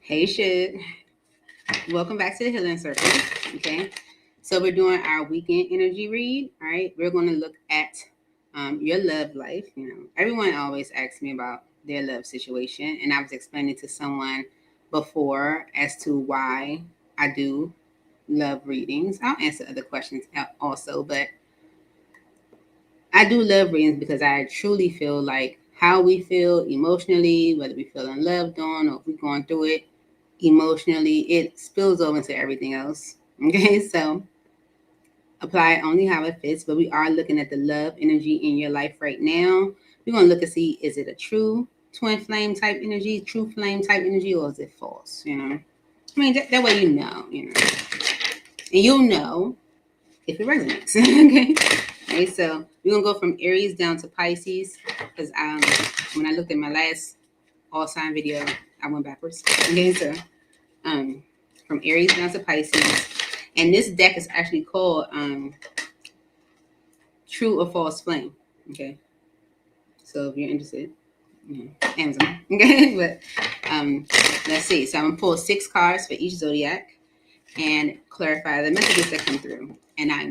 Hey, shit. Welcome back to the Healing Circle. Okay. So we're doing our weekend energy read. All right. We're going to look at your love life. You know, everyone always asks me about their love situation. And I was explaining to someone before as to why I do love readings. I'll answer other questions also, but I do love readings because I truly feel like how we feel emotionally, whether we feeling loved on or if we're going through it emotionally, it spills over into everything else. Okay, so apply only how it fits, but we are looking at the love energy in your life right now. We're going to look and see, is it a true twin flame type energy, true flame type energy, or is it false? You know, I mean, that way you know, and you'll know if it resonates. Okay. Okay, so we're gonna go from Aries down to Pisces because when I looked at my last all sign video, I went backwards. Okay, so from Aries down to Pisces, and this deck is actually called True or False Flame. Okay, so if you're interested, Amazon. Okay, but let's see. So I'm gonna pull 6 cards for each zodiac and clarify the messages that come through, and I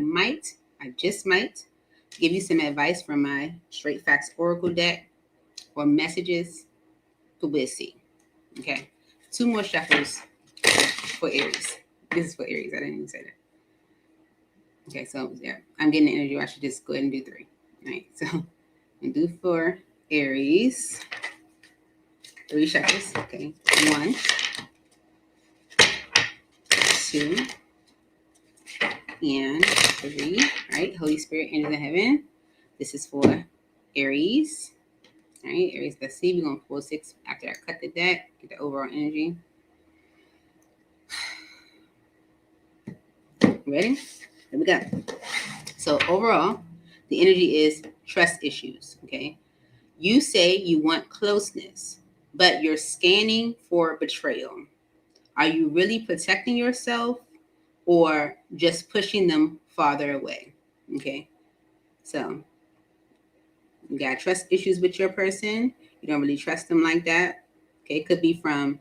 just might give you some advice from my Straight Facts Oracle deck or messages, but we'll see. Okay. 2 more shuffles for Aries. This is for Aries. I didn't even say that. Okay, so yeah, I'm getting the energy. I should just go ahead and do 3. All right, so I'm do for Aries. 3 shuffles. Okay. 1, 2, and 3. All right, Holy Spirit, angels in heaven. This is for Aries. All right, Aries, let's see. We're going to pull 6 after I cut the deck, get the overall energy. Ready? Here we go. So overall, the energy is trust issues, okay? You say you want closeness, but you're scanning for betrayal. Are you really protecting yourself or just pushing them farther away? Okay, so you got trust issues with your person. You don't really trust them like that. Okay, it could be from,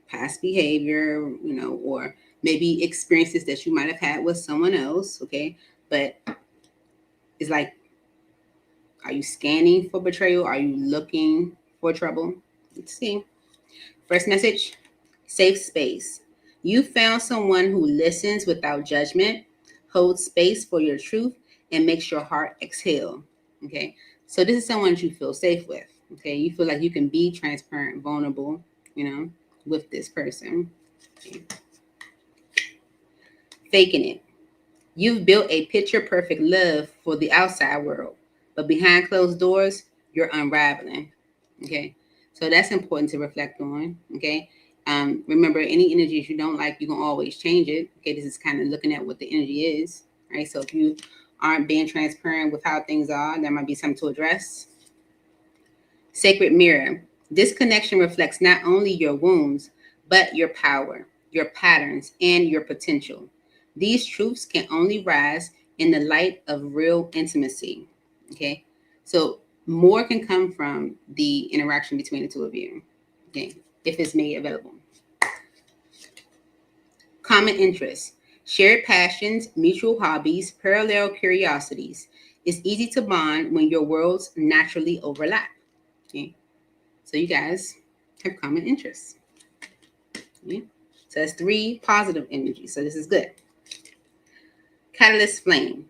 past behavior, or maybe experiences that you might have had with someone else. Okay, but it's like, are you scanning for betrayal? Are you looking for trouble? Let's see. First message, safe space. You found someone who listens without judgment, holds space for your truth, and makes your heart exhale. Okay, so this is someone that you feel safe with. Okay, you feel like you can be transparent, vulnerable, with this person. Okay. Faking it. You've built a picture perfect love for the outside world, but behind closed doors, you're unraveling. Okay, so that's important to reflect on. Okay, remember, any energies you don't like, you can always change it. Okay, this is kind of looking at what the energy is, right? So if you aren't being transparent with how things are, there might be something to address. Sacred mirror. This connection reflects not only your wounds, but your power, your patterns, and your potential. These truths can only rise in the light of real intimacy. Okay, so more can come from the interaction between the two of you. Okay, if it's made available. Common interests, shared passions, mutual hobbies, parallel curiosities. It's easy to bond when your worlds naturally overlap. Okay, so you guys have common interests. Okay? So that's 3 positive energies. So this is good. Catalyst flame.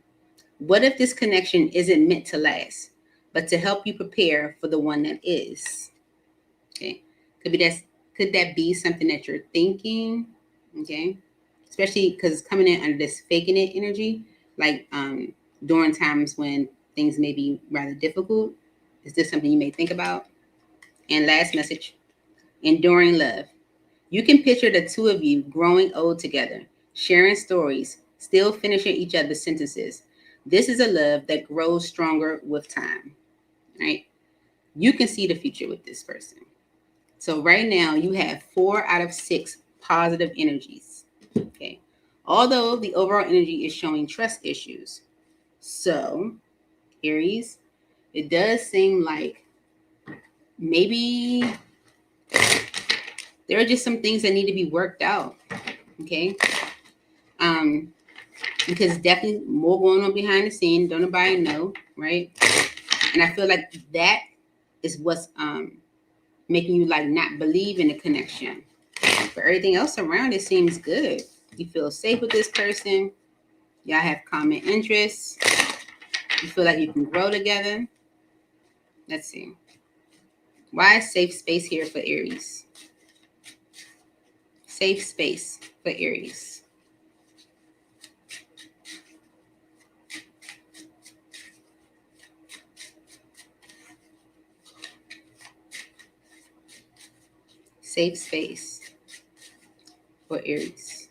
What if this connection isn't meant to last, but to help you prepare for the one that is? Okay. Could that be something that you're thinking? Okay. Especially because coming in under this faking it energy, like during times when things may be rather difficult. Is this something you may think about? And last message, enduring love. You can picture the two of you growing old together, sharing stories, still finishing each other's sentences. This is a love that grows stronger with time, right? You can see the future with this person. So right now you have 4 out of 6 positive energies, okay? Although the overall energy is showing trust issues. So, Aries, it does seem like maybe there are just some things that need to be worked out. Okay. Because definitely more going on behind the scene. Don't nobody know, right? And I feel like that is what's making you like not believe in the connection. But everything else around it seems good. You feel safe with this person. Y'all have common interests. You feel like you can grow together. Let's see. Why is safe space here for Aries? Safe space for Aries. Safe space for Aries.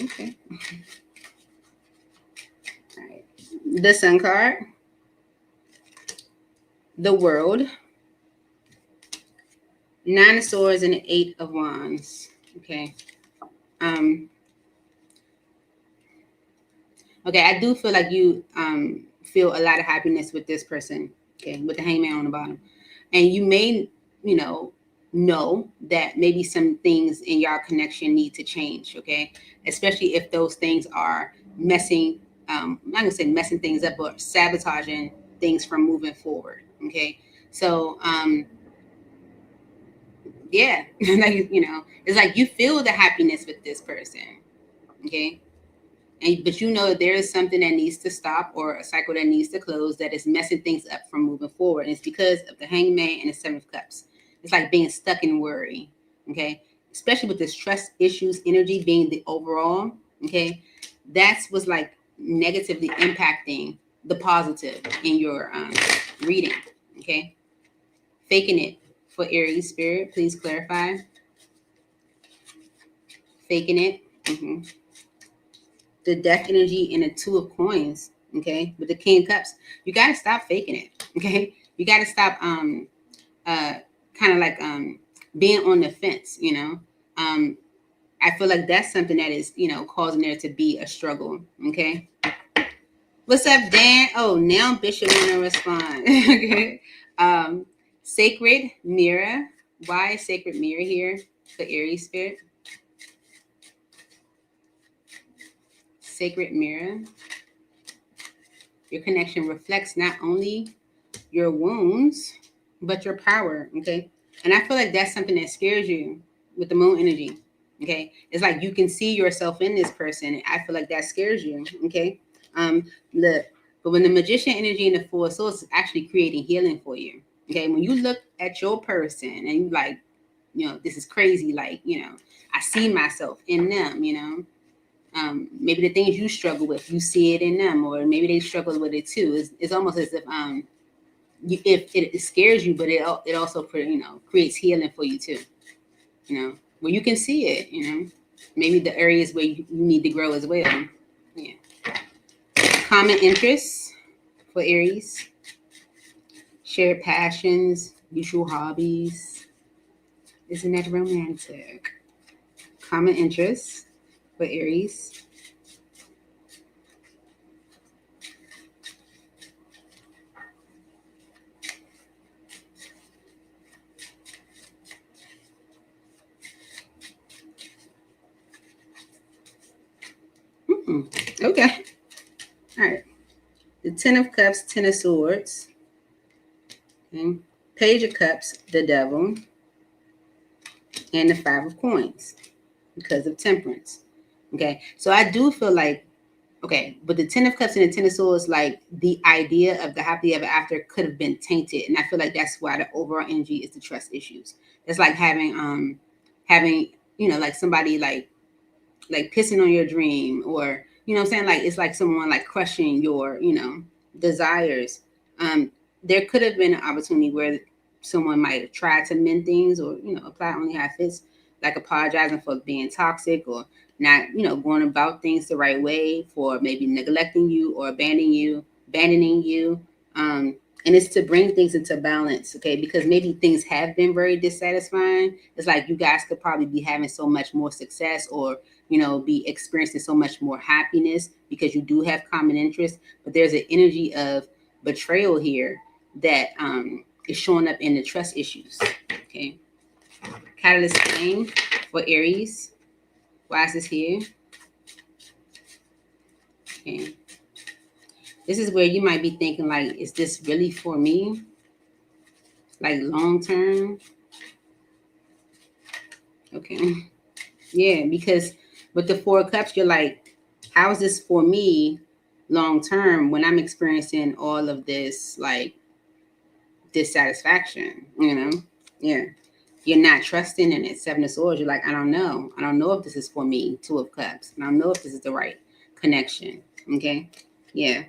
Okay. All right. The Sun card. The World. 9 of Swords and the 8 of Wands. Okay. Okay, I do feel like you feel a lot of happiness with this person. Okay, with the Hangman on the bottom. And you may, know that maybe some things in your connection need to change. Okay, especially if those things are messing, I'm not gonna say messing things up, but sabotaging things from moving forward. Okay, so yeah, like it's like you feel the happiness with this person. Okay. But you know that there is something that needs to stop or a cycle that needs to close that is messing things up from moving forward. And it's because of the Hangman and the 7 of Cups. It's like being stuck in worry, okay? Especially with this trust issues energy being the overall, okay? That's what's like negatively impacting the positive in your reading, okay? Faking it for Aries spirit, please clarify. Faking it. Mm-hmm. The Death energy and the 2 of Coins, okay, with the King of Cups. You got to stop faking it, okay? You got to stop kind of like being on the fence, I feel like that's something that is, causing there to be a struggle, okay? What's up, Dan? Oh, now Bishop want to respond. Okay. Sacred Mirror. Why is Sacred Mirror here for Aries spirit? Sacred Mirror. Your connection reflects not only your wounds, but your power, okay? And I feel like that's something that scares you with the moon energy, okay? It's like you can see yourself in this person, and I feel like that scares you, okay? But when the Magician energy and the 4 of Swords is actually creating healing for you, okay? When you look at your person and you like, this is crazy, like, I see myself in them, maybe the things you struggle with, you see it in them, or maybe they struggle with it too. It's almost as if if it scares you, but it also creates healing for you too. Where you can see it. Maybe the areas where you need to grow as well. Yeah. Common interests for Aries. Shared passions, mutual hobbies. Isn't that romantic? Common interests for Aries. Okay. All right. The 10 of Cups, 10 of Swords. Okay. Page of Cups, the Devil. And the 5 of Coins because of Temperance. Okay. So I do feel like, okay, but the 10 of Cups and the 10 of Swords, like the idea of the happily ever after could have been tainted. And I feel like that's why the overall energy is the trust issues. It's like having, like somebody like pissing on your dream, or, what I'm saying? Like, it's like someone like crushing your, desires. There could have been an opportunity where someone might have tried to mend things, or, apply only how it fits, like apologizing for being toxic, or not, going about things the right way, for maybe neglecting you or abandoning you. And it's to bring things into balance, okay? Because maybe things have been very dissatisfying. It's like you guys could probably be having so much more success, or, be experiencing so much more happiness because you do have common interests. But there's an energy of betrayal here that is showing up in the trust issues, okay? Catalyst flame for Aries. Why is this here? Okay. This is where you might be thinking, like, is this really for me? Like long term? Okay. Yeah, because with the Four of Cups, you're like, how is this for me long term when I'm experiencing all of this, like, dissatisfaction, you know? Yeah. You're not trusting in it. Seven of Swords, you're like, I don't know. I don't know if this is for me. Two of Cups. I don't know if this is the right connection. Okay. Yeah.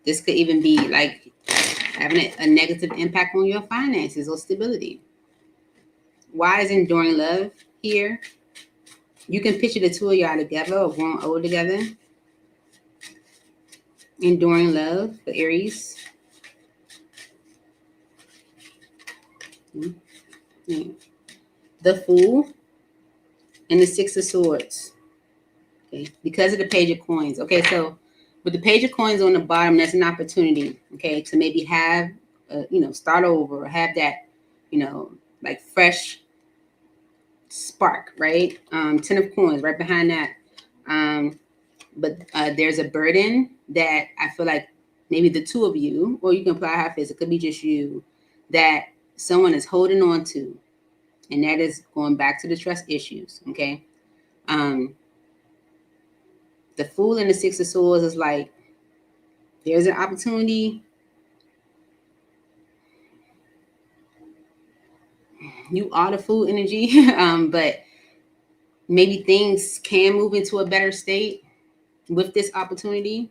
This could even be like having a negative impact on your finances or stability. Why is enduring love here? You can picture the two of y'all together or growing old together. Enduring love for Aries. Mm-hmm. The Fool and the Six of Swords. Okay, because of the Page of Coins. Okay, so with the Page of Coins on the bottom, that's an opportunity. Okay, to maybe have, start over or have that, like fresh spark, right? Ten of Coins right behind that. But there's a burden that I feel like maybe the two of you, or you can apply how it is, it could be just you, that someone is holding on to, and that is going back to the trust issues. Okay. The Fool and the Six of Swords is like, there's an opportunity. You are the Fool energy, but maybe things can move into a better state with this opportunity.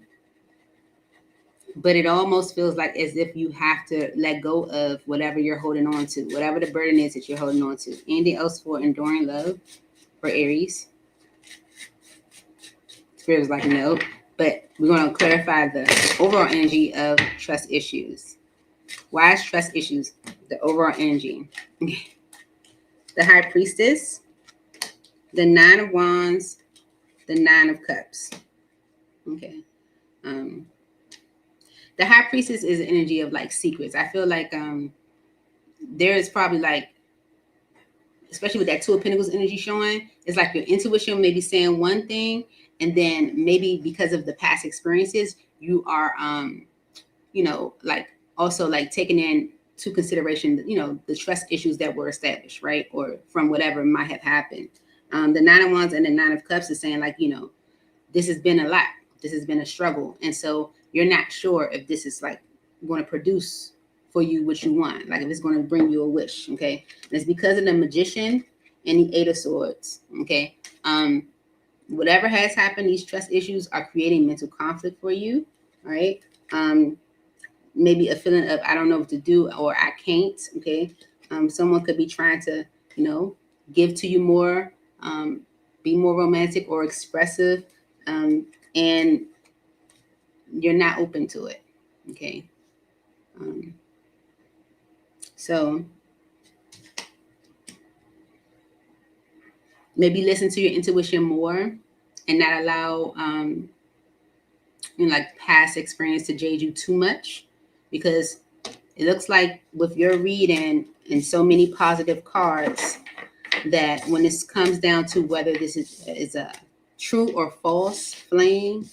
But it almost feels like as if you have to let go of whatever you're holding on to, whatever the burden is that you're holding on to. Anything else for enduring love for Aries? Spirit was like, no. But we're going to clarify the overall energy of trust issues. Why is trust issues the overall energy? The High Priestess, the Nine of Wands, the Nine of Cups. Okay. The High Priestess is an energy of like secrets. I feel like there is probably like, especially with that Two of Pentacles energy showing, it's like your intuition may be saying one thing, and then maybe because of the past experiences, you are like also like taking into consideration, the trust issues that were established, right? Or from whatever might have happened. The Nine of Wands and the Nine of Cups is saying like, this has been a lot. This has been a struggle. And so you're not sure if this is like going to produce for you what you want, like if it's going to bring you a wish. Okay. And it's because of the Magician and the Eight of Swords. Okay. Whatever has happened, these trust issues are creating mental conflict for you. All right. Maybe a feeling of I don't know what to do, or I can't. Okay. Someone could be trying to, give to you more, be more romantic or expressive, and you're not open to it. Okay. So maybe listen to your intuition more and not allow like past experience to jade you too much, because it looks like with your reading and so many positive cards that when this comes down to whether this is a true or false flame,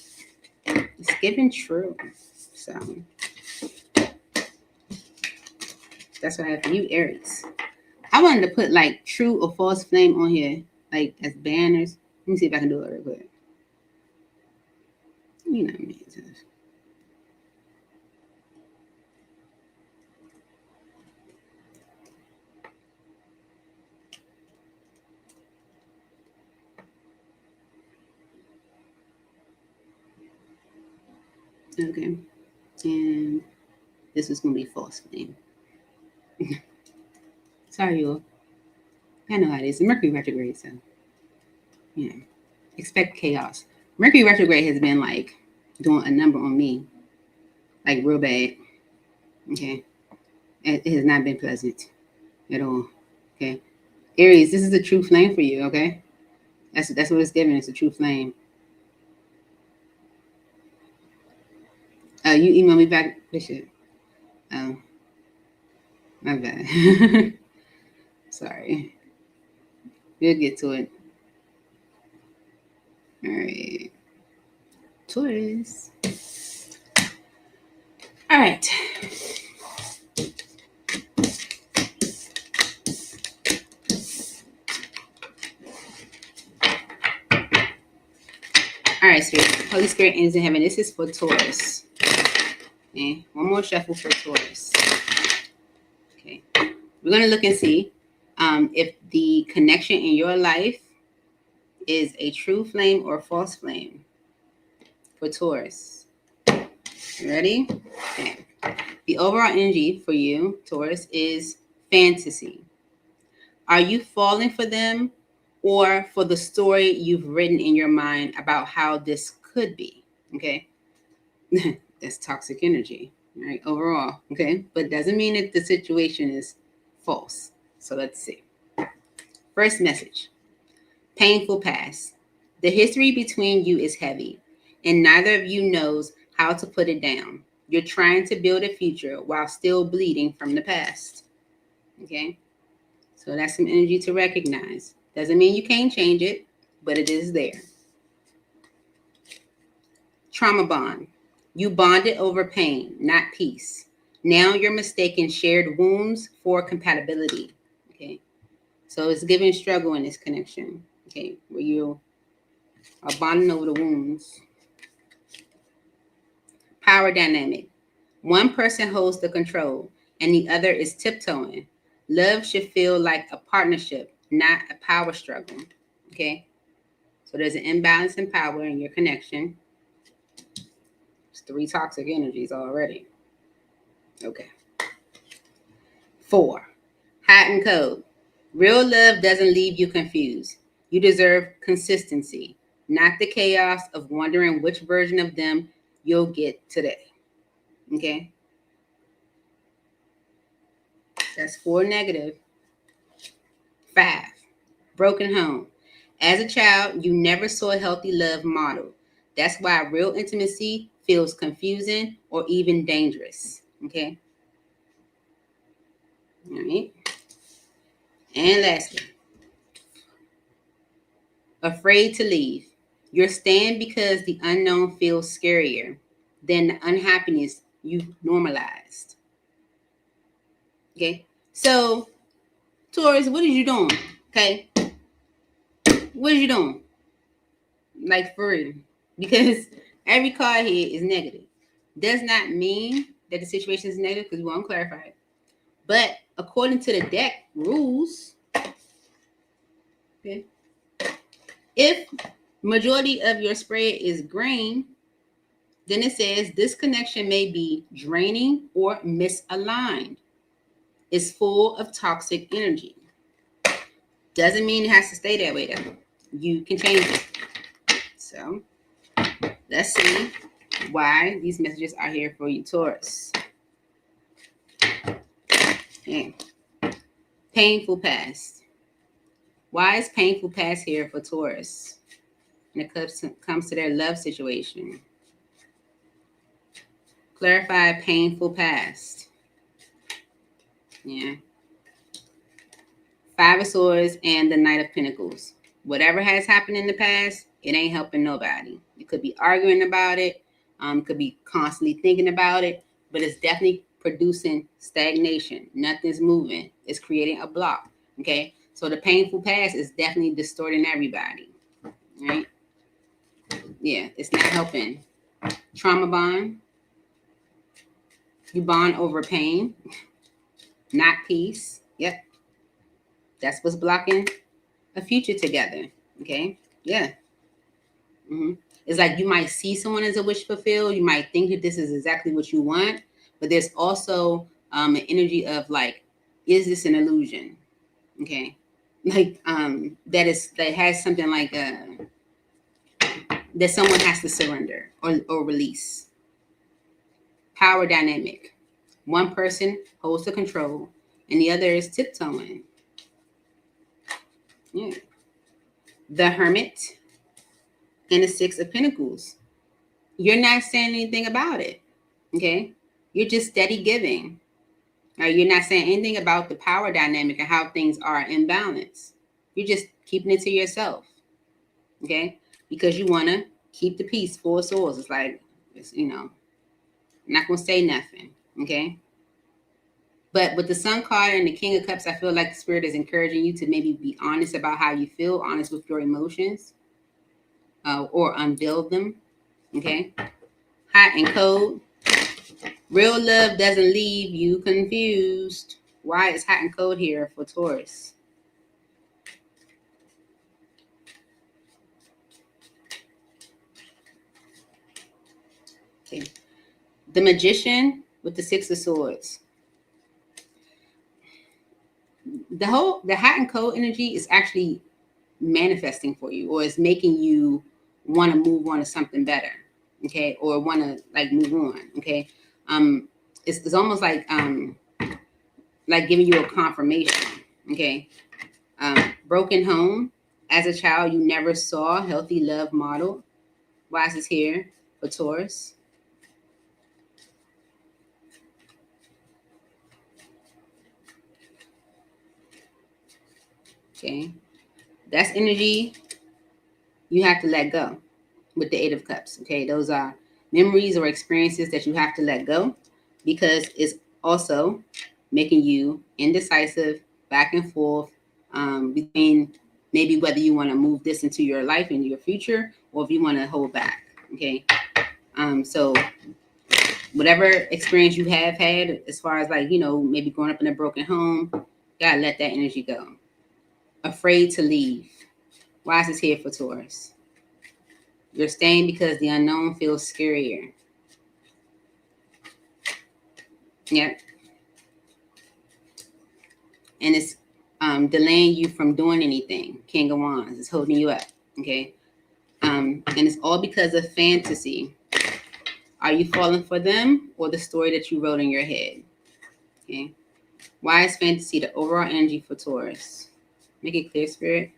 it's giving true. So that's what I have for you, Aries. I wanted to put like true or false flame on here, like as banners. Let me see if I can do it real quick. You know what I mean? Okay. And this is going to be false flame. Sorry, y'all. I know how it is. Mercury retrograde, so yeah. Expect chaos. Mercury retrograde has been like doing a number on me, like real bad. Okay. It has not been pleasant at all. Okay. Aries, this is a true flame for you, okay? That's what it's giving. It's a true flame. You email me back, Bishop. Oh, my bad. Sorry. We'll get to it. All right. Taurus. All right. All right, Spirit. Holy Spirit ends in heaven. This is for Taurus. Okay. One more shuffle for Taurus. Okay. We're going to look and see if the connection in your life is a true flame or false flame for Taurus. You ready? Okay. The overall energy for you, Taurus, is fantasy. Are you falling for them or for the story you've written in your mind about how this could be? Okay. That's toxic energy, right? Overall. Okay. But doesn't mean that the situation is false. So let's see. First message. Painful past. The history between you is heavy, and neither of you knows how to put it down. You're trying to build a future while still bleeding from the past. Okay? So that's some energy to recognize. Doesn't mean you can't change it, but it is there. Trauma bond. You bonded over pain, not peace. Now you're mistaking shared wounds for compatibility. Okay? So it's giving struggle in this connection. Okay? Where you are bonding over the wounds. Power dynamic. One person holds the control and the other is tiptoeing. Love should feel like a partnership, not a power struggle. Okay? So there's an imbalance in power in your connection. It's 3 toxic energies already. Okay. 4. Hot and cold. Real love doesn't leave you confused. You deserve consistency, not the chaos of wondering which version of them you'll get today. Okay? That's 4 negative. 5. Broken home. As a child, you never saw a healthy love model. That's why real intimacy feels confusing or even dangerous. Okay? All right. And lastly, afraid to leave. You're staying because the unknown feels scarier than the unhappiness you've normalized. Okay? So, Taurus, what are you doing? Okay? What are you doing? Like, for real. Because every card here is negative. Does not mean that the situation is negative, because we won't clarify it. But according to the deck rules, okay, if majority of your spread is green, then it says this connection may be draining or misaligned. It's full of toxic energy. Doesn't mean it has to stay that way, though. You can change it. So let's see why these messages are here for you, Taurus. Okay. Painful past. Why is painful past here for Taurus when it comes to their love situation? Clarify painful past. Yeah. 5 of Swords and the Knight of Pentacles. Whatever has happened in the past, it ain't helping nobody. You could be arguing about it. Could be constantly thinking about it. But it's definitely producing stagnation. Nothing's moving. It's creating a block. Okay? So the painful past is definitely distorting everybody. Right? Yeah, it's not helping. Trauma bond. You bond over pain, not peace. Yep. That's what's blocking a future together. Okay? Yeah. Mm-hmm. It's like you might see someone as a wish fulfilled. You might think that this is exactly what you want. But there's also an energy of like, is this an illusion? Okay? Like that has something like that someone has to surrender or release. Power dynamic. One person holds the control and the other is tiptoeing. Yeah. The Hermit and the 6 of Pentacles. You're not saying anything about it. Okay? You're just steady giving. Right? You're not saying anything about the power dynamic and how things are in balance. You're just keeping it to yourself. Okay? Because you want to keep the peace. Four swords. It's like, I'm not going to say nothing. Okay? But with the Sun card and the King of Cups, I feel like the Spirit is encouraging you to maybe be honest about how you feel, honest with your emotions, or unveil them. Okay? Hot and cold. Real love doesn't leave you confused. Why is hot and cold here for Taurus? Okay. The Magician with the Six of Swords. The hot and cold energy is actually manifesting for you, or it's making you want to move on to something better. Okay, or want to like move on. Okay, it's almost like giving you a confirmation. Okay, broken home. As a child, you never saw healthy love model. Why is this here for Taurus? Okay, that's energy you have to let go with the Eight of Cups. Okay, those are memories or experiences that you have to let go, because it's also making you indecisive, back and forth, between maybe whether you want to move this into your life and your future, or if you want to hold back. Okay, so whatever experience you have had, as far as like, maybe growing up in a broken home, you gotta let that energy go. Afraid to leave. Why is this here for Taurus? You're staying because the unknown feels scarier. Yep. And it's delaying you from doing anything. King of Wands is holding you up. Okay. And it's all because of fantasy. Are you falling for them or the story that you wrote in your head? Okay. Why is fantasy the overall energy for Taurus? Make it clear, Spirit.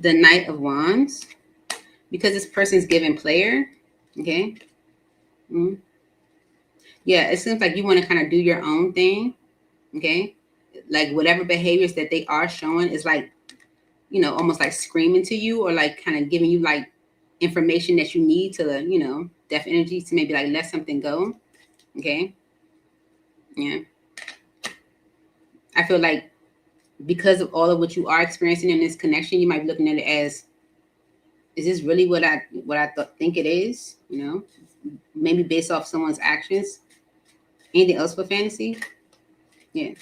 The Knight of Wands, because this person's giving player. Okay. Mm-hmm. Yeah, it seems like you want to kind of do your own thing. Okay. Like whatever behaviors that they are showing is like, almost like screaming to you, or like kind of giving you like information that you need to, deaf energy to maybe like let something go. Okay. Yeah. I feel like because of all of what you are experiencing in this connection, you might be looking at it as, is this really what I think it is? Maybe based off someone's actions. Anything else for fantasy? Yeah.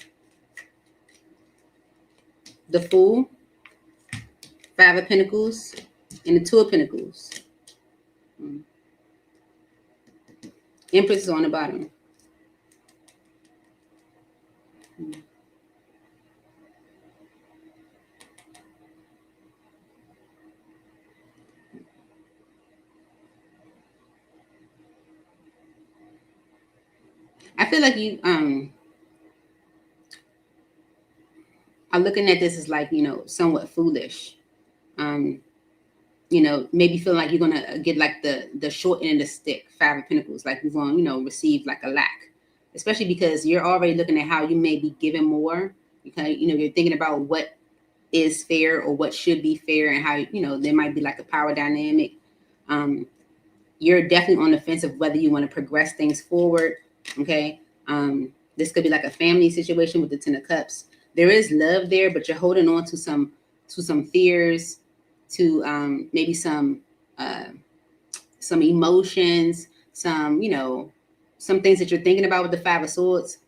The Fool, Five of Pentacles, and the Two of Pentacles. Empress is on the bottom. I feel like you are looking at this as like, somewhat foolish. Maybe feel like you're gonna get like the short end of the stick, Five of Pentacles, like you're gonna, receive like a lack, especially because you're already looking at how you may be given more. Because you're thinking about what is fair or what should be fair, and how there might be like a power dynamic. You're definitely on the fence of whether you want to progress things forward. Okay, this could be like a family situation with the Ten of Cups. There is love there, but you're holding on to some fears, to maybe some emotions, some things that you're thinking about with the Five of Swords,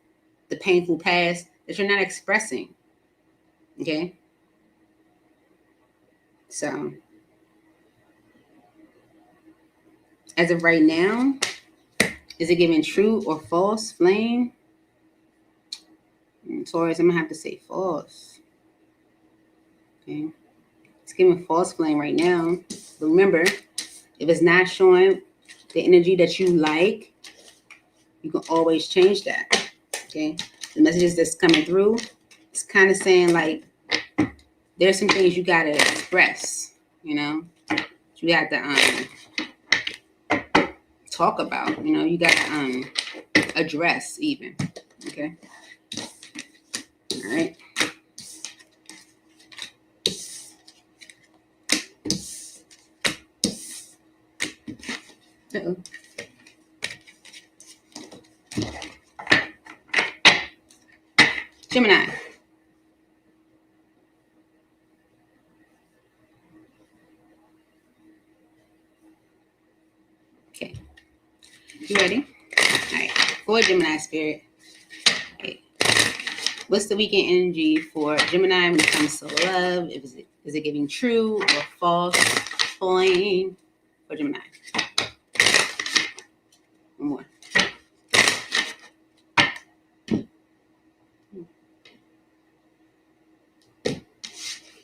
the painful past that you're not expressing. Okay, so as of right now, is it giving true or false flame? Taurus, I'm gonna have to say false. Okay, it's giving false flame right now. But remember, if it's not showing the energy that you like, you can always change that. Okay, the messages that's coming through, it's kind of saying like there's some things you gotta express. you know, you have to talk about, you know, you got to address even. Okay. All right. Uh-oh. Gemini. Okay. You ready? All right. For Gemini spirit. Okay. What's the weekend energy for Gemini when it comes to love? Is it giving true or false coin for Gemini? One more.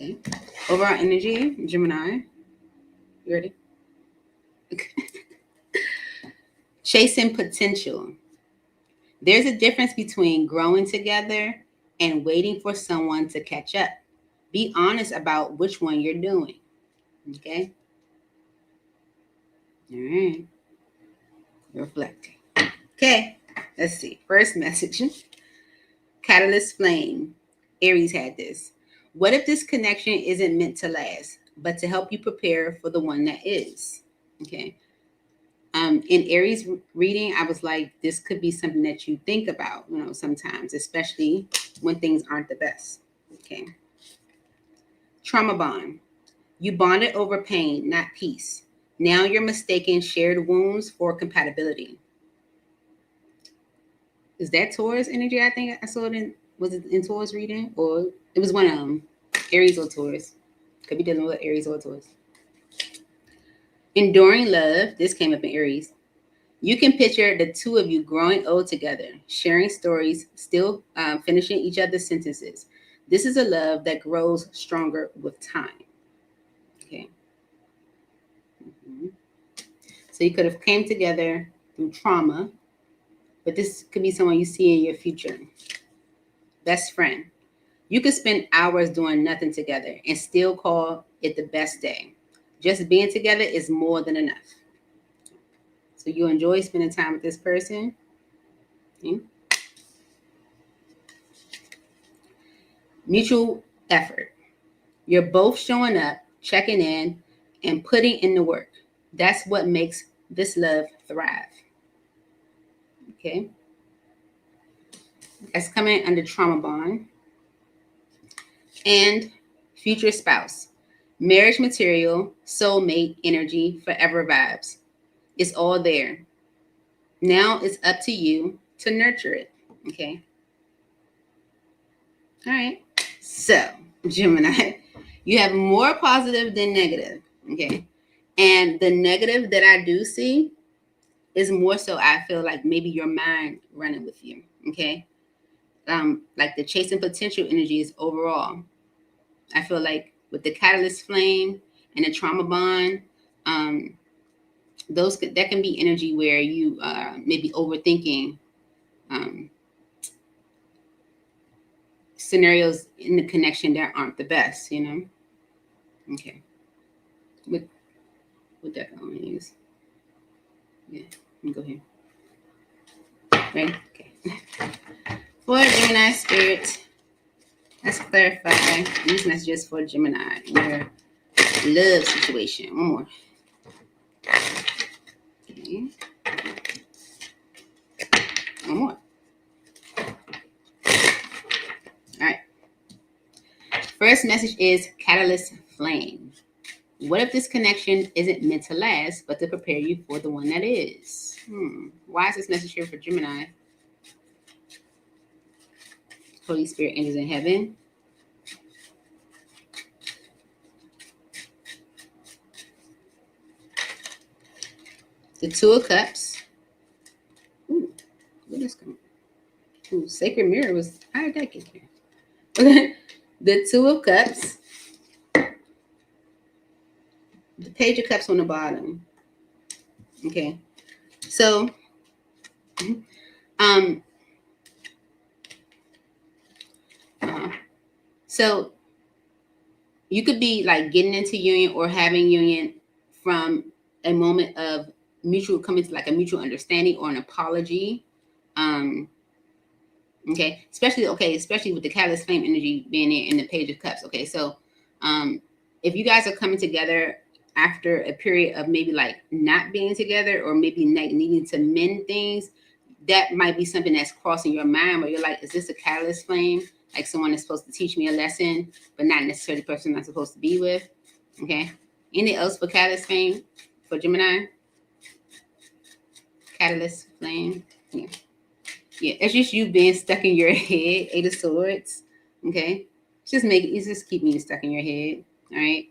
Okay. Overall energy, Gemini. You ready? Chasing potential. There's a difference between growing together and waiting for someone to catch up. Be honest about which one you're doing. Okay? All right. Reflecting. Okay. Let's see. First message. Catalyst flame. Aries had this. What if this connection isn't meant to last, but to help you prepare for the one that is? Okay. In Aries reading, I was like, this could be something that you think about, you know, sometimes, especially when things aren't the best. Okay. Trauma bond. You bonded over pain, not peace. Now you're mistaking shared wounds for compatibility. Is that Taurus energy? I think I saw it in, was it in Taurus reading? Or it was one of them, Aries or Taurus. Could be dealing with Aries or Taurus. Enduring love. This came up in Aries. You can picture the two of you growing old together, sharing stories, still finishing each other's sentences. This is a love that grows stronger with time. Okay. Mm-hmm. So you could have came together through trauma, but this could be someone you see in your future. Best friend. You could spend hours doing nothing together and still call it the best day. Just being together is more than enough. So you enjoy spending time with this person. Okay. Mutual effort. You're both showing up, checking in, and putting in the work. That's what makes this love thrive. Okay. That's coming under trauma bond. And future spouse. Marriage material, soulmate energy, forever vibes. It's all there. Now it's up to you to nurture it. Okay. All right. So, Gemini, you have more positive than negative. Okay. And the negative that I do see is more so I feel like maybe your mind running with you. Okay. Like the chasing potential energy is overall. I feel like with the catalyst flame and the trauma bond, that can be energy where you maybe overthinking scenarios in the connection that aren't the best, you know? Okay. What deck I want to use? Yeah, let me go here. Ready? Okay. For Gemini spirit, let's clarify these messages for Gemini in your love situation. One more. Okay. One more. All right. First message is catalyst flame. What if this connection isn't meant to last, but to prepare you for the one that is? Why is this message here for Gemini? Holy Spirit, angels in heaven. The Two of Cups. Ooh, what is coming? Ooh, Sacred Mirror was, how did that get here? The Two of Cups. The Page of Cups on the bottom. Okay. So, so you could be like getting into union or having union from a moment of mutual, coming to like a mutual understanding or an apology. Okay, especially with the Catalyst Flame energy being in the Page of Cups. Okay, so if you guys are coming together after a period of maybe like not being together, or maybe needing to mend things, that might be something that's crossing your mind, where you're like, is this a Catalyst Flame? Like someone is supposed to teach me a lesson, but not necessarily the person I'm supposed to be with. Okay. Anything else for Catalyst Flame for Gemini? Catalyst Flame. Yeah. Yeah, it's just you being stuck in your head. Eight of Swords. Okay. It's just keeping you stuck in your head. All right.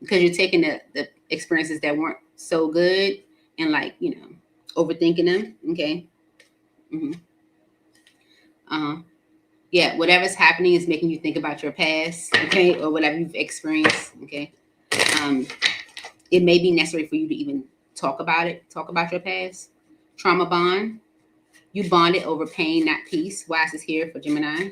Because you're taking the experiences that weren't so good and like, overthinking them. Okay. Yeah, whatever's happening is making you think about your past, okay, or whatever you've experienced, okay. It may be necessary for you to even talk about your past. Trauma bond. You bonded over pain, not peace. Why is this here for Gemini?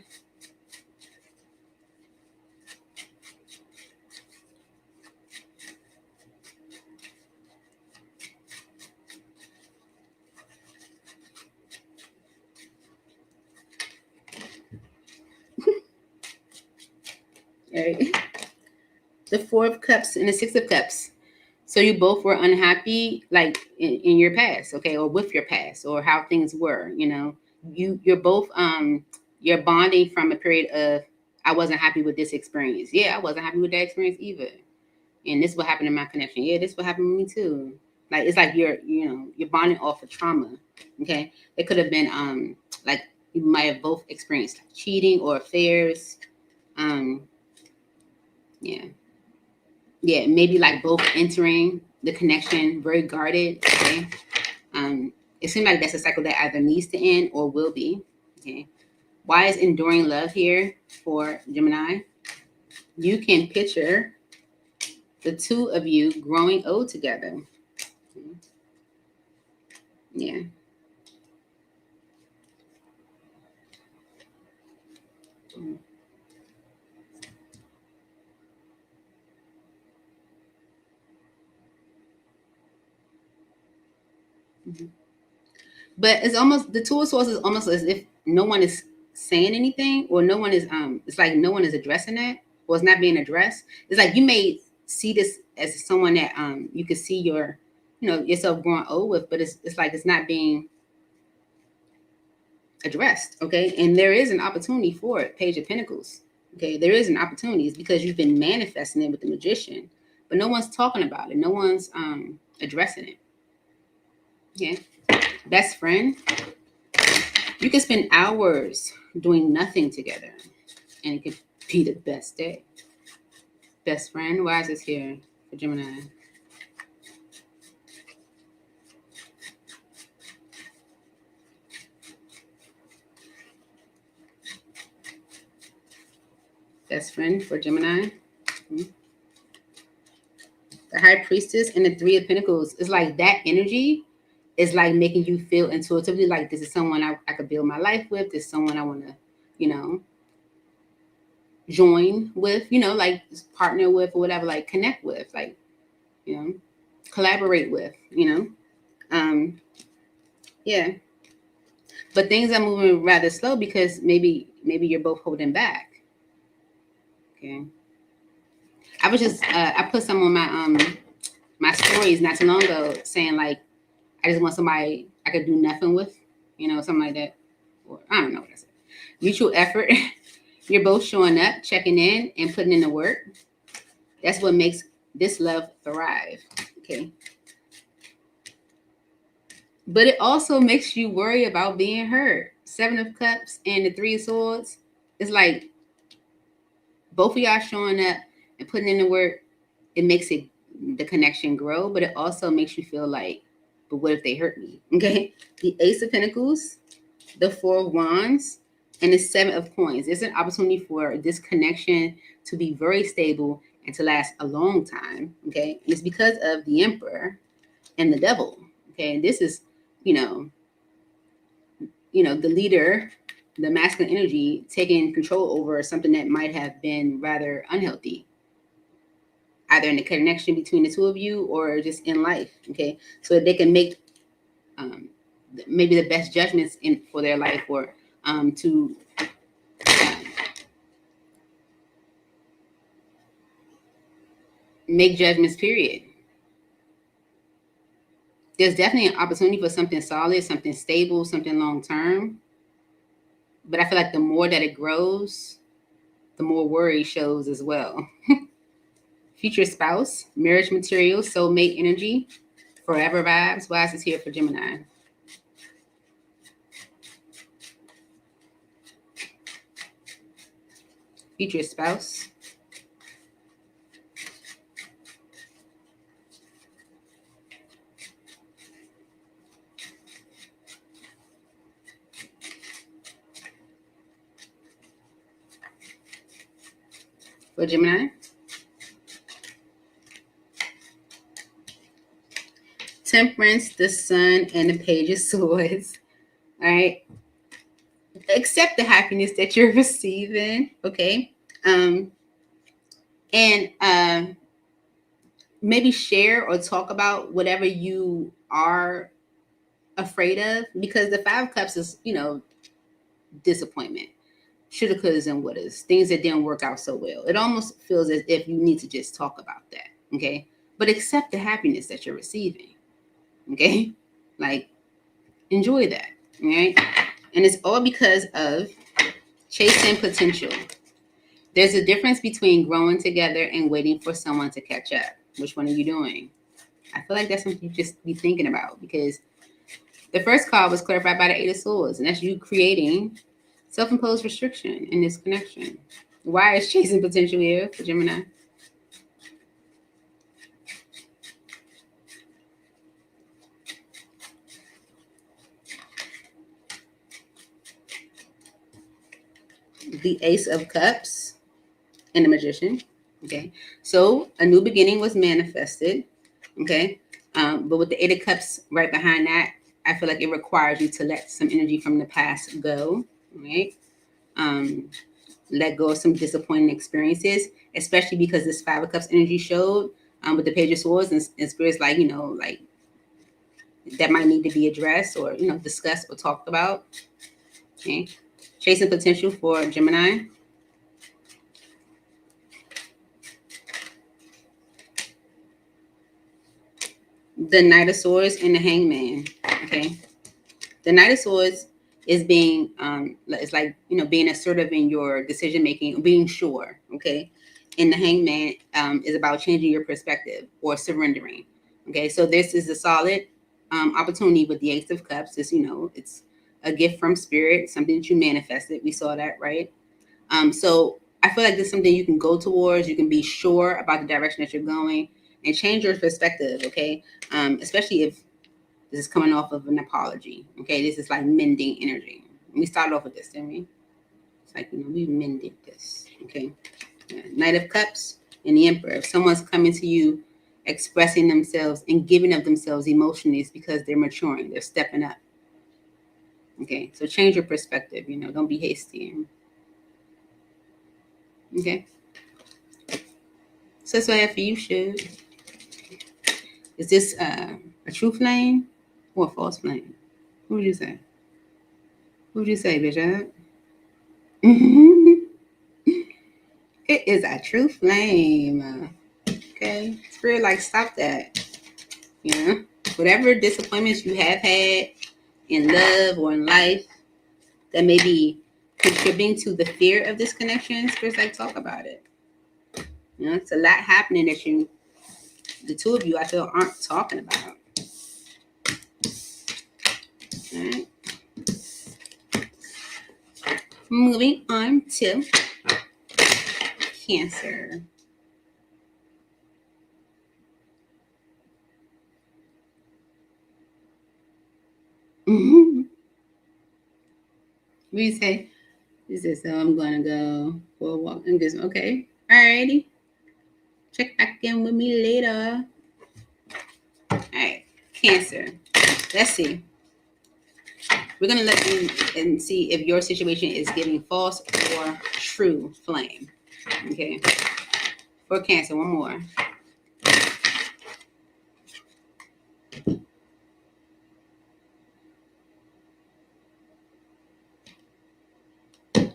All right. The Four of Cups and the Six of Cups. So you both were unhappy, like in your past, okay, or with your past, or how things were. You're both you're bonding from a period of, I wasn't happy with this experience. Yeah, I wasn't happy with that experience either. And this is what happened in my connection. Yeah, this is what happened with me too. Like it's like you're bonding off of trauma. Okay, it could have been like you might have both experienced like cheating or affairs. Yeah. Yeah, maybe like both entering the connection very guarded. Okay. It seems like that's a cycle that either needs to end or will be. Okay. Why is enduring love here for Gemini? You can picture the two of you growing old together. Okay. Yeah. But it's almost, the Two of Swords is almost as if no one is saying anything, or no one is it's like no one is addressing that, or it's not being addressed. It's like you may see this as someone that you could see yourself growing old with, but it's like it's not being addressed. Okay. And there is an opportunity for it. Page of Pentacles. Okay. There is an opportunity. It's because you've been manifesting it with the Magician, but no one's talking about it. No one's addressing it. Okay. Best friend. You can spend hours doing nothing together, and it could be the best day. Best friend. Why is this here for Gemini? Best friend for Gemini. The High Priestess and the Three of Pentacles. It's like that energy is like making you feel intuitively like this is someone I could build my life with. This is someone I want to, join with, like partner with, or whatever, like connect with, like, collaborate with, yeah. But things are moving rather slow because maybe you're both holding back. Okay. I was just I put some on my stories not too long ago saying like I just want somebody I could do nothing with, something like that. Or I don't know what I said. Mutual effort. You're both showing up, checking in, and putting in the work. That's what makes this love thrive. Okay. But it also makes you worry about being hurt. Seven of Cups and the Three of Swords. It's like both of y'all showing up and putting in the work. It makes the connection grow, but it also makes you feel like, but what if they hurt me? Okay. The Ace of Pentacles, the Four of Wands, and the Seven of Coins. It's an opportunity for this connection to be very stable and to last a long time. Okay. It's because of the Emperor and the Devil. Okay. And this is, the leader the masculine energy taking control over something that might have been rather unhealthy, either in the connection between the two of you or just in life. Okay, so that they can make maybe the best judgments for their life, or to make judgments, period. There's definitely an opportunity for something solid, something stable, something long term. But I feel like the more that it grows, the more worry shows as well. Future spouse, marriage material, soulmate energy, forever vibes. Why is this here for Gemini? Future spouse. For Gemini. Temperance, the Sun, and the Page of Swords. All right. Accept the happiness that you're receiving. Okay. And maybe share or talk about whatever you are afraid of, because the Five of Cups is, disappointment, shoulda, couldas, and wouldas, things that didn't work out so well. It almost feels as if you need to just talk about that. Okay. But accept the happiness that you're receiving. Okay. Like, enjoy that. All right. And it's all because of chasing potential. There's a difference between growing together and waiting for someone to catch up. Which one are you doing? I feel like that's something you just be thinking about, because the first card was clarified by the Eight of Swords, and that's you creating self-imposed restriction in this connection. Why is chasing potential here for Gemini? The Ace of Cups and the Magician. Okay, so a new beginning was manifested. Okay, but with the Eight of Cups right behind that, I feel like it requires you to let some energy from the past go. Right, let go of some disappointing experiences, especially because this Five of Cups energy showed with the Page of Swords, and Spirit's like, like that might need to be addressed, or discussed or talked about. Okay, chasing potential for Gemini. The Knight of Swords and the Hangman. Okay, the Knight of Swords is being it's like being assertive in your decision making, being sure. Okay, and the Hangman is about changing your perspective or surrendering. Okay, so this is a solid opportunity with the Ace of Cups. It's it's a gift from Spirit, something that you manifested. We saw that, right? So I feel like this is something you can go towards. You can be sure about the direction that you're going and change your perspective. Okay, especially if this is coming off of an apology. Okay, this is like mending energy. We started off with this, didn't we? It's like, we mended this. Okay, Knight of Cups and the Emperor. If someone's coming to you expressing themselves and giving of themselves emotionally, it's because they're maturing, they're stepping up. Okay, so change your perspective. Don't be hasty. Okay, so that's what I have for you, Shiv. Is this a true flame or a false flame? What would you say? What would you say, Bishop? It is a true flame. Okay, Spirit, like, stop that. Whatever disappointments you have had in love or in life that may be contributing to the fear of this connection, Spirit's like, talk about it. It's a lot happening that the two of you, I feel, aren't talking about. All right. Moving on to Cancer. What do you say? He said, so I'm going to go for a walk and just, okay. Alrighty. Check back in with me later. All right. Cancer. Let's see. We're going to let you and see if your situation is giving false or true flame. Okay. For Cancer, one more.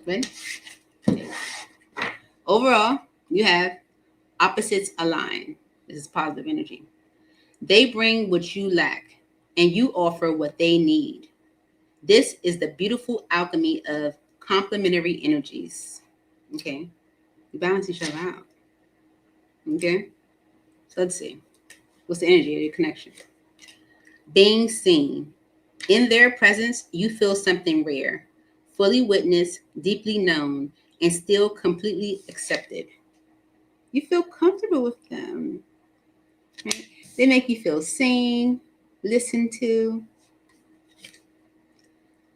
Good. Okay. Overall, you have opposites align. This is positive energy. They bring what you lack, and you offer what they need. This is the beautiful alchemy of complementary energies. Okay. You balance each other out. Okay. So let's see. What's the energy of your connection? Being seen. In their presence, you feel something rare, fully witnessed, deeply known, and still completely accepted. You feel comfortable with them. Right? They make you feel seen, listened to.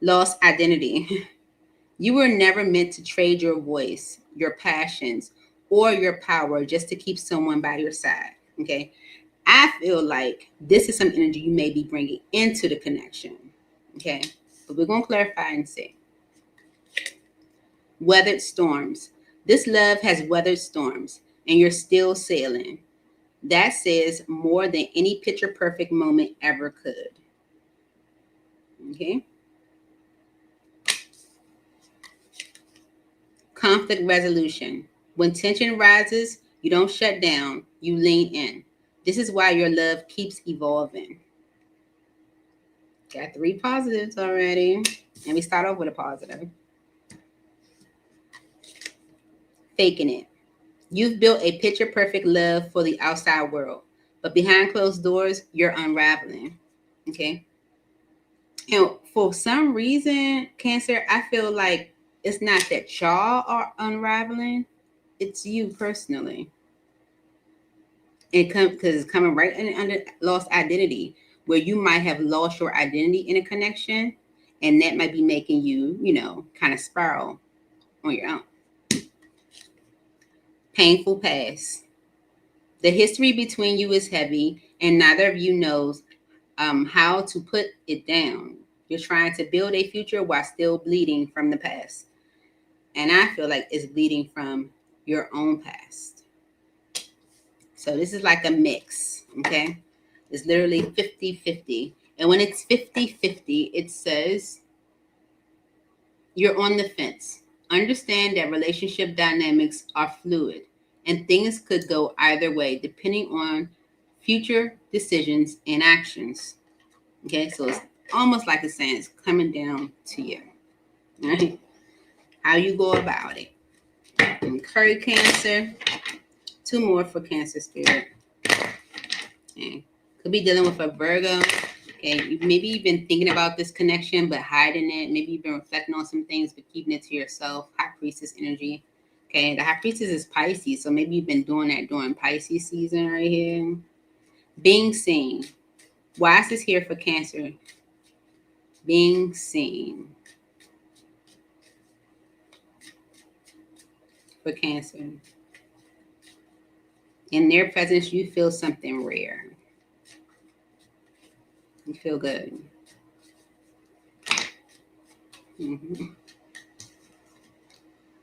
Lost identity. You were never meant to trade your voice, your passions, or your power just to keep someone by your side. Okay. I feel like this is some energy you may be bringing into the connection. Okay. But we're going to clarify and see. Weathered storms. This love has weathered storms, and you're still sailing. That says more than any picture perfect moment ever could. Okay. Conflict resolution. When tension rises, you don't shut down, you lean in. This is why your love keeps evolving. Got 3 positives already. And we start off with a positive. Faking it. You've built a picture perfect love for the outside world, but behind closed doors, you're unraveling. Okay. And for some reason, Cancer, I feel like it's not that y'all are unraveling, it's you personally. Because it's coming right under lost identity, where you might have lost your identity in a connection, and that might be making you, kind of spiral on your own. Painful past. The history between you is heavy, and neither of you knows how to put it down. You're trying to build a future while still bleeding from the past. And I feel like it's bleeding from your own past. So this is like a mix, okay? It's literally 50-50. And when it's 50-50, it says you're on the fence. Understand that relationship dynamics are fluid and things could go either way depending on future decisions and actions. Okay, so it's almost like it's saying it's coming down to you. Right? How you go about it. Okay, Cancer. 2 more for Cancer spirit. Okay. Could be dealing with a Virgo. Okay, maybe you've been thinking about this connection but hiding it. Maybe you've been reflecting on some things but keeping it to yourself. High Priestess energy. Okay, the High Priestess is Pisces, so maybe you've been doing that during Pisces season right here. Being seen. Why is this here for Cancer? Being seen. For Cancer. In their presence, you feel something rare. You feel good. Mm-hmm.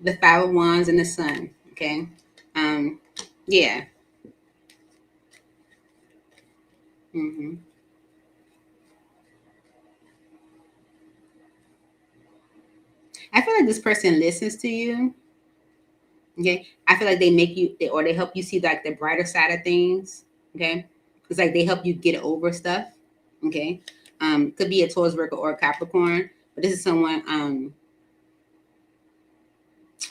The 5 of Wands and the Sun. Okay. Yeah. Mm-hmm. I feel like this person listens to you. Okay. I feel like they make you, or they help you see like the brighter side of things. Okay. It's like they help you get over stuff. Okay. Could be a Taurus, Virgo, or a Capricorn, but this is someone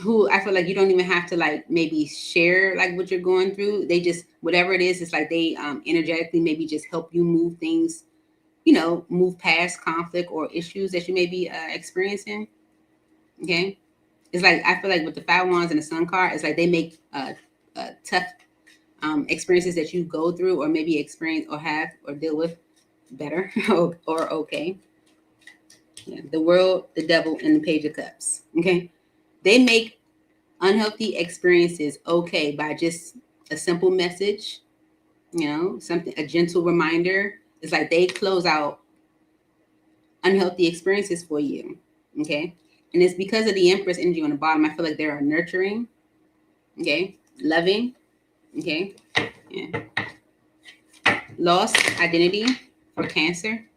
who I feel like you don't even have to like maybe share like what you're going through. They just, whatever it is, it's like they energetically maybe just help you move things, move past conflict or issues that you may be experiencing. Okay. It's like, I feel like with the 5 Wands and the Sun card, it's like they make tough experiences that you go through or maybe experience or have or deal with better or okay. Yeah. The World, the Devil, and the Page of Cups. Okay. They make unhealthy experiences okay by just a simple message, something, a gentle reminder. It's like they close out unhealthy experiences for you. Okay. And it's because of the Empress energy on the bottom. I feel like they are nurturing, okay, loving, okay, yeah. Lost identity for Cancer.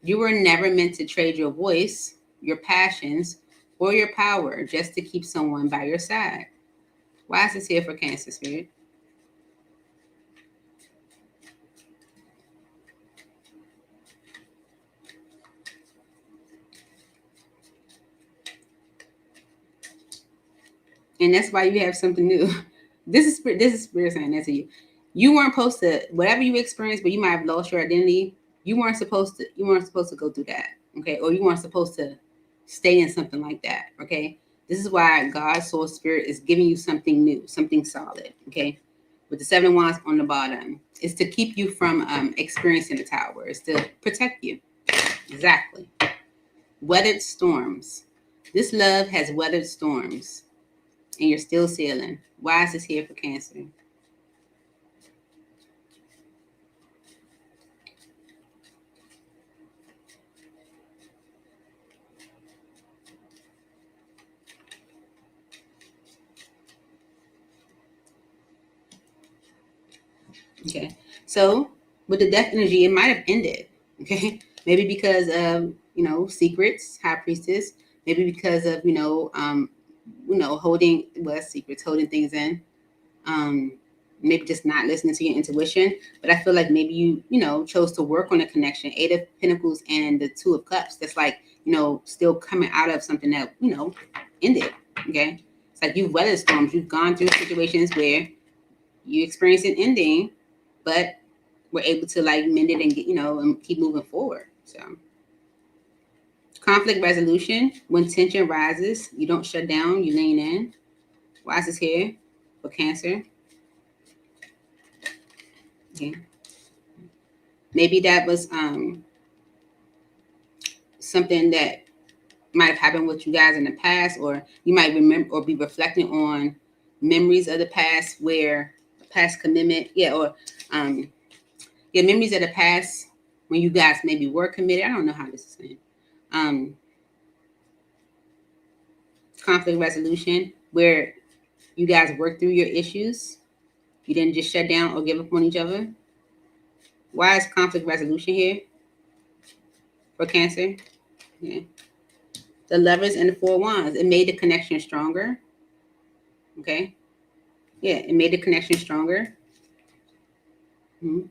You were never meant to trade your voice, your passions, or your power just to keep someone by your side. Why is this here for Cancer, Spirit? And that's why you have something new. This is Spirit saying that to you. You weren't supposed to, whatever you experienced, but you might have lost your identity. You weren't supposed to go through that. Okay. Or you weren't supposed to stay in something like that. Okay. This is why God, Soul, Spirit is giving you something new, something solid. Okay. With the 7 of Wands on the bottom, it's to keep you from experiencing the Tower. It's to protect you. Exactly. Weathered storms. This love has weathered storms. And you're still sailing. Why is this here for Cancer? Okay. So with the death energy, it might have ended. Okay. Maybe because of, secrets, High Priestess. Maybe because of, holding secrets, holding things in. Maybe just not listening to your intuition. But I feel like maybe you chose to work on a connection. 8 of Pentacles and the 2 of Cups. That's like, still coming out of something that, ended. Okay. It's like you've weathered storms. You've gone through situations where you experienced an ending, but we're able to like mend it and get, and keep moving forward. So conflict resolution, when tension rises, you don't shut down, you lean in. Why is this here for Cancer? Okay. Maybe that was something that might have happened with you guys in the past, or you might remember or be reflecting on memories of the past where past commitment, memories of the past when you guys maybe were committed. I don't know how this is saying. Conflict resolution, where you guys work through your issues. You didn't just shut down or give up on each other. Why is conflict resolution here for Cancer? Yeah. The Lovers and the 4 Wands. It made the connection stronger. Okay. Yeah, it made the connection stronger. Mm-hmm.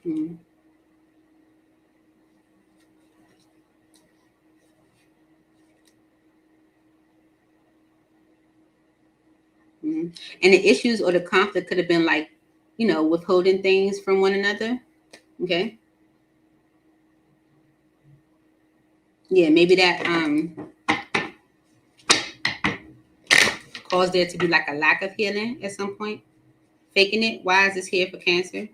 Mm-hmm. Mm-hmm. And the issues or the conflict could have been like, withholding things from one another. Okay. Yeah, maybe that caused there to be like a lack of healing at some point. Faking it. Why is this here for Cancer?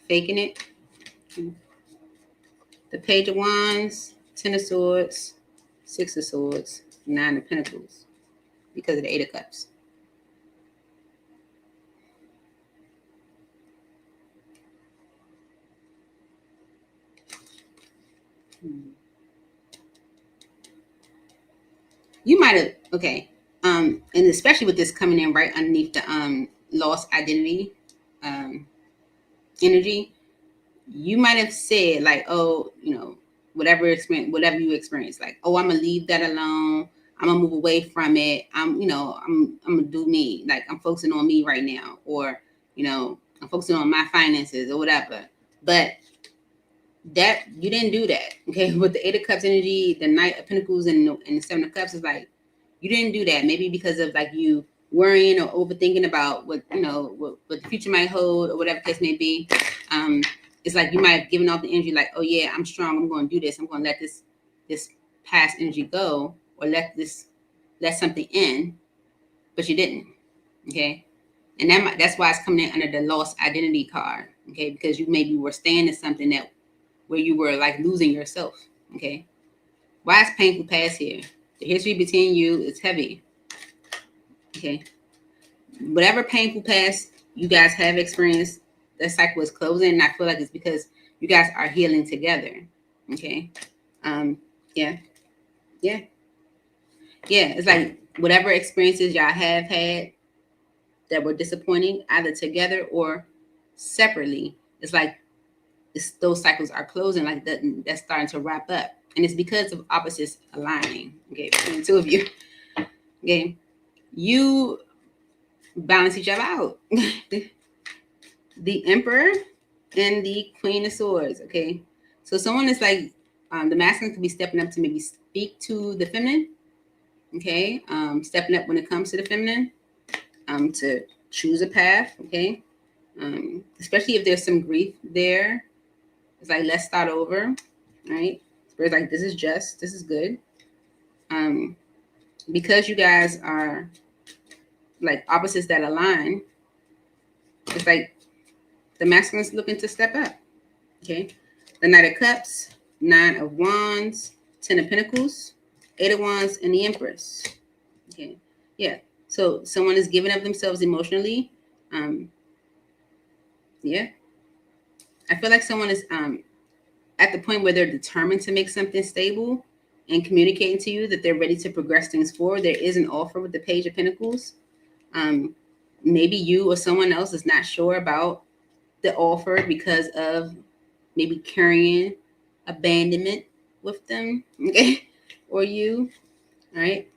Faking it. The Page of Wands, 10 of Swords, 6 of Swords, 9 of Pentacles, because of the 8 of Cups. You might have, okay, and especially with this coming in right underneath the lost identity energy, you might have said like, oh, whatever you experience, like, oh, I'm gonna leave that alone. I'm gonna move away from it. I'm gonna do me. Like, I'm focusing on me right now, or I'm focusing on my finances or whatever. But that you didn't do that. Okay, with the 8 of Cups energy, the Knight of Pentacles, and the 7 of Cups is like, you didn't do that. Maybe because of like you worrying or overthinking about what what the future might hold or whatever case may be. It's like you might have given off the energy like, oh yeah, I'm strong. I'm going to do this. I'm going to let this past energy go, or let something in, but you didn't. Okay, and that's why it's coming in under the lost identity card. Okay, because you maybe were staying in something that where you were like losing yourself. Okay. Why is painful past here? The history between you is heavy. Okay. Whatever painful past you guys have experienced, that cycle is closing. And I feel like it's because you guys are healing together. Okay. Yeah. Yeah. Yeah. It's like whatever experiences y'all have had that were disappointing, either together or separately, it's like those cycles are closing, like that's starting to wrap up. And it's because of opposites aligning, okay, between the two of you. Okay. You balance each other out. The Emperor and the Queen of Swords, okay? So someone is like, the masculine could be stepping up to maybe speak to the feminine, okay? Stepping up when it comes to the feminine, to choose a path, okay? Especially if there's some grief there. It's like, let's start over, right? It's like, this is good. Because you guys are like opposites that align, it's like the masculine is looking to step up, okay? The Knight of Cups, 9 of Wands, 10 of Pentacles, 8 of Wands, and the Empress, okay? Yeah, so someone is giving up themselves emotionally. Yeah, I feel like someone is at the point where they're determined to make something stable and communicating to you that they're ready to progress things forward. There is an offer with the Page of Pentacles. Maybe you or someone else is not sure about the offer because of maybe carrying abandonment with them, okay, or you, all right?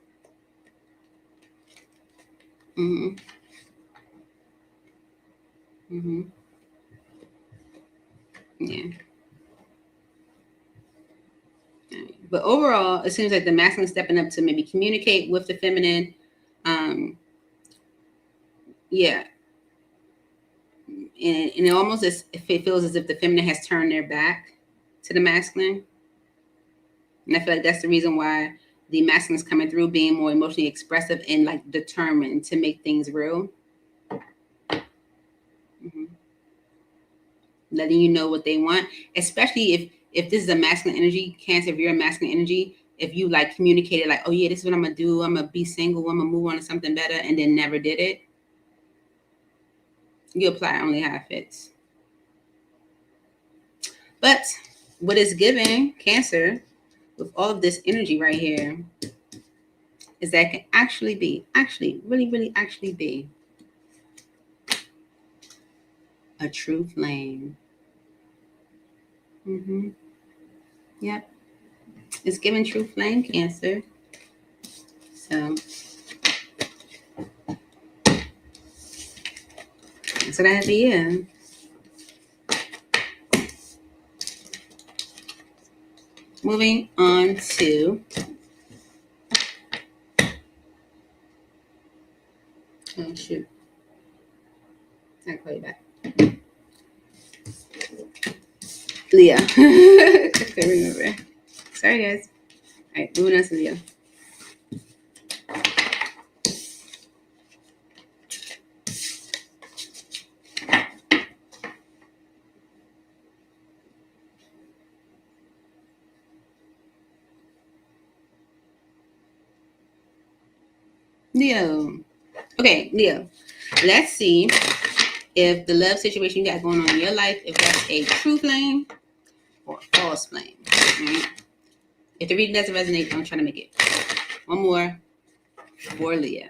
Yeah. But overall, it seems like the masculine is stepping up to maybe communicate with the feminine. Yeah. And it almost as if it feels as if the feminine has turned their back to the masculine. And I feel like that's the reason why the masculine is coming through, being more emotionally expressive and like determined to make things real. Letting you know what they want, especially if this is a masculine energy, Cancer, if you're a masculine energy, if you like communicated like, oh yeah, this is what I'm gonna do, I'm gonna be single, I'm gonna move on to something better, and then never did it, you apply only how it fits. But what is giving Cancer with all of this energy right here is that it can really actually be a true flame. Yep. It's giving true flame, Cancer. So that's what I have for you. Moving on to oh shoot. I'll call you back. Leo. I couldn't remember. Sorry guys. Alright, moving on to Leo. Leo. Okay, Leo. Let's see if the love situation you got going on in your life, if that's a true flame or a false flame. Right? If the reading doesn't resonate, I'm trying to make it. One more for Leo.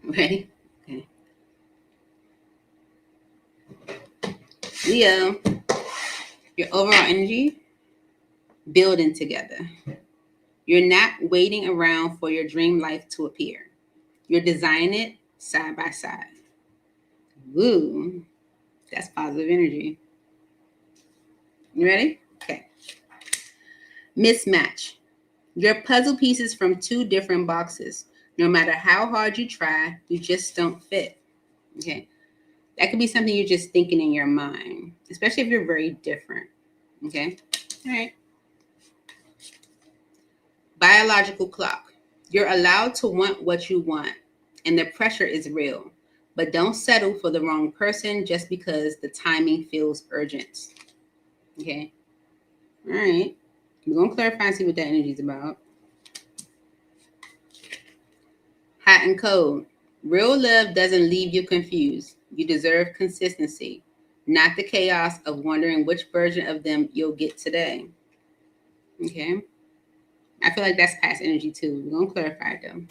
Ready? Okay. Leo, your overall energy, building together. You're not waiting around for your dream life to appear. You're designing it side by side. Woo, that's positive energy. You ready? Okay. Mismatch. You're puzzle pieces from two different boxes. No matter how hard you try, you just don't fit. Okay. That could be something you're just thinking in your mind, especially if you're very different. Okay? All right. Biological clock. You're allowed to want what you want, and the pressure is real. But don't settle for the wrong person just because the timing feels urgent. Okay? All right. We're going to clarify and see what that energy is about. Hot and cold. Real love doesn't leave you confused. You deserve consistency, not the chaos of wondering which version of them you'll get today. Okay? I feel like that's past energy too. We're going to clarify it though.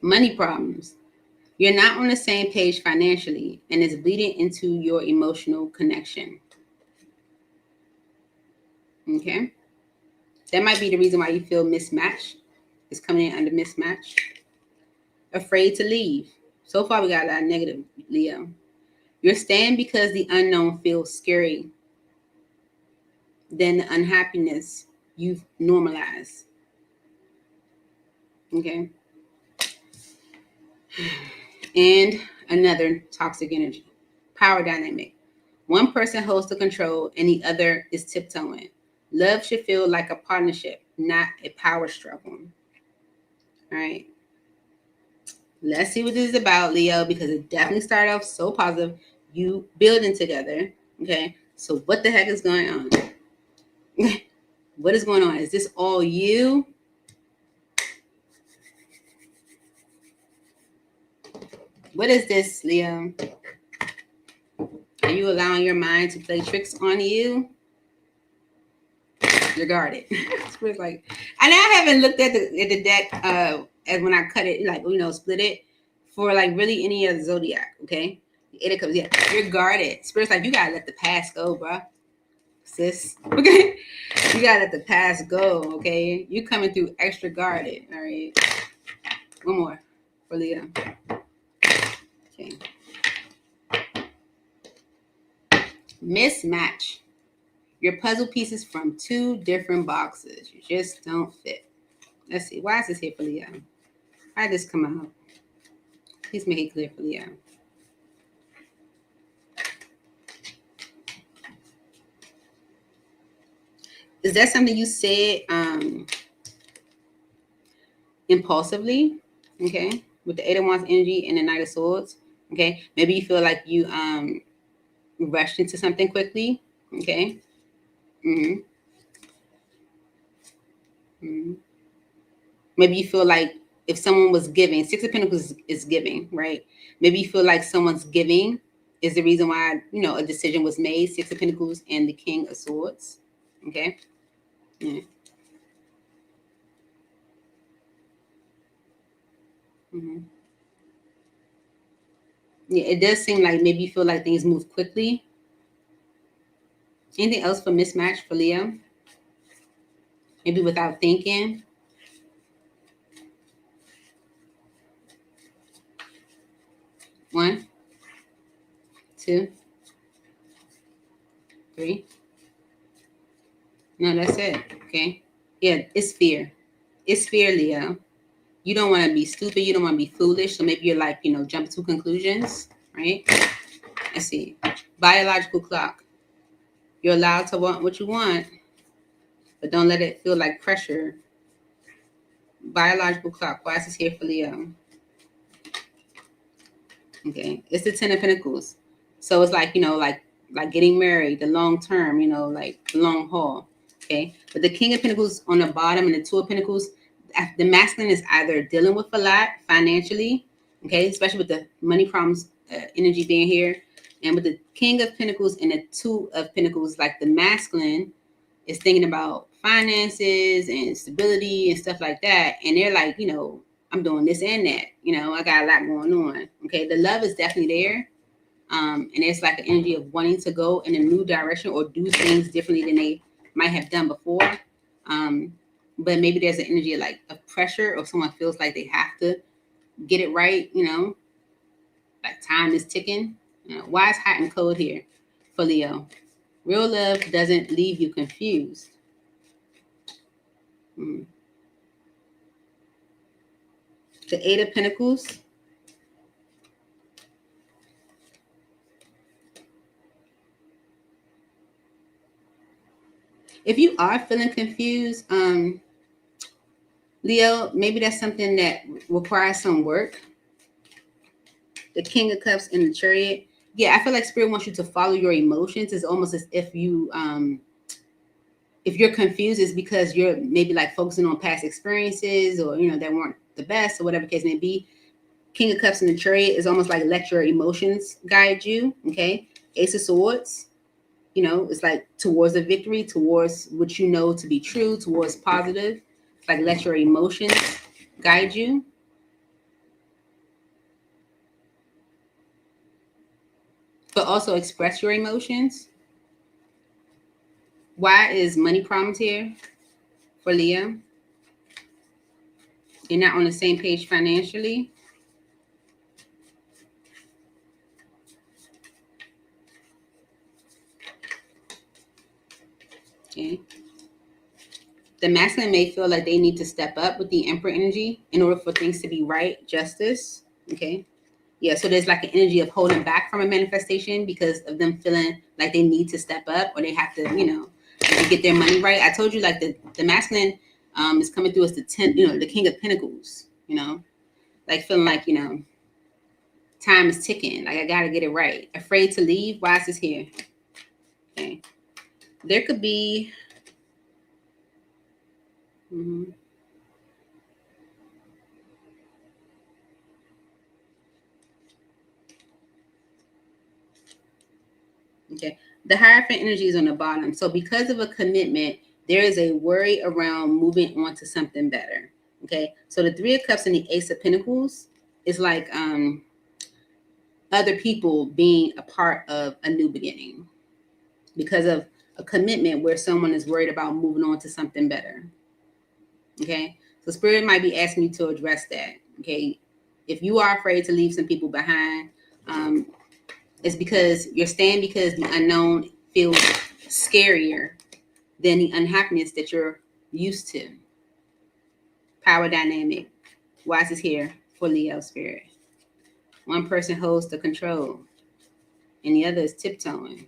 Money problems. You're not on the same page financially, and it's bleeding into your emotional connection. Okay? That might be the reason why you feel mismatched. It's coming in under mismatch. Afraid to leave. So far, we got a lot of negative, Leo. You're staying because the unknown feels scary. Then the unhappiness you've normalized. Okay? And another toxic energy. Power dynamic. One person holds the control and the other is tiptoeing. Love should feel like a partnership, not a power struggle. All right. Let's see what this is about, Leo, because it definitely started off so positive. You building together. Okay. So what the heck is going on? What is going on? Is this all you? What is this, Leo? Are you allowing your mind to play tricks on you? You're guarded. It's like, and I haven't looked at the deck as when I cut it, like, split it for like really any other zodiac. Okay, it comes. Yeah, you're guarded. Spirit's like, you gotta let the past go, bro, sis. Okay, you gotta let the past go. Okay, you coming through extra guarded. All right. One more for Leo. Okay. Mismatch. Your puzzle pieces from two different boxes. You just don't fit. Let's see. Why is this here for Leo? Why did this come out? Please make it clear for Leo. Is that something you said impulsively? Okay. With the Eight of Wands energy and the Knight of Swords. Okay. Maybe you feel like you rushed into something quickly. Okay. Mm-hmm. Mm-hmm. Maybe you feel like if someone was giving, Six of Pentacles is giving, right? Maybe you feel like someone's giving is the reason why, a decision was made. Six of Pentacles and the King of Swords. Okay. Yeah. Mm-hmm. Yeah, it does seem like maybe you feel like things move quickly. Anything else for mismatch for Leo? Maybe without thinking. One, two, three. No, that's it. Okay. Yeah, it's fear. It's fear, Leo. You don't want to be stupid. You don't want to be foolish. So maybe you're like, jump to conclusions, right? Let's see. Biological clock. You're allowed to want what you want, but don't let it feel like pressure. Biological clock. Why is this here for Leo? Okay. It's the Ten of Pentacles. So it's like, like getting married, the long term, like long haul. Okay. But the King of Pentacles on the bottom and the Two of Pentacles, the masculine is either dealing with a lot financially, okay, especially with the money problems energy being here. And with the King of Pentacles and the Two of Pentacles, like the masculine is thinking about finances and stability and stuff like that. And they're like, I'm doing this and that. I got a lot going on. Okay. The love is definitely there. And it's like an energy of wanting to go in a new direction or do things differently than they might have done before. But maybe there's an energy of pressure, or someone feels like they have to get it right, like time is ticking. Why is hot and cold here for Leo? Real love doesn't leave you confused. The Eight of Pentacles. If you are feeling confused, Leo, maybe that's something that requires some work. The King of Cups and the Chariot. Yeah, I feel like Spirit wants you to follow your emotions. It's almost as if if you're confused, it's because you're maybe like focusing on past experiences, or that weren't the best, or whatever case may be. King of Cups and the Chariot is almost like let your emotions guide you. Okay. Ace of Swords. It's like towards a victory, towards what you know to be true, towards positive. It's like let your emotions guide you. But also express your emotions. Why is money problems here for Leo? You're not on the same page financially. Okay. The masculine may feel like they need to step up with the Emperor energy in order for things to be right, justice. Okay. Yeah, so there's like an energy of holding back from a manifestation because of them feeling like they need to step up, or they have to, to get their money right. I told you, like the masculine is coming through as the 10, the King of Pentacles, like feeling like, time is ticking. Like I got to get it right. Afraid to leave. Why is this here? Okay. There could be. Okay. The Hierophant energy is on the bottom. So because of a commitment, there is a worry around moving on to something better. Okay. So the Three of Cups and the Ace of Pentacles is like other people being a part of a new beginning because of a commitment where someone is worried about moving on to something better. Okay. So Spirit might be asking you to address that. Okay. If you are afraid to leave some people behind, it's because you're staying because the unknown feels scarier than the unhappiness that you're used to. Power dynamic. Why is this here for Leo Spirit? One person holds the control and the other is tiptoeing.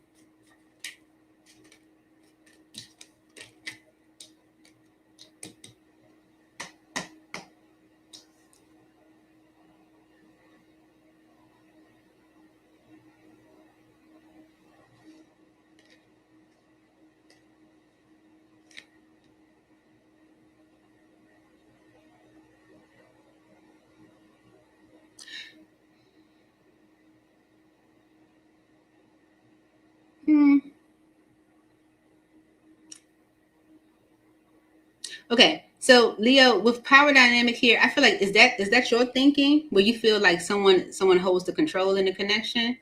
Okay, so Leo, with power dynamic here, I feel like is that your thinking where you feel like someone holds the control in the connection?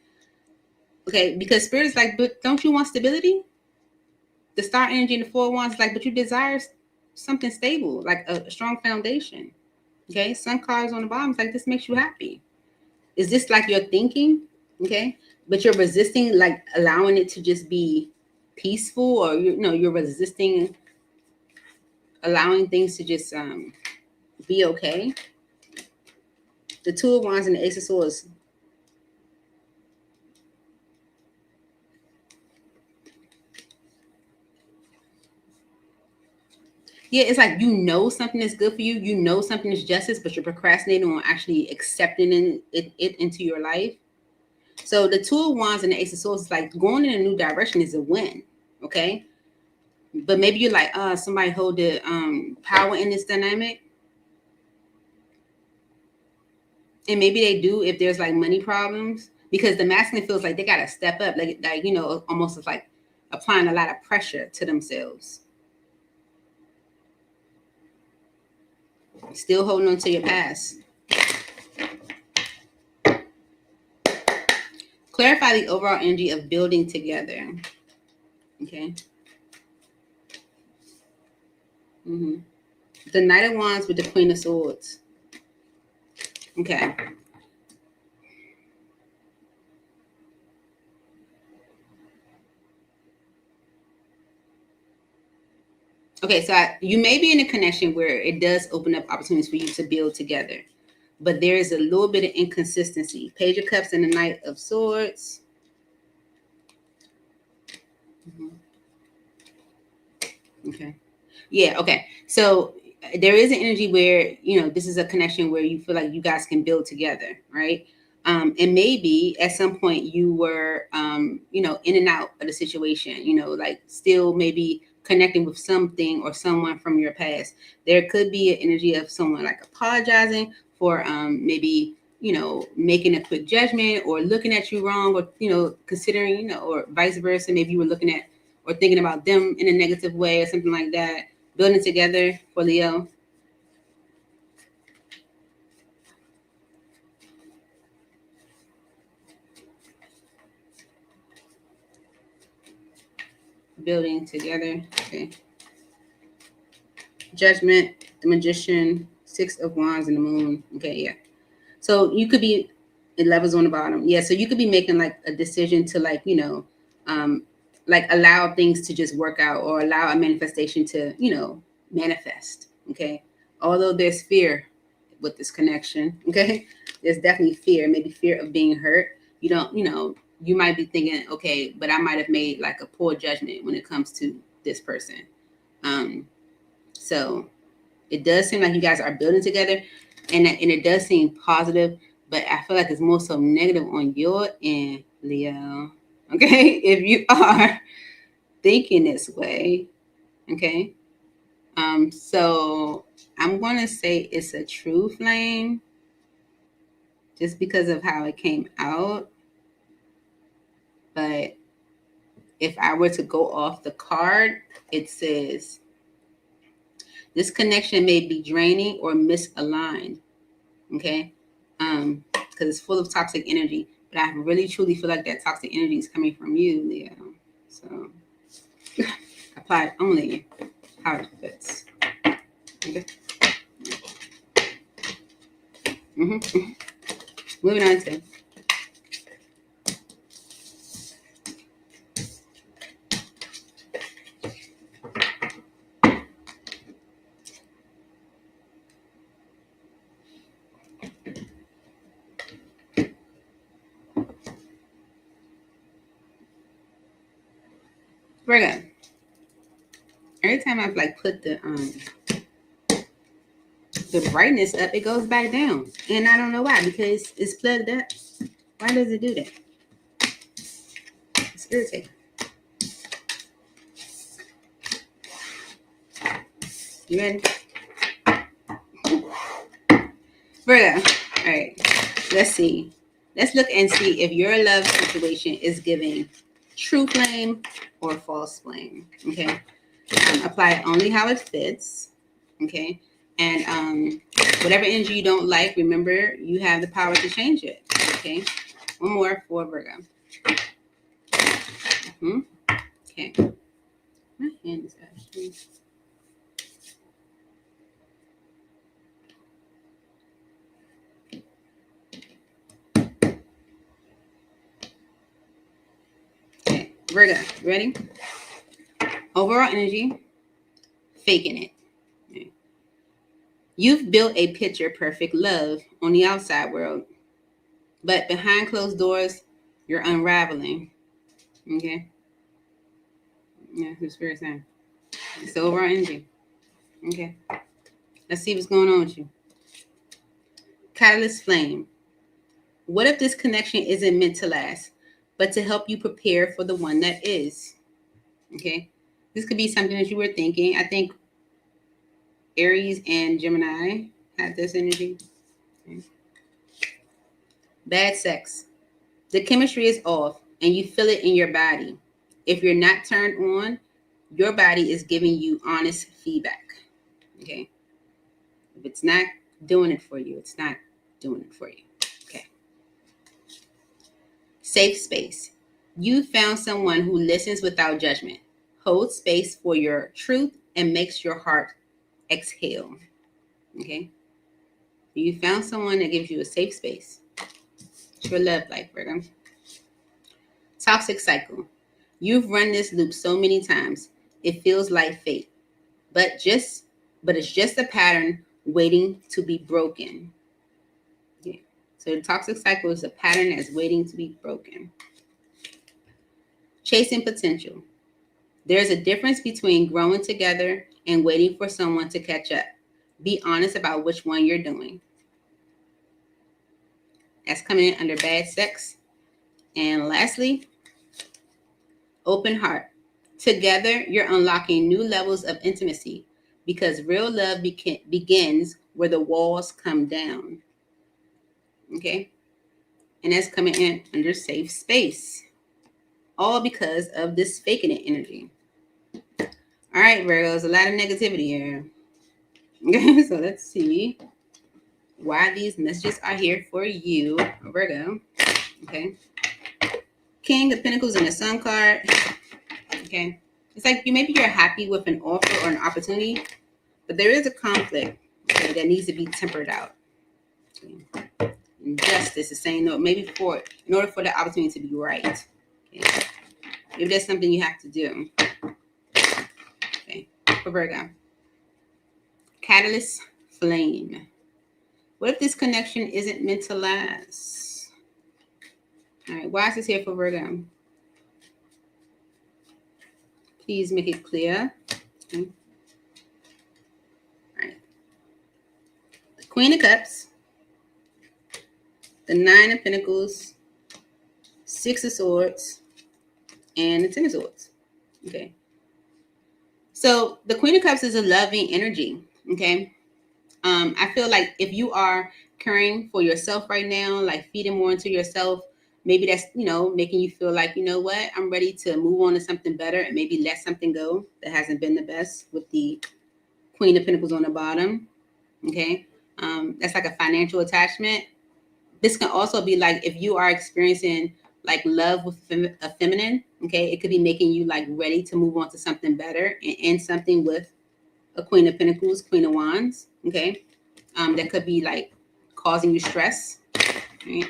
Okay, because Spirit is like, but don't you want stability? The Star energy and the Four of Wands is like, but you desire something stable, like a strong foundation. Okay, Sun cards on the bottom is like, this makes you happy. Is this like your thinking? Okay, but you're resisting, like allowing it to just be peaceful, or you're resisting allowing things to just be okay. The Two of Wands and the Ace of Swords. Yeah, it's like something is good for you, something is justice, but you're procrastinating on actually accepting it into your life. So the Two of Wands and the Ace of Swords is like going in a new direction is a win, okay? But maybe you're like, somebody hold the power in this dynamic. And maybe they do if there's like money problems, because the masculine feels like they got to step up, like almost like applying a lot of pressure to themselves. Still holding on to your past. Clarify the overall energy of building together. Okay. The Knight of Wands with the Queen of Swords. Okay. Okay, so you may be in a connection where it does open up opportunities for you to build together. but there is a little bit of inconsistency. Page of Cups and the Knight of Swords. Okay. Yeah, okay. So there is an energy where, this is a connection where you feel like you guys can build together, right? And maybe at some point you were, in and out of the situation, like still maybe connecting with something or someone from your past. There could be an energy of someone like apologizing for maybe, making a quick judgment or looking at you wrong or, considering, or vice versa. Maybe you were looking at or thinking about them in a negative way or something like that. Building together for Leo. Building together. Okay. Judgment, the Magician, Six of Wands, and the Moon. Okay, yeah. So you could be, it levels on the bottom. Yeah, so you could be making like a decision to like, like allow things to just work out or allow a manifestation to, manifest. Okay. Although there's fear with this connection. Okay. There's definitely fear, maybe fear of being hurt. You don't, you might be thinking, okay, but I might have made like a poor judgment when it comes to this person. So it does seem like you guys are building together, and it does seem positive, but I feel like it's more so negative on your end, Leo. Okay, if you are thinking this way, okay. So I'm gonna say it's a true flame, just because of how it came out. But if I were to go off the card, it says this connection may be draining or misaligned. Okay. Because it's full of toxic energy. But I really truly feel like that toxic energy is coming from you, Leo. So apply only how it fits. Okay. Moving on to Virgo. Every time I like put the brightness up, it goes back down, and I don't know why, because it's plugged up. Why does it do that? It's irritating. You ready? Virgo. All right. Let's see. Let's look and see if your love situation is giving true flame or false flame. Okay. Apply only how it fits. Okay. And whatever energy you don't like, remember you have the power to change it. Okay. One more for Virgo. Okay. My hand is actually. Okay. Virgo, ready? Overall energy, faking it. Okay. You've built a picture perfect love on the outside world, but behind closed doors, you're unraveling. Okay. Yeah, who's spirit saying? It's the overall energy. Okay. Let's see what's going on with you. Catalyst flame. What if this connection isn't meant to last, but to help you prepare for the one that is? Okay. This could be something that you were thinking. I think Aries and Gemini had this energy. Okay. Bad sex. The chemistry is off and you feel it in your body. If you're not turned on, your body is giving you honest feedback. Okay. If it's not doing it for you, it's not doing it for you. Okay. Safe space. You found someone who listens without judgment, holds space for your truth, and makes your heart exhale. Okay. You found someone that gives you a safe space. It's your love life, Virgo. Toxic cycle. You've run this loop so many times, it feels like fate. But it's just a pattern waiting to be broken. So the toxic cycle is a pattern that's waiting to be broken. Chasing potential. There's a difference between growing together and waiting for someone to catch up. Be honest about which one you're doing. That's coming in under bad sex. And lastly, open heart. Together, you're unlocking new levels of intimacy because real love begins where the walls come down. Okay? And that's coming in under safe space. All because of this faking it energy. All right, Virgos, a lot of negativity here. So let's see why these messages are here for you, Virgo. Okay. King of Pentacles and the Sun card. Okay. It's like you're happy with an offer or an opportunity, but there is a conflict, okay, that needs to be tempered out. Okay. Justice is saying no, maybe in order for the opportunity to be right. Okay. Maybe that's something you have to do. Okay. For Virgo. Catalyst flame. What if this connection isn't meant to last? All right, why is this here for Virgo? Please make it clear. Okay. All right. The Queen of Cups, the Nine of Pentacles, Six of Swords, and the Ten of Swords. Okay. So the Queen of Cups is a loving energy. Okay. I feel like if you are caring for yourself right now, like feeding more into yourself, maybe that's, making you feel like, you know what, I'm ready to move on to something better and maybe let something go that hasn't been the best with the Queen of Pentacles on the bottom. Okay. That's like a financial attachment. This can also be like if you are experiencing like love with a feminine, okay, it could be making you like ready to move on to something better and end something with a Queen of Pentacles, Queen of Wands, okay? That could be like causing you stress, right?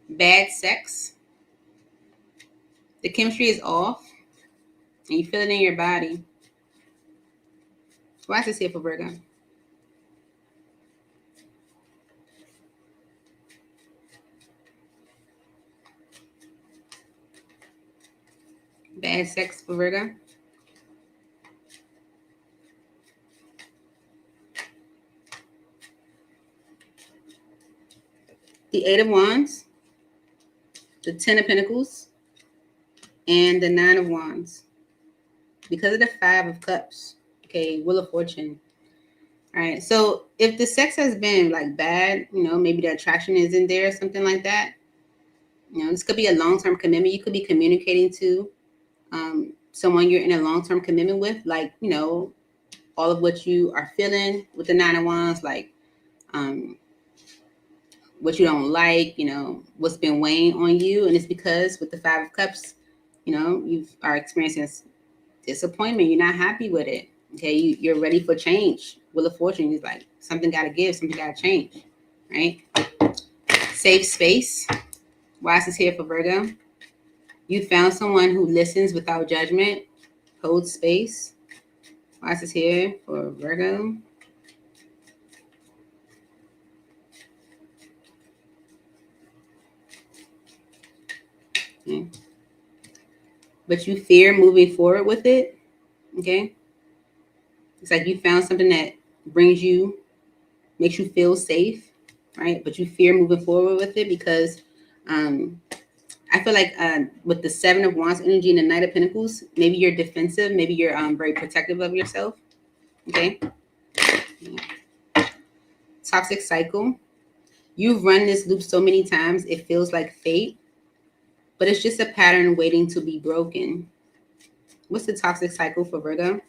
Bad sex. The chemistry is off and you feel it in your body. Why is this here for Virgo? Bad sex for Virgo. The Eight of Wands, the Ten of Pentacles, and the Nine of Wands. Because of the Five of Cups, okay, Wheel of Fortune. All right, so if the sex has been like bad, maybe the attraction isn't there, something like that. This could be a long-term commitment. You could be communicating to someone you're in a long-term commitment with, like, all of what you are feeling with the Nine of Wands, like what you don't like, what's been weighing on you. And it's because with the Five of Cups, you are experiencing disappointment. You're not happy with it. Okay, you're ready for change. Wheel of Fortune is like something got to give, something got to change, right? Safe space. Why is this here for Virgo? You found someone who listens without judgment, holds space. Why is this here for Virgo? Okay. But you fear moving forward with it. Okay. It's like you found something that makes you feel safe, right? But you fear moving forward with it because I feel like with the Seven of Wands energy and the Knight of Pentacles, maybe you're defensive, maybe you're very protective of yourself. Okay. Yeah. Toxic cycle. You've run this loop so many times, it feels like fate, but it's just a pattern waiting to be broken. What's the toxic cycle for Virgo?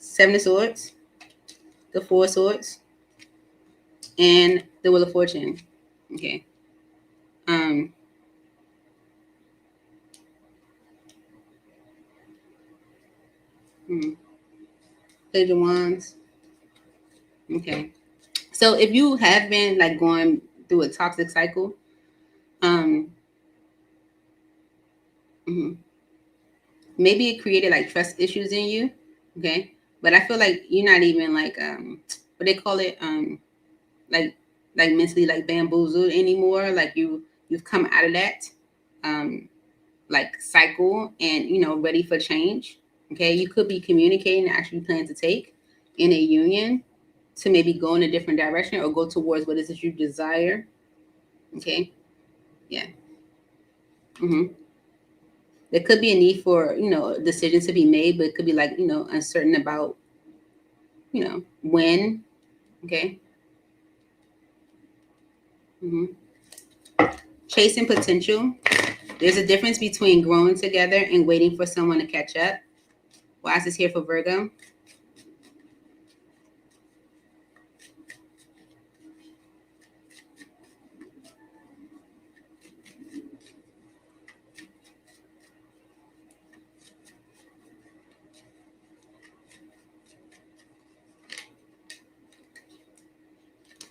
Seven of Swords, the Four of Swords, and the Wheel of Fortune. Okay. Page of Wands. Okay. So if you have been like going through a toxic cycle, Mm-hmm. Maybe it created like trust issues in you. Okay. But I feel like you're not even like what they call it, like mentally like bamboozled anymore. Like you've come out of that like cycle and ready for change. Okay. You could be communicating and actually plan to take in a union to maybe go in a different direction or go towards what is it you desire. Okay. Yeah. Mm-hmm. There could be a need for a decision to be made, but it could be like uncertain about when. Okay. Mm-hmm. Chasing potential. There's a difference between growing together and waiting for someone to catch up. Why is this here for Virgo?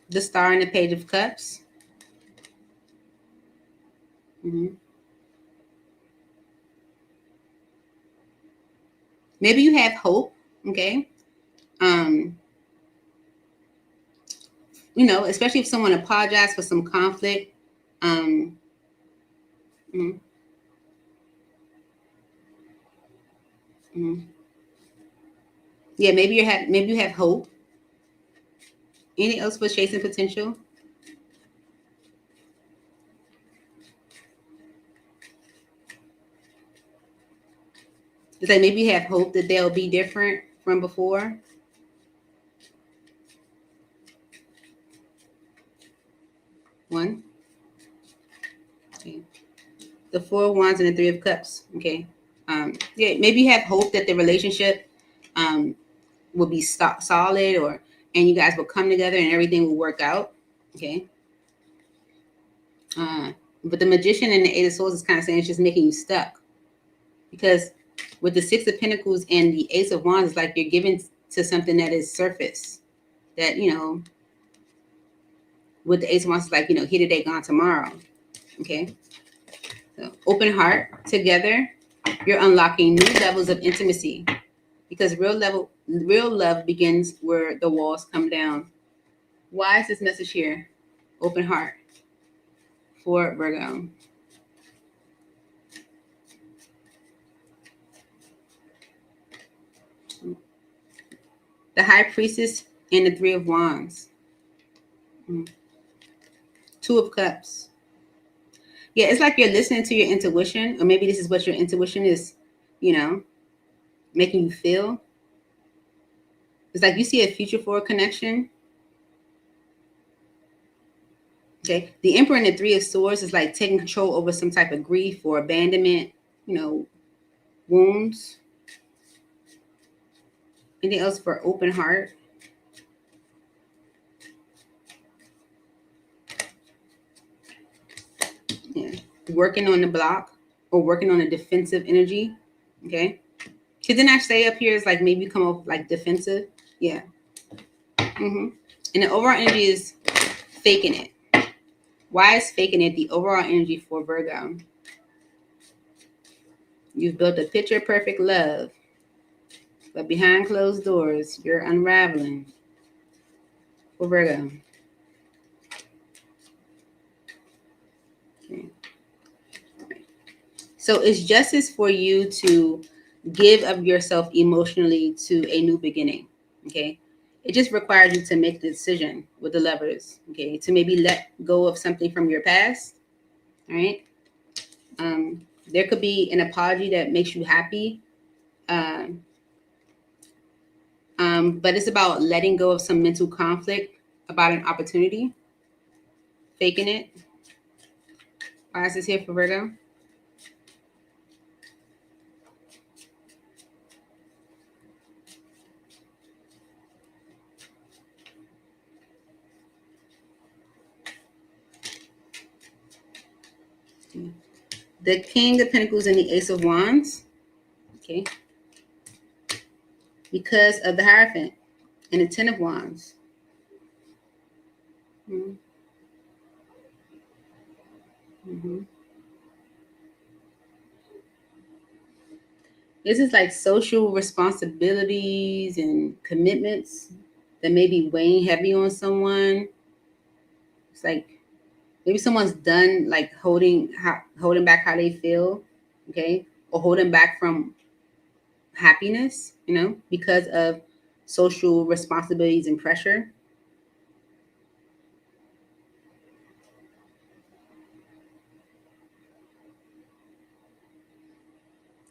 The Star and the Page of Cups. Mm-hmm. Maybe you have hope. Okay. Especially if someone apologized for some conflict. Mm-hmm. Mm-hmm. Yeah, maybe you have hope. Anything else for chasing potential? It's like maybe you have hope that they'll be different from before. One. Okay. The Four of Wands and the Three of Cups. Okay. Yeah, maybe you have hope that the relationship will be solid, and you guys will come together and everything will work out. Okay. But the Magician and the Eight of Swords is kind of saying it's just making you stuck, because with the Six of Pentacles and the Ace of Wands, it's like you're given to something that is surface. That with the Ace of Wands, it's like here today, gone tomorrow. Okay. So open heart together. You're unlocking new levels of intimacy, because real love begins where the walls come down. Why is this message here? Open heart for Virgo. The High Priestess and the Three of Wands. Two of Cups. Yeah, it's like you're listening to your intuition, or maybe this is what your intuition is, making you feel. It's like you see a future for a connection. Okay. The Emperor and the Three of Swords is like taking control over some type of grief or abandonment, wounds. Anything else for open heart? Yeah. Working on the block or working on a defensive energy. Okay. Because then I say up here is like maybe come off like defensive. Yeah. Mm-hmm. And the overall energy is faking it. Why is faking it the overall energy for Virgo? You've built a picture perfect love, but behind closed doors, you're unraveling for Virgo. Okay. So it's justice for you to give of yourself emotionally to a new beginning. Okay. It just requires you to make the decision with the Lovers. Okay. To maybe let go of something from your past. All right. There could be an apology that makes you happy. But it's about letting go of some mental conflict about an opportunity. Faking it. Why is this here for Virgo? The King of Pentacles and the Ace of Wands. Okay. Because of the Hierophant and the Ten of Wands. Mm-hmm. Mm-hmm. This is like social responsibilities and commitments that may be weighing heavy on someone. It's like maybe someone's done like holding back how they feel, okay, or holding back from happiness, because of social responsibilities and pressure.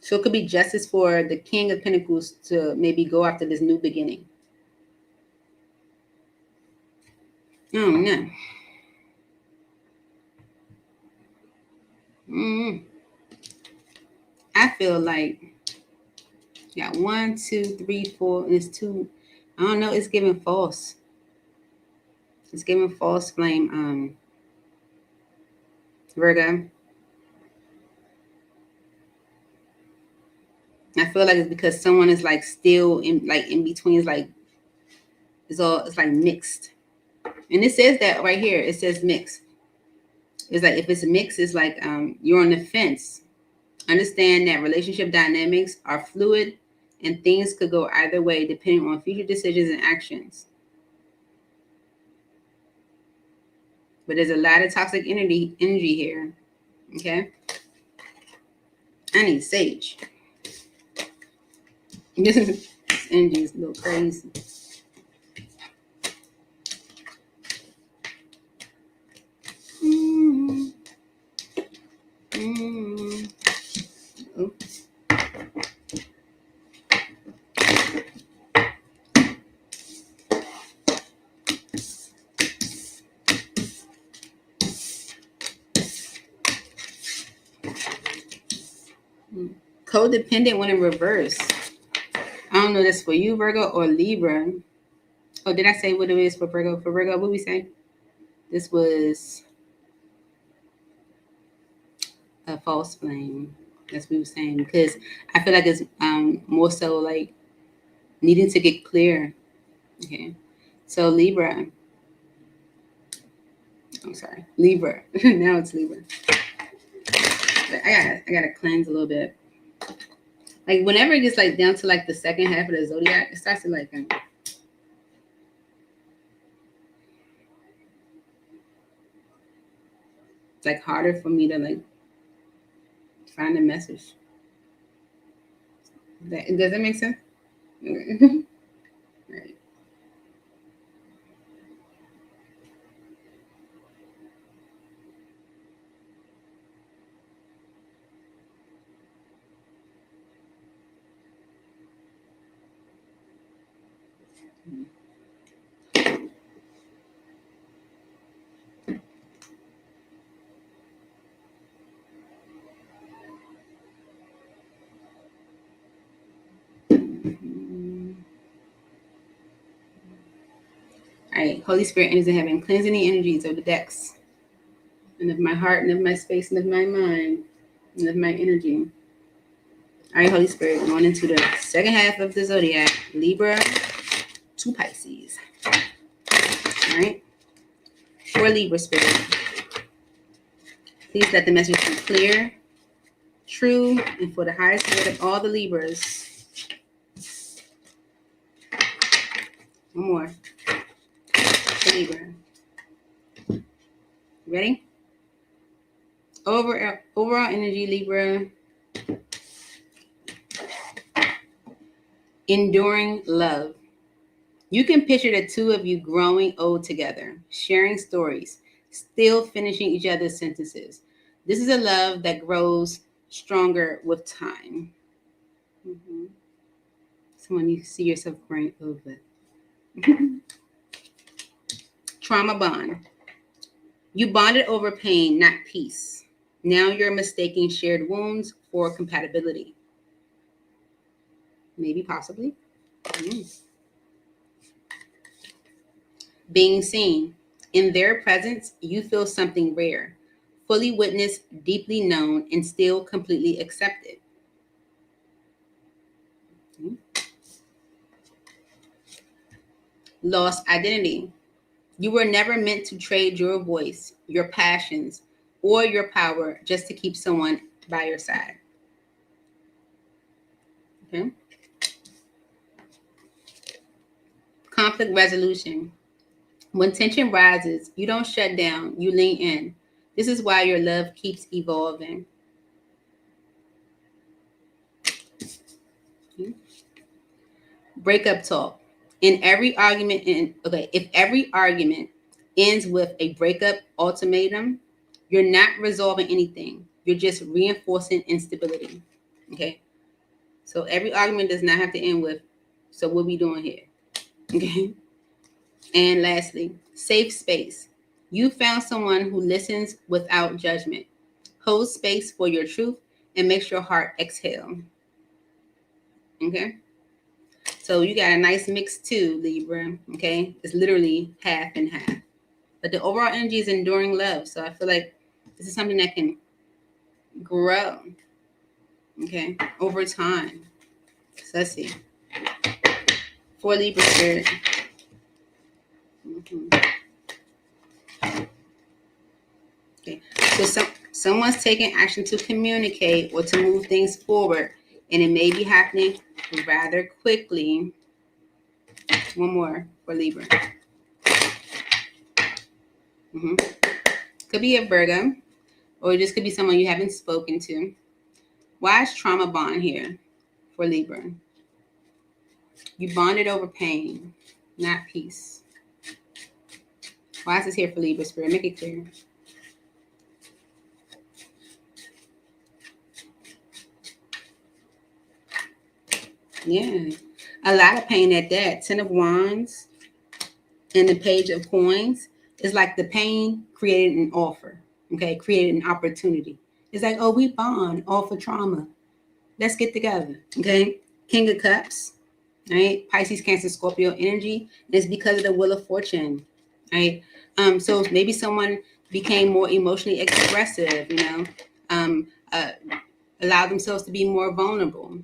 So it could be justice for the King of Pentacles to maybe go after this new beginning. Oh no. I feel like got 1, 2, 3, 4, and it's 2. I don't know. It's giving false. It's giving false flame. Virgo. I feel like it's because someone is like still in between. It's like it's like mixed. And it says that right here. It says mixed. It's like if it's mixed, it's like you're on the fence. Understand that relationship dynamics are fluid and things could go either way depending on future decisions and actions. But there's a lot of toxic energy here. Okay. I need sage. This energy is a little crazy. Oh. Codependent when in reverse. I don't know if that's for you, Virgo, or Libra. Oh, did I say what it is for Virgo? For Virgo, what we say? This was a false flame. That's what we were saying. Because I feel like it's more so like needing to get clear. Okay. So Libra. I'm sorry. Libra. Now it's Libra. I gotta cleanse a little bit. Like whenever it gets like down to like the second half of the zodiac, it starts to like it's like harder for me to like find a message. Does that make sense? Right. All right, Holy Spirit enters in heaven, cleansing the energies of the decks and of my heart and of my space and of my mind and of my energy. All right, Holy Spirit, going into the second half of the zodiac, Libra to Pisces. All right, for Libra Spirit, please let the message be clear, true, and for the highest good of all the Libras. One more. Libra. Ready? Overall energy, Libra. Enduring love. You can picture the two of you growing old together, sharing stories, still finishing each other's sentences. This is a love that grows stronger with time. Mm-hmm. Someone you see yourself growing old with. Trauma bond. You bonded over pain, not peace. Now you're mistaking shared wounds for compatibility. Maybe, possibly. Being seen. In their presence, you feel something rare, fully witnessed, deeply known, and still completely accepted. Lost identity. You were never meant to trade your voice, your passions, or your power just to keep someone by your side. Okay. Conflict resolution. When tension rises, you don't shut down, you lean in. This is why your love keeps evolving. Okay. Breakup talk. If every argument ends with a breakup ultimatum, you're not resolving anything. You're just reinforcing instability. Okay. So every argument does not have to end with, so what are we doing here? Okay. And lastly, safe space. You found someone who listens without judgment. Hold space for your truth and makes your heart exhale. Okay. So you got a nice mix too, Libra. Okay. It's literally half and half. But the overall energy is enduring love. So I feel like this is something that can grow. Okay. Over time. So let's see. For Libra spirit. Okay. So someone's taking action to communicate or to move things forward, and it may be happening rather quickly. One more for Libra. Could be a Virgo, or it just could be someone you haven't spoken to. Why is trauma bond here for Libra? You bonded over pain, not peace. Why is this here for Libra spirit? Make it clear. Yeah, a lot of pain at that. 10 of Wands and the Page of Coins is like the pain created an offer. Okay, created an opportunity. It's like, oh, we bond all for trauma. Let's get together. Okay, King of Cups. Right, Pisces, Cancer, Scorpio energy. It's because of the Wheel of Fortune. Right, so maybe someone became more emotionally expressive. Allowed themselves to be more vulnerable.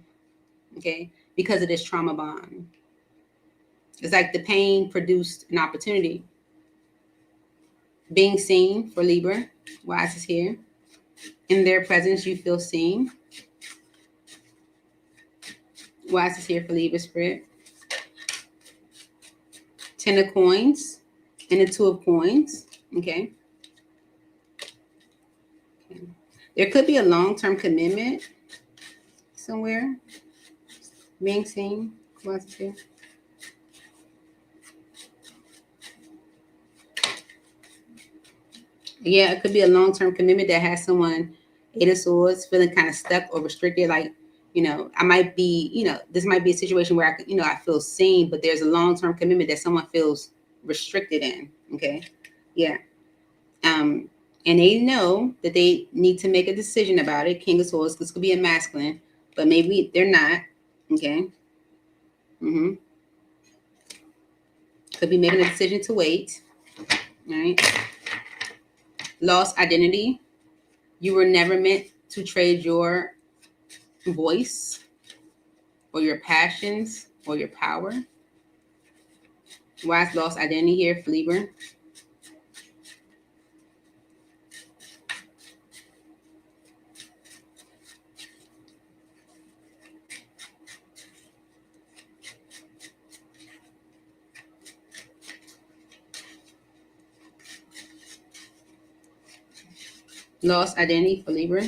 Okay, because of this trauma bond. It's like the pain produced an opportunity. Being seen for Libra. Why is this here? In their presence, you feel seen. Why is this here for Libra spirit? 10 of Coins and the 2 of Coins. Okay. There could be a long-term commitment somewhere. Being seen. Why is this here? Yeah, it could be a long-term commitment that has someone, 8 of Swords, feeling kind of stuck or restricted. Like, I might be, this might be a situation where I feel seen, but there's a long-term commitment that someone feels restricted in. Okay. Yeah. And they know that they need to make a decision about it. King of Swords, this could be a masculine, but maybe they're not. Okay. Could be making a decision to wait. All right. Lost identity. You were never meant to trade your voice or your passions or your power. Why is lost identity here for Libra? Lost identity for Libra.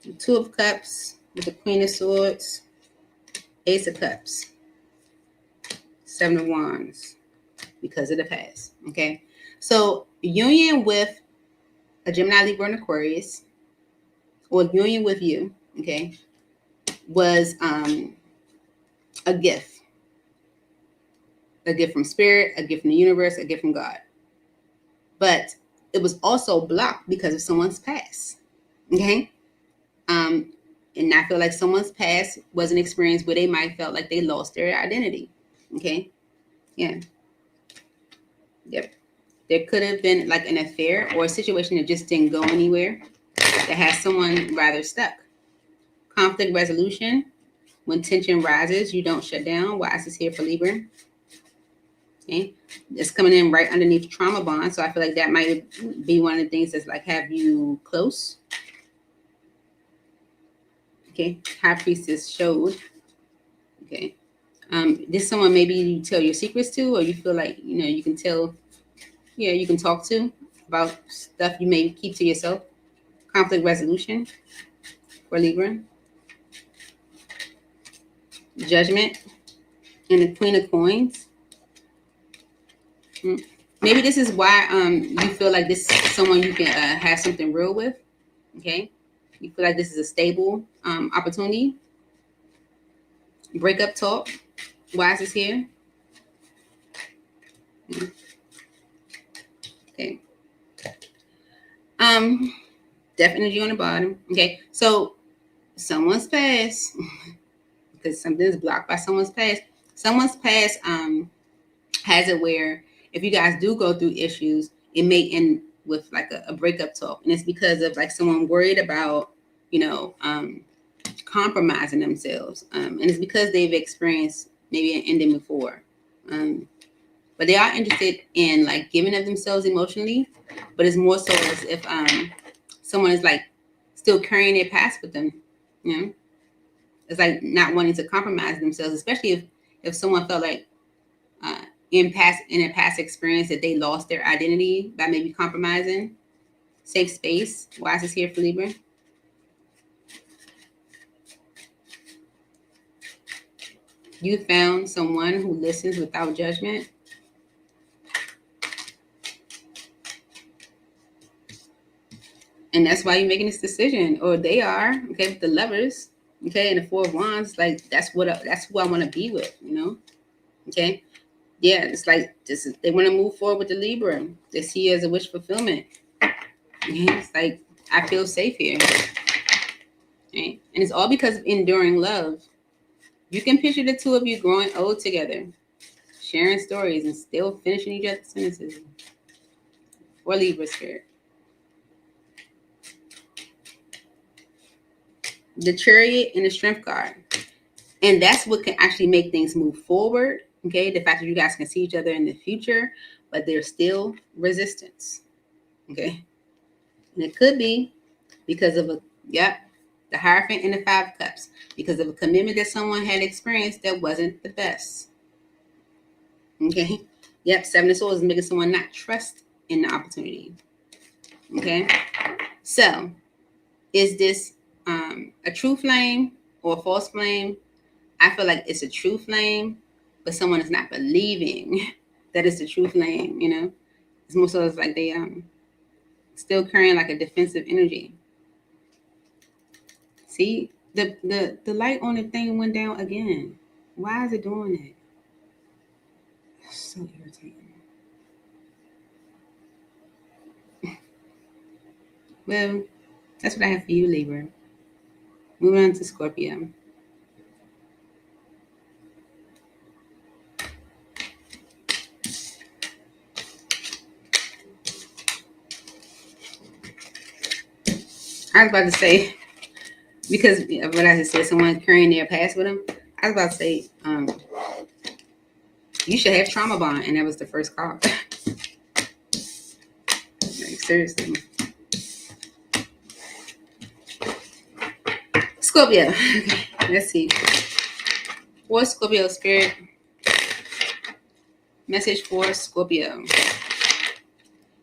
The 2 of Cups with the Queen of Swords. Ace of Cups. 7 of Wands. Because of the past. Okay. So union with a Gemini, Libra, and Aquarius, or union with you, okay, was a gift. A gift from spirit, a gift from the universe, a gift from God. But it was also blocked because of someone's past. Okay. And I feel like someone's past was an experience where they might felt like they lost their identity. Okay. Yeah. Yep. There could have been like an affair or a situation that just didn't go anywhere that has someone rather stuck. Conflict resolution. When tension rises, you don't shut down. Why is this here for Libra? Okay. It's coming in right underneath trauma bond. So I feel like that might be one of the things that's like have you close. Okay, High Priestess showed. Okay, this someone maybe you tell your secrets to, or you feel like you can tell. Yeah, you can talk to about stuff you may keep to yourself. Conflict resolution for Libra. Judgment and the Queen of Coins. Maybe this is why you feel like this is someone you can have something real with. Okay, you feel like this is a stable opportunity. Breakup talk. Wise is here. Okay. Death energy on the bottom. Okay, so someone's past, because something is blocked by someone's past. Someone's past has it where if you guys do go through issues, it may end with like a breakup talk, and it's because of like someone worried about compromising themselves, and it's because they've experienced maybe an ending before, but they are interested in like giving of themselves emotionally, but it's more so as if someone is like still carrying their past with them. It's like not wanting to compromise themselves, especially if someone felt like in a past experience that they lost their identity by maybe compromising. Safe space. Wise is here for Libra. You found someone who listens without judgment. And that's why you're making this decision, or they are. Okay, with the Lovers. Okay, and the Four of Wands, like that's who I want to be with. Okay. Yeah, it's like they want to move forward with the Libra. They see it as a wish fulfillment. It's like, I feel safe here. Okay? And it's all because of enduring love. You can picture the two of you growing old together, sharing stories and still finishing each other's sentences. For Libra spirit. The Chariot and the Strength card. And that's what can actually make things move forward. Okay, the fact that you guys can see each other in the future, but there's still resistance. Okay, and it could be because of the Hierophant and the Five of Cups, because of a commitment that someone had experienced that wasn't the best. Okay, Seven of Swords is making someone not trust in the opportunity. Okay, so is this a true flame or a false flame? I feel like it's a true flame, but someone is not believing that it's a true flame. It's more so it's like they still carrying like a defensive energy. See, the light on the thing went down again. Why is it doing that? So irritating. Well, that's what I have for you, Libra. Moving on to Scorpio. I was about to say, because of what I just said, someone carrying their past with them. I was about to say, you should have trauma bond, and that was the first card. Like, seriously. Scorpio. Okay, let's see. For Scorpio spirit, message for Scorpio.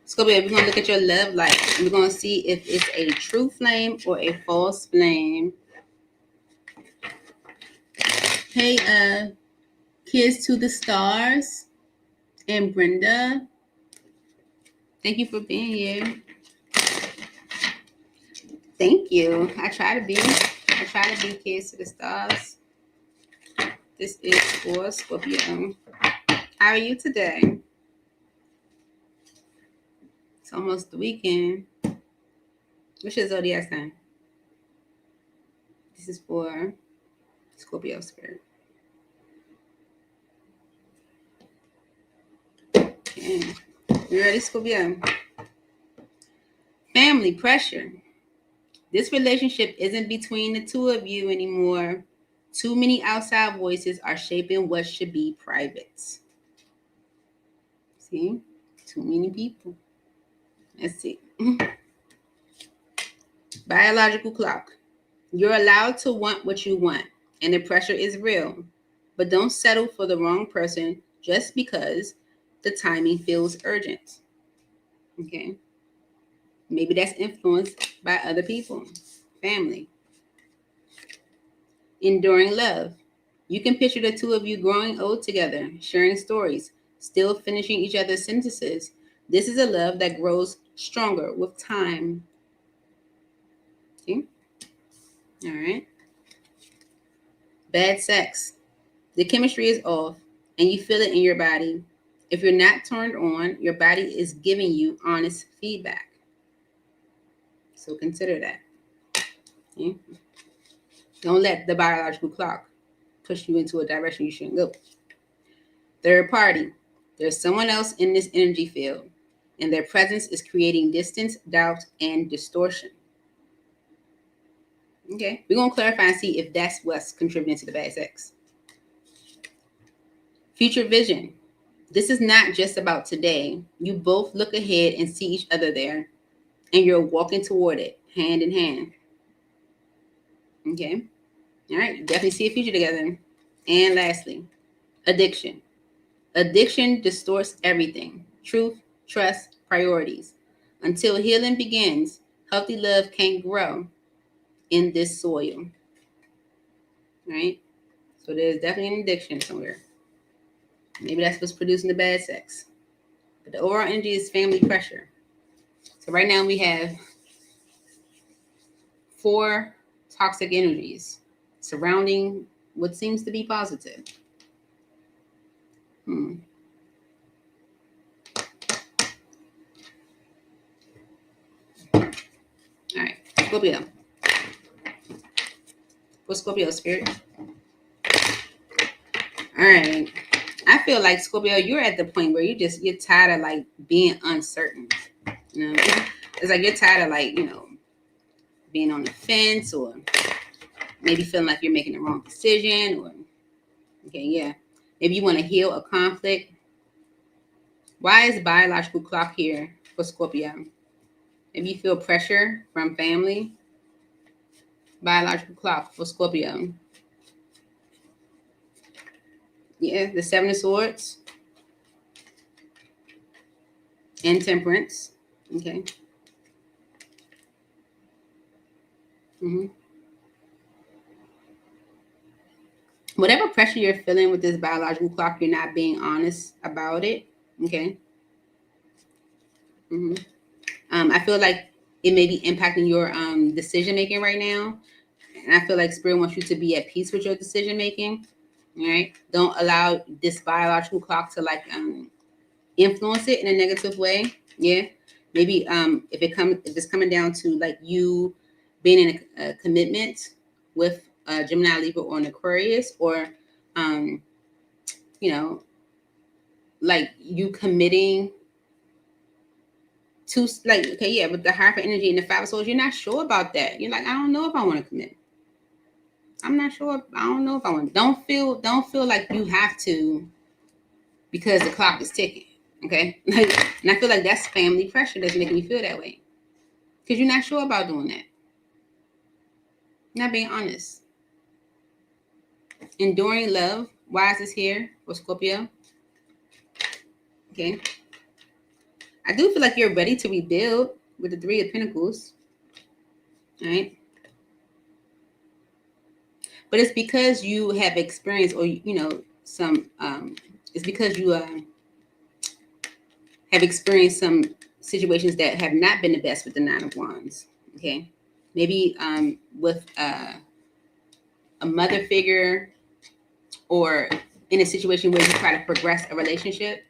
Scorpio, we're going to look at your love life. We're going to see if it's a true flame or a false flame. Hey, Kids to the Stars and Brenda, thank you for being here. Thank you. I try to be Kids to the Stars. This is for Scorpio. How are you today? It's almost the weekend. What's your zodiac sign? This is for Scorpio spirit. Okay. You ready, Scorpio? Family pressure. This relationship isn't between the two of you anymore. Too many outside voices are shaping what should be private. See? Too many people. Let's see. Biological clock. You're allowed to want what you want, and the pressure is real. But don't settle for the wrong person just because the timing feels urgent. Okay? Maybe that's influenced by other people, family. Enduring love. You can picture the two of you growing old together, sharing stories, still finishing each other's sentences. This is a love that grows stronger with time. Okay? All right. Bad sex. The chemistry is off and you feel it in your body. If you're not turned on, your body is giving you honest feedback. So consider that. Okay? Don't let the biological clock push you into a direction you shouldn't go. Third party. There's someone else in this energy field, and their presence is creating distance, doubt, and distortion. Okay, we're going to clarify and see if that's what's contributing to the bad sex. Future vision. This is not just about today. You both look ahead and see each other there, and you're walking toward it, hand in hand. Okay, all right, you definitely see a future together. And lastly, addiction. Addiction distorts everything. Truth, trust, priorities. Until healing begins, healthy love can't grow in this soil. Right? So there's definitely an addiction somewhere. Maybe that's what's producing the bad sex. But the overall energy is family pressure. So right now we have 4 toxic energies surrounding what seems to be positive. All right, Scorpio. What's Scorpio spirit? All right. I feel like Scorpio, you're at the point where you're tired of like being uncertain. You know, it's like you're tired of like, being on the fence, or maybe feeling like you're making the wrong decision, or maybe you want to heal a conflict. Why is biological clock here for Scorpio? Maybe you feel pressure from family. Biological clock for Scorpio. Yeah, the 7 of Swords and Temperance. Okay. Whatever pressure you're feeling with this biological clock, you're not being honest about it. Okay. I feel like it may be impacting your decision making right now, and I feel like Spirit wants you to be at peace with your decision making. All right. Don't allow this biological clock to like influence it in a negative way. Yeah. Maybe if it's coming down to like you being in a commitment with Gemini, Libra, or an Aquarius, or like you committing to like, okay, yeah, with the Hierophant energy and the 5 of Swords, you're not sure about that. You're like, I don't know if I want to commit. I'm not sure. I don't know if I want. Don't feel like you have to, because the clock is ticking. Okay, and I feel like that's family pressure that's making you feel that way, because you're not sure about doing that. You're not being honest. Enduring love. Why is this here for Scorpio? Okay, I do feel like you're ready to rebuild with the 3 of Pentacles. All right. But it's because you have experienced, or some. It's because you have experienced some situations that have not been the best with the 9 of Wands. Okay, maybe with a mother figure, or in a situation where you try to progress a relationship.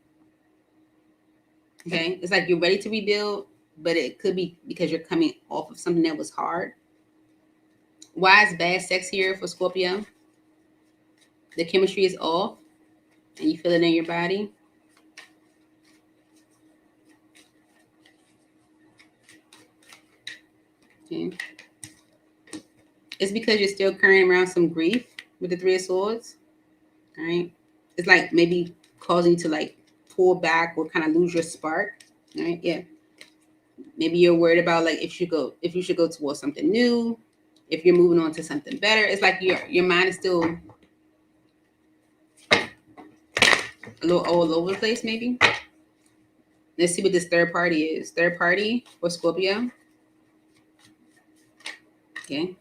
Okay, it's like you're ready to rebuild, but it could be because you're coming off of something that was hard. Why is bad sex here for Scorpio? The chemistry is off, and you feel it in your body. Okay. It's because you're still carrying around some grief with the 3 of Swords. All right. It's like maybe causing you to like pull back or kind of lose your spark. All right. Yeah. Maybe you're worried about like if you should go towards something new, if you're moving on to something better. It's like your mind is still a little all over the place, maybe. Let's see what this third party is. Third party for Scorpio. Okay.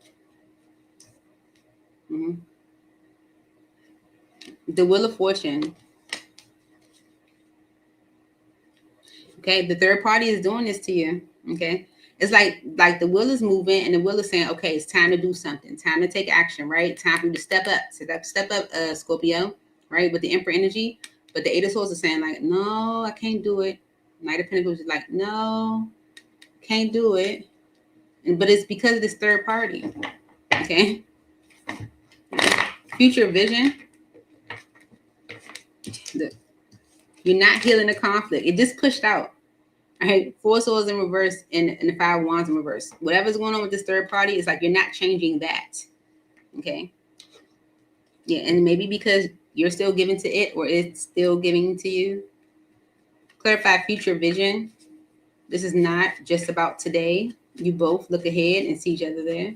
The Wheel of Fortune. Okay, the third party is doing this to you. Okay, it's like the wheel is moving, and the wheel is saying, okay, it's time to do something, time to take action, right? Time for you to step up, Scorpio, right? With the Emperor energy, but the Eight of Swords is saying like, no, I can't do it. Knight of Pentacles is like, no, can't do it, but it's because of this third party. Okay, future vision. You're not healing the conflict. It just pushed out. All right, Four Swords in reverse and the Five of Wands in reverse. Whatever's going on with this third party is like you're not changing that. Okay. Yeah, and maybe because you're still giving to it or it's still giving to you. Clarify future vision. This is not just about today. You both look ahead and see each other there.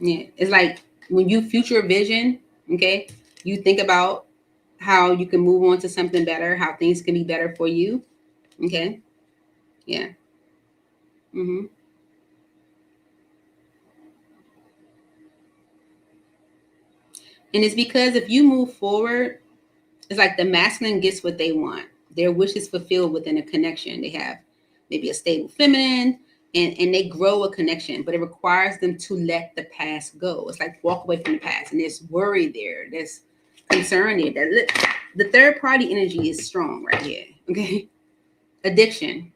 Yeah, it's like when you future vision, okay, you think about how you can move on to something better, how things can be better for you. Okay. Yeah. And it's because if you move forward, it's like the masculine gets what they want. Their wish is fulfilled within a connection. They have maybe a stable feminine and they grow a connection, but it requires them to let the past go. It's like walk away from the past, and there's worry there. There's concern there. The third party energy is strong right here. Okay. Addiction.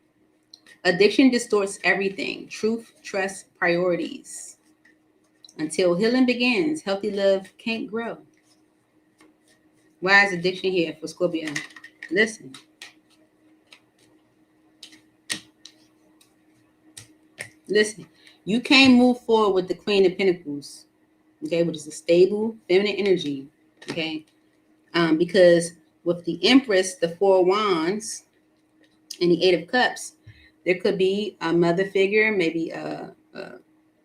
Addiction distorts everything. Truth, trust, priorities. Until healing begins, healthy love can't grow. Why is addiction here for Scorpio? Listen. Listen. You can't move forward with the Queen of Pentacles, okay, which is a stable feminine energy, okay? Because with the Empress, the Four of Wands, and the Eight of Cups, there could be a mother figure, maybe a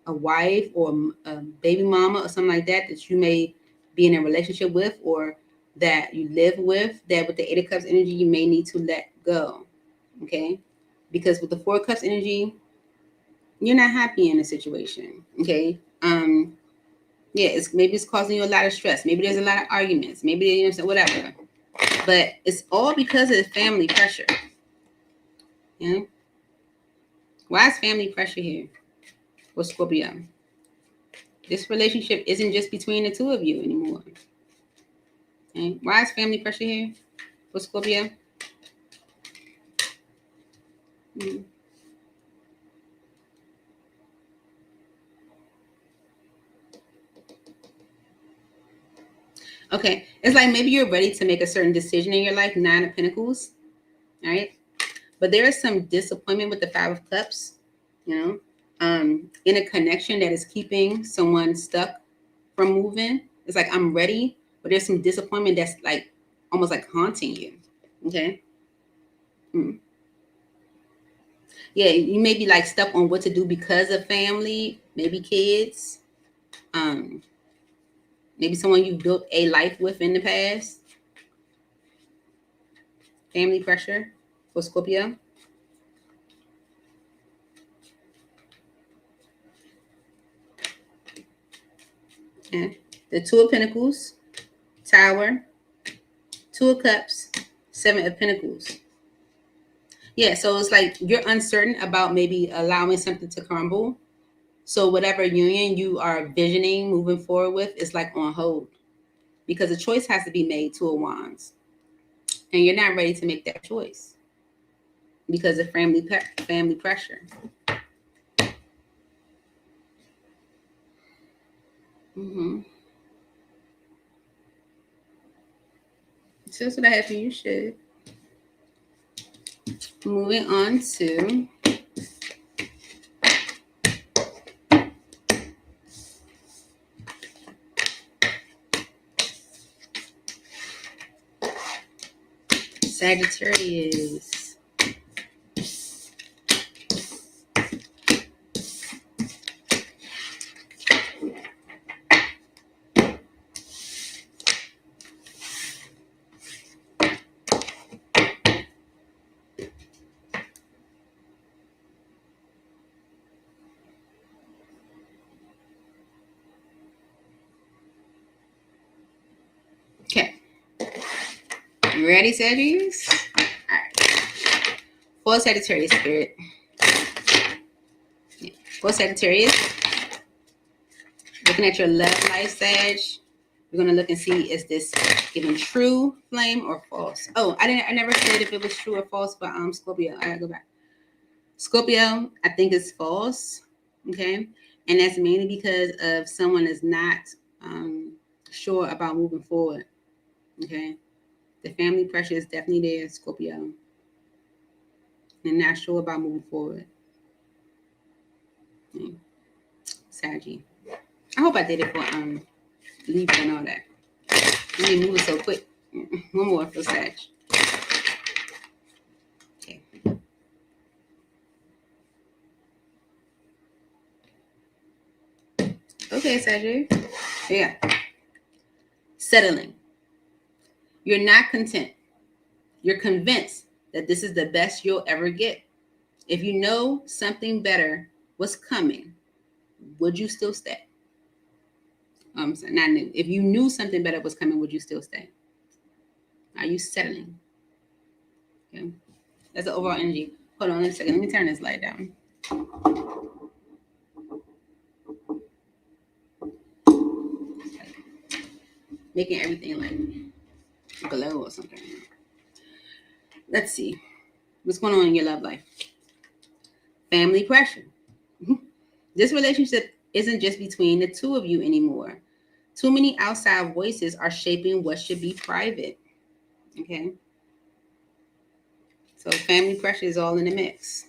wife or a baby mama or something like that you may be in a relationship with or that you live with, that with the Eight of Cups energy, you may need to let go, okay? Because with the Four of Cups energy, you're not happy in a situation, okay? Yeah, maybe it's causing you a lot of stress. Maybe there's a lot of arguments. Maybe whatever. But it's all because of the family pressure. Yeah. Why is family pressure here for Scorpio? This relationship isn't just between the two of you anymore. Okay. Why is family pressure here for Scorpio? Okay, it's like maybe you're ready to make a certain decision in your life, Nine of Pentacles, all right? But there is some disappointment with the Five of Cups, in a connection that is keeping someone stuck from moving. It's like, I'm ready, but there's some disappointment that's like almost like haunting you, okay? Yeah, you may be like stuck on what to do because of family, maybe kids, maybe someone you built a life with in the past. Family pressure for Scorpio. Yeah. The Two of Pentacles, Tower, Two of Cups, Seven of Pentacles. Yeah, so it's like you're uncertain about maybe allowing something to crumble. So whatever union you are visioning moving forward with is like on hold because a choice has to be made, Two of Wands. And you're not ready to make that choice because of family pressure. So that's what I have for you, shit. Moving on to Sagittarius. Ready, Sagittarius? All right. For Sagittarius spirit. Yeah. For Sagittarius, looking at your love life, Sag. We're gonna look and see, is this giving true flame or false? Oh, I never said if it was true or false, but Scorpio. I gotta go back. Scorpio, I think it's false. Okay. And that's mainly because of someone is not sure about moving forward. Okay. The family pressure is definitely there, Scorpio. And not sure about moving forward. Okay. Saggy. I hope I did it for Libra and all that. I mean, moving so quick. One more for Sag. Okay. Okay, Sag. Yeah. Settling. You're not content. You're convinced that this is the best you'll ever get. If you know something better was coming, would you still stay? I'm sorry, not new. If you knew something better was coming, would you still stay? Are you settling? Okay. That's the overall energy. Hold on a second. Let me turn this light down. Making everything like glow or something. Let's see. What's going on in your love life? Family pressure. This relationship isn't just between the two of you anymore. Too many outside voices are shaping what should be private. Okay. So family pressure is all in the mix.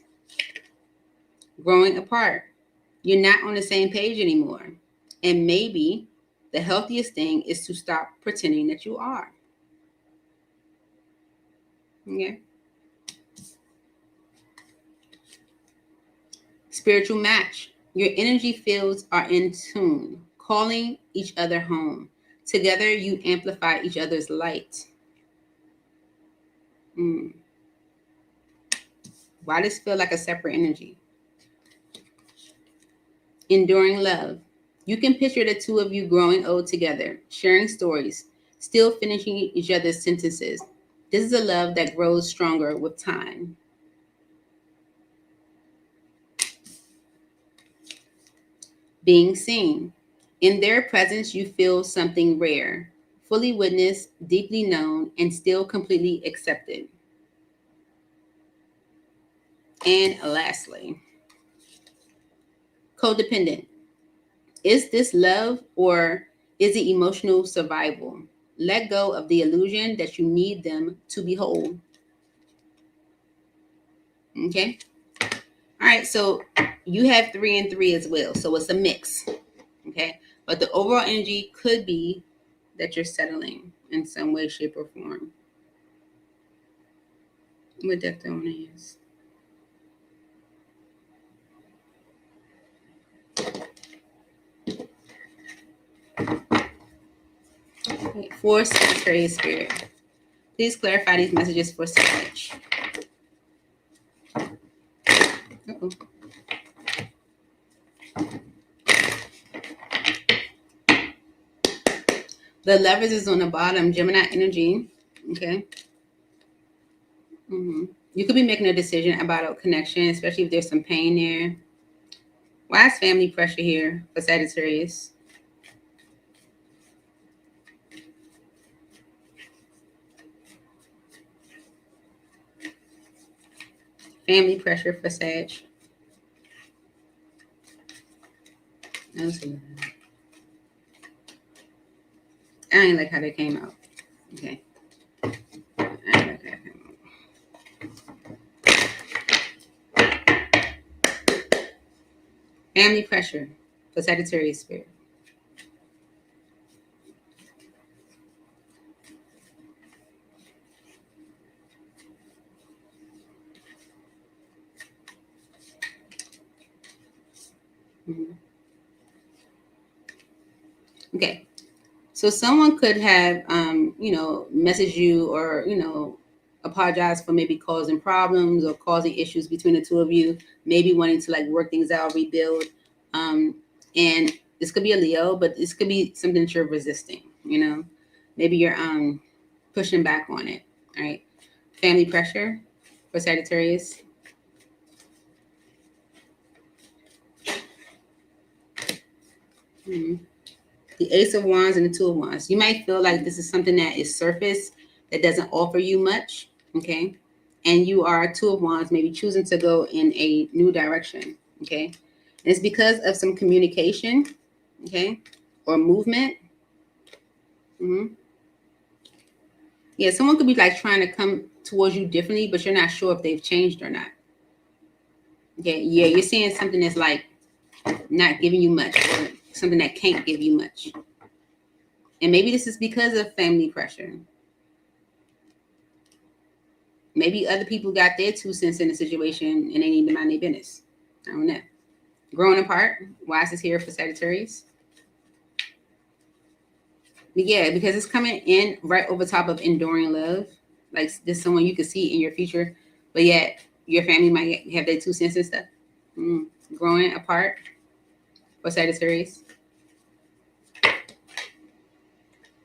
Growing apart. You're not on the same page anymore. And maybe the healthiest thing is to stop pretending that you are. Okay. Spiritual match. Your energy fields are in tune, calling each other home. Together, you amplify each other's light. Why does it feel like a separate energy? Enduring love. You can picture the two of you growing old together, sharing stories, still finishing each other's sentences. This is a love that grows stronger with time. Being seen. In their presence, you feel something rare, fully witnessed, deeply known, and still completely accepted. And lastly, codependent. Is this love or is it emotional survival? Let go of the illusion that you need them to be whole. Okay. All right. So you have 3 and 3 as well. So it's a mix. Okay. But the overall energy could be that you're settling in some way, shape, or form. What deck do I want to use? For Sagittarius spirit, please clarify these messages for Sag. Uh-oh. The Lovers is on the bottom, Gemini energy. Okay. You could be making a decision about a connection, especially if there's some pain there. Why is family pressure here for Sagittarius? Family pressure for Sag. I ain't like how they came out. Okay. I ain't like how they came out. Family pressure for Sagittarius spirit. Okay. So someone could have, message you or, apologize for maybe causing problems or causing issues between the two of you, maybe wanting to like work things out, rebuild. And this could be a Leo, but this could be something that you're resisting, maybe you're pushing back on it. All right. Family pressure for Sagittarius. The Ace of Wands and the Two of Wands. You might feel like this is something that is surface, that doesn't offer you much, okay? And you are Two of Wands, maybe choosing to go in a new direction, okay? And it's because of some communication, okay, or movement. Yeah, someone could be like trying to come towards you differently, but you're not sure if they've changed or not. Okay, yeah, you're seeing something that's like not giving you much, or something that can't give you much. And maybe this is because of family pressure. Maybe other people got their 2 cents in the situation and they need to mind their business. I don't know. Growing apart. Why is this here for Sagittarius? But yeah, because it's coming in right over top of enduring love. Like this someone you could see in your future, but yet your family might have their 2 cents and stuff. Growing apart for Sagittarius.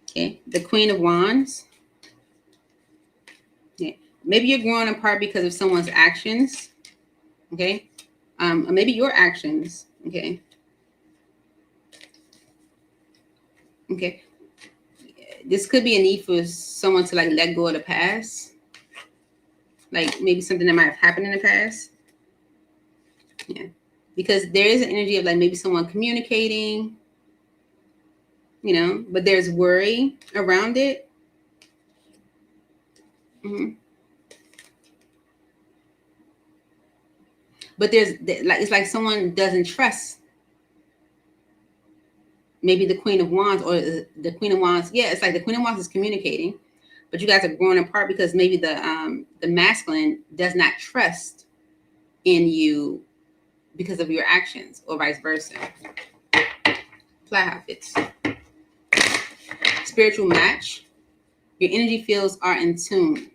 Okay, the Queen of Wands. Yeah, maybe you're growing apart because of someone's actions. Okay, or maybe your actions. Okay. Okay. This could be a need for someone to like let go of the past. Like maybe something that might have happened in the past. Yeah. Because there is an energy of like maybe someone communicating, you know, but there's worry around it. But there's like, it's like someone doesn't trust maybe the Queen of Wands or the Queen of Wands. Yeah, it's like the Queen of Wands is communicating, but you guys are growing apart because maybe the masculine does not trust in you because of your actions, or vice versa. Fly how it fits. Spiritual match. Your energy fields are in tune.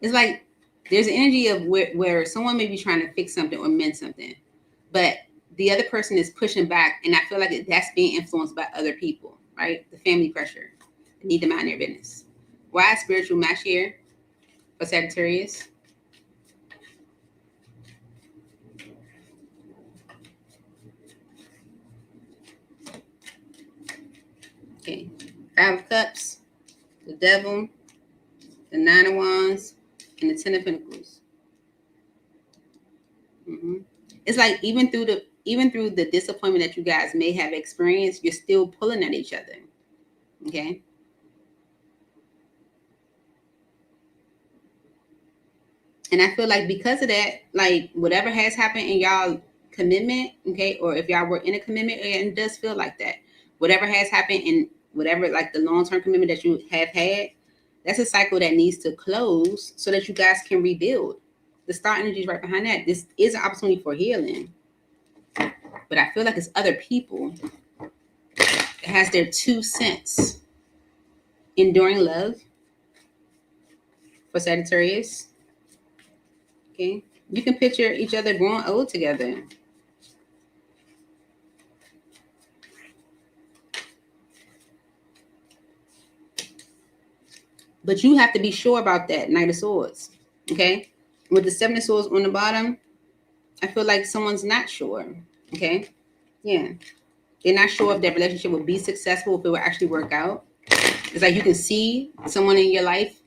It's like there's an energy of where someone may be trying to fix something or mend something, but the other person is pushing back, and I feel like that's being influenced by other people, right? The family pressure. They need to mind their business. Why is spiritual match here for Sagittarius? Okay. 5 of Cups, the Devil, the 9 of Wands, and the 10 of Pentacles. It's like even through the disappointment that you guys may have experienced, you're still pulling at each other. Okay. And I feel like because of that, like whatever has happened in y'all commitment, okay, or if y'all were in a commitment, and it does feel like that, whatever has happened in whatever, like the long-term commitment that you have had, that's a cycle that needs to close so that you guys can rebuild. The star energy is right behind that. This is an opportunity for healing. But I feel like it's other people that has their 2 cents. Enduring love for Sagittarius. Okay. You can picture each other growing old together. But you have to be sure about that Knight of Swords. Okay. With the 7 of Swords on the bottom, I feel like someone's not sure. Okay. Yeah. They're not sure if their relationship will be successful, if it will actually work out. It's like you can see someone in your life,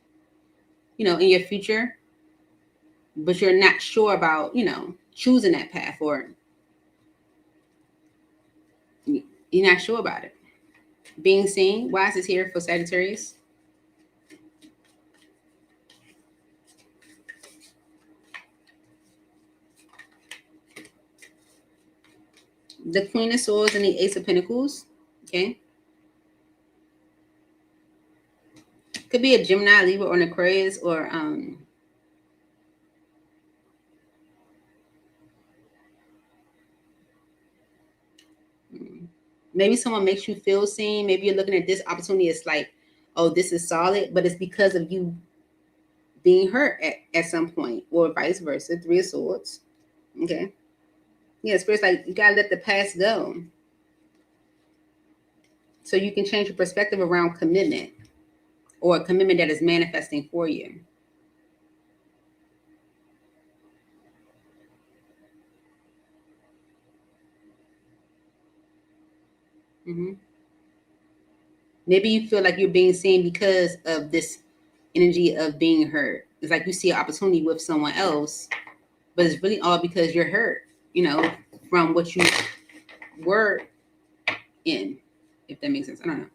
you know, in your future, but you're not sure about, you know, choosing that path, or you're not sure about it. Being seen. Why is this here for Sagittarius? The Queen of Swords and the Ace of Pentacles. Okay. Could be a Gemini, Libra, or an Aquarius, or maybe someone makes you feel seen. Maybe you're looking at this opportunity as like, oh, this is solid, but it's because of you being hurt at some point, or vice versa. 3 of Swords. Okay. Yeah, Spirit's like, you gotta let the past go so you can change your perspective around commitment or a commitment that is manifesting for you. Maybe you feel like you're being seen because of this energy of being hurt. It's like you see an opportunity with someone else, but it's really all because you're hurt, from what you were in, if that makes sense. I don't know.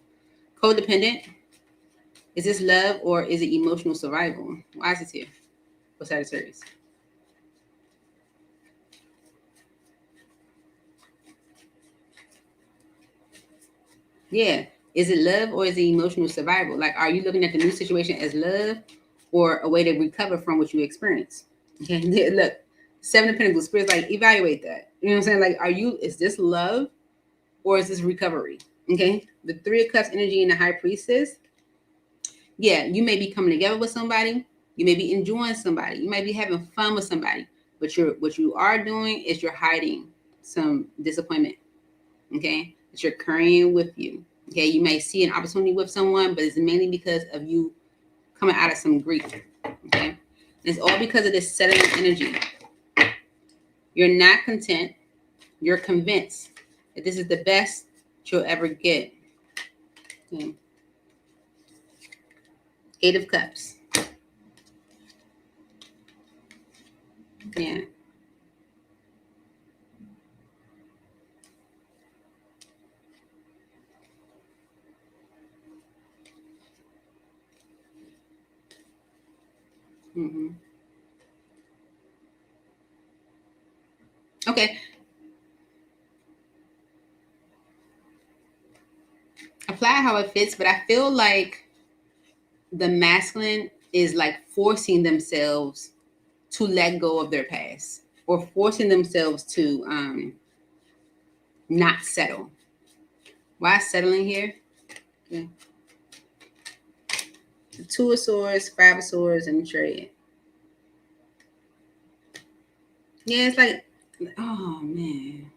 Codependent. Is this love or is it emotional survival? Why is it here for Sagittarius? Yeah. Is it love or is it emotional survival? Like, are you looking at the new situation as love or a way to recover from what you experienced? Okay. Look, Seven of Pentacles, Spirit's like, evaluate that. You know what I'm saying? Like, is this love or is this recovery? Okay. The Three of Cups energy and the High Priestess. Yeah, you may be coming together with somebody. You may be enjoying somebody. You might be having fun with somebody. But what you are doing is you're hiding some disappointment. Okay. That you're carrying with you. Okay. You may see an opportunity with someone, but it's mainly because of you coming out of some grief. Okay. And it's all because of this settling energy. You're not content. You're convinced that this is the best you'll ever get. Okay. Eight of Cups. Yeah. Okay. Apply how it fits, but I feel like the masculine is like forcing themselves to let go of their past or forcing themselves to not settle. Why settling here? Okay. The Two of Swords, Five of Swords, and the Chariot. Yeah, it's like, oh man.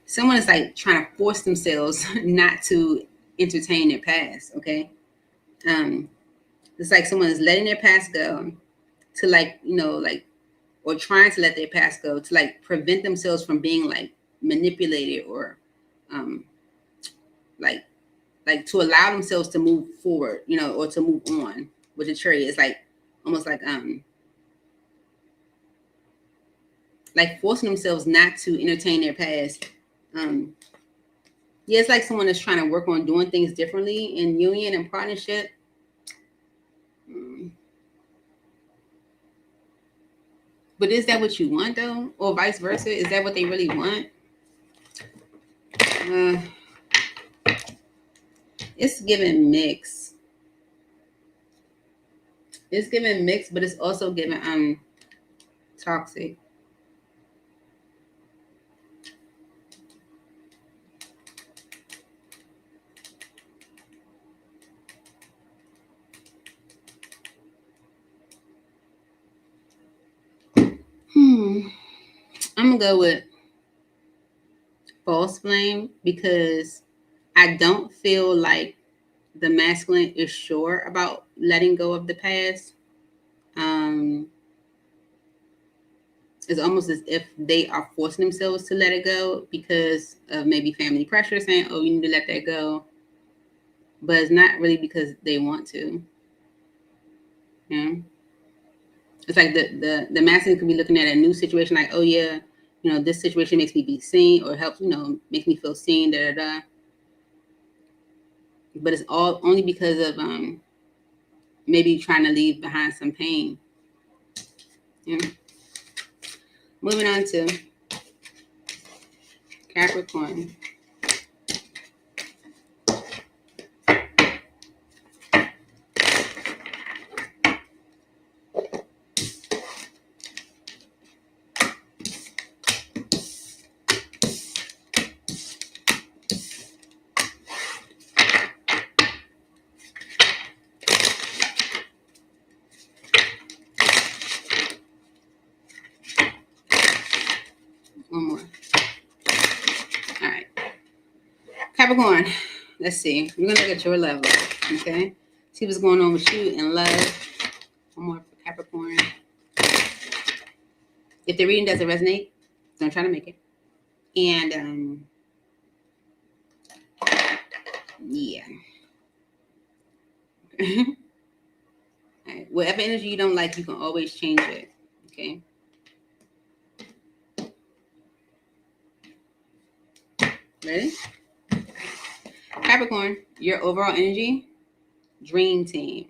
Someone is like trying to force themselves not to entertain their past, okay? It's like someone is letting their past go to or trying to let their past go to like prevent themselves from being like manipulated or like to allow themselves to move forward, or to move on with the Chariot. It's like almost like forcing themselves not to entertain their past. Yeah, it's like someone is trying to work on doing things differently in union and partnership. But is that what you want though? Or vice versa? Is that what they really want? It's giving mix. It's giving mix, but it's also giving toxic. I'm gonna go with false blame because I don't feel like the masculine is sure about letting go of the past. It's almost as if they are forcing themselves to let it go because of maybe family pressure, saying, "Oh, you need to let that go," but it's not really because they want to. Yeah, it's like the masculine could be looking at a new situation, like, "Oh yeah, this situation makes me be seen or helps, makes me feel seen." Da da da. But it's all only because of maybe trying to leave behind some pain. Yeah. Moving on to Capricorn. One more. All right. Capricorn, let's see. We're gonna look at your love life, okay? See what's going on with you in love. One more for Capricorn. If the reading doesn't resonate, don't try to make it. And yeah. Right. Whatever energy you don't like, you can always change it. Okay. Ready? Capricorn, your overall energy, dream team.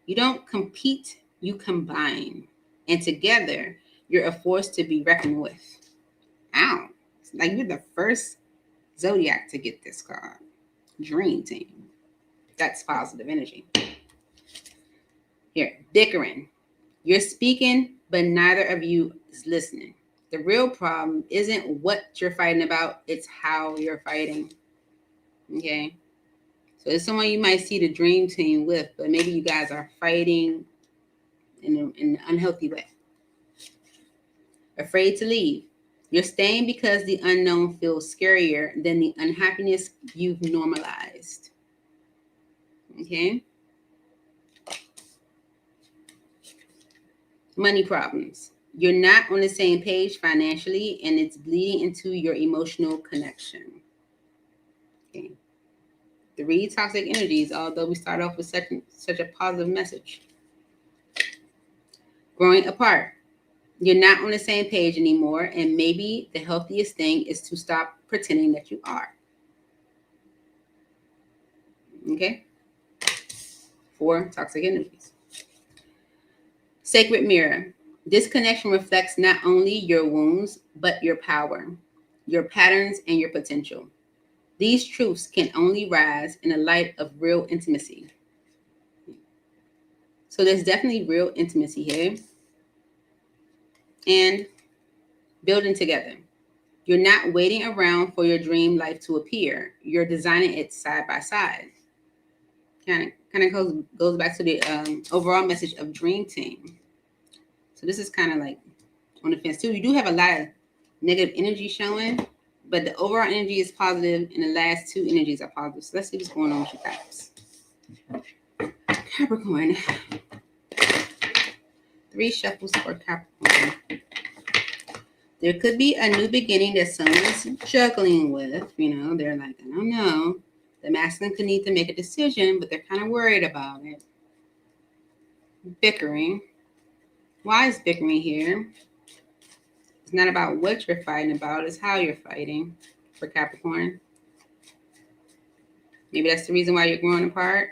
You don't compete, you combine. And together, you're a force to be reckoned with. Ow. It's like you're the first zodiac to get this card. Dream team. That's positive energy. Here, bickering. You're speaking, but neither of you is listening. The real problem isn't what you're fighting about, it's how you're fighting. Okay? So it's someone you might see the dream team with, but maybe you guys are fighting in an unhealthy way. Afraid to leave. You're staying because the unknown feels scarier than the unhappiness you've normalized. Okay? Money problems. You're not on the same page financially, and it's bleeding into your emotional connection. Okay. 3 toxic energies, although we start off with such a positive message. Growing apart. You're not on the same page anymore, and maybe the healthiest thing is to stop pretending that you are. Okay? 4 toxic energies. Sacred mirror. This connection reflects not only your wounds, but your power, your patterns, and your potential. These truths can only rise in the light of real intimacy. So there's definitely real intimacy here. And building together. You're not waiting around for your dream life to appear. You're designing it side by side. Kind of goes back to the overall message of dream team. So this is kind of like on the fence too. You do have a lot of negative energy showing, but the overall energy is positive, and the last 2 energies are positive. So let's see what's going on with you guys. Capricorn. 3 shuffles for Capricorn. There could be a new beginning that someone's juggling with. You know, they're like, I don't know. The masculine could need to make a decision, but they're kind of worried about it. Bickering. Why is bickering here? It's not about what you're fighting about, it's how you're fighting for Capricorn. Maybe that's the reason why you're growing apart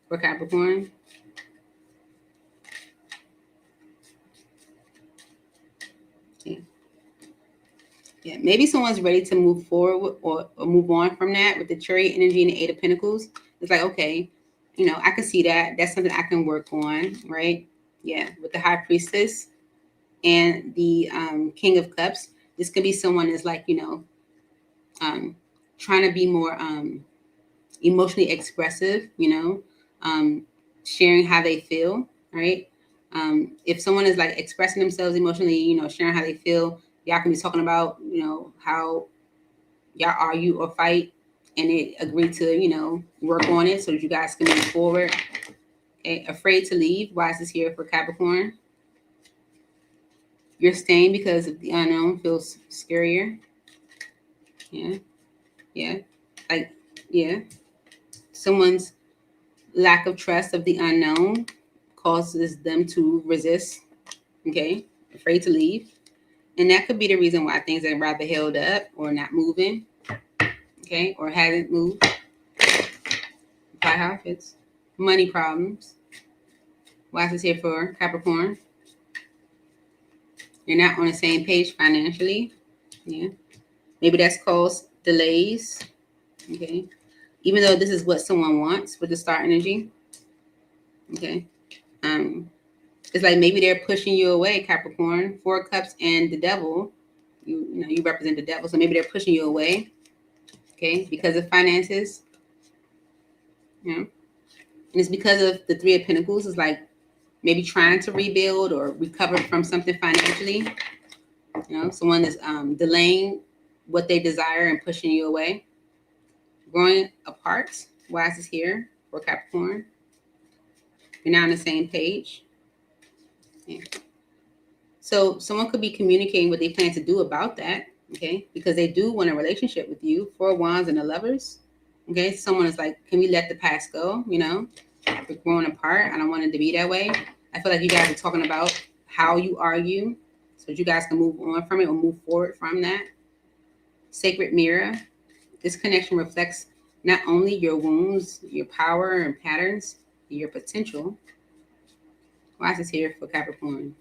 for Capricorn. Yeah, maybe someone's ready to move forward or move on from that with the Chariot energy and the 8 of Pentacles. It's like, okay, you know, I can see that. That's something I can work on, right? Yeah, with the High Priestess and the King of Cups. This could be someone that's like, you know, trying to be more emotionally expressive, you know, sharing how they feel, right? If someone is like expressing themselves emotionally, you know, sharing how they feel, y'all can be talking about, you know, how y'all argue or fight, and they agree to, you know, work on it so that you guys can move forward. Okay, afraid to leave. Why is this here for Capricorn? You're staying because of the unknown feels scarier. Yeah, yeah, like, yeah. Someone's lack of trust of the unknown causes them to resist. Okay, afraid to leave. And that could be the reason why things are rather held up or not moving, okay, or hasn't moved. By how it fits. Money problems. Why is this here for Capricorn? You're not on the same page financially. Yeah. Maybe that's caused delays. Okay. Even though this is what someone wants with the star energy. Okay. It's like maybe they're pushing you away, Capricorn. 4 Cups and the Devil. You know, you represent the devil, so maybe they're pushing you away, okay, because of finances. Yeah, and it's because of the 3 of Pentacles. It's like maybe trying to rebuild or recover from something financially. You know, someone is delaying what they desire and pushing you away. Growing apart. Why is this here for Capricorn? You're not on the same page. Yeah. So someone could be communicating what they plan to do about that, okay? Because they do want a relationship with you. 4 of Wands and the Lovers. Okay, someone is like, can we let the past go? You know, we're growing apart. I don't want it to be that way. I feel like you guys are talking about how you argue so that you guys can move on from it or move forward from that. Sacred Mirror. This connection reflects not only your wounds, your power and patterns, your potential. Why is this here for Capricorn?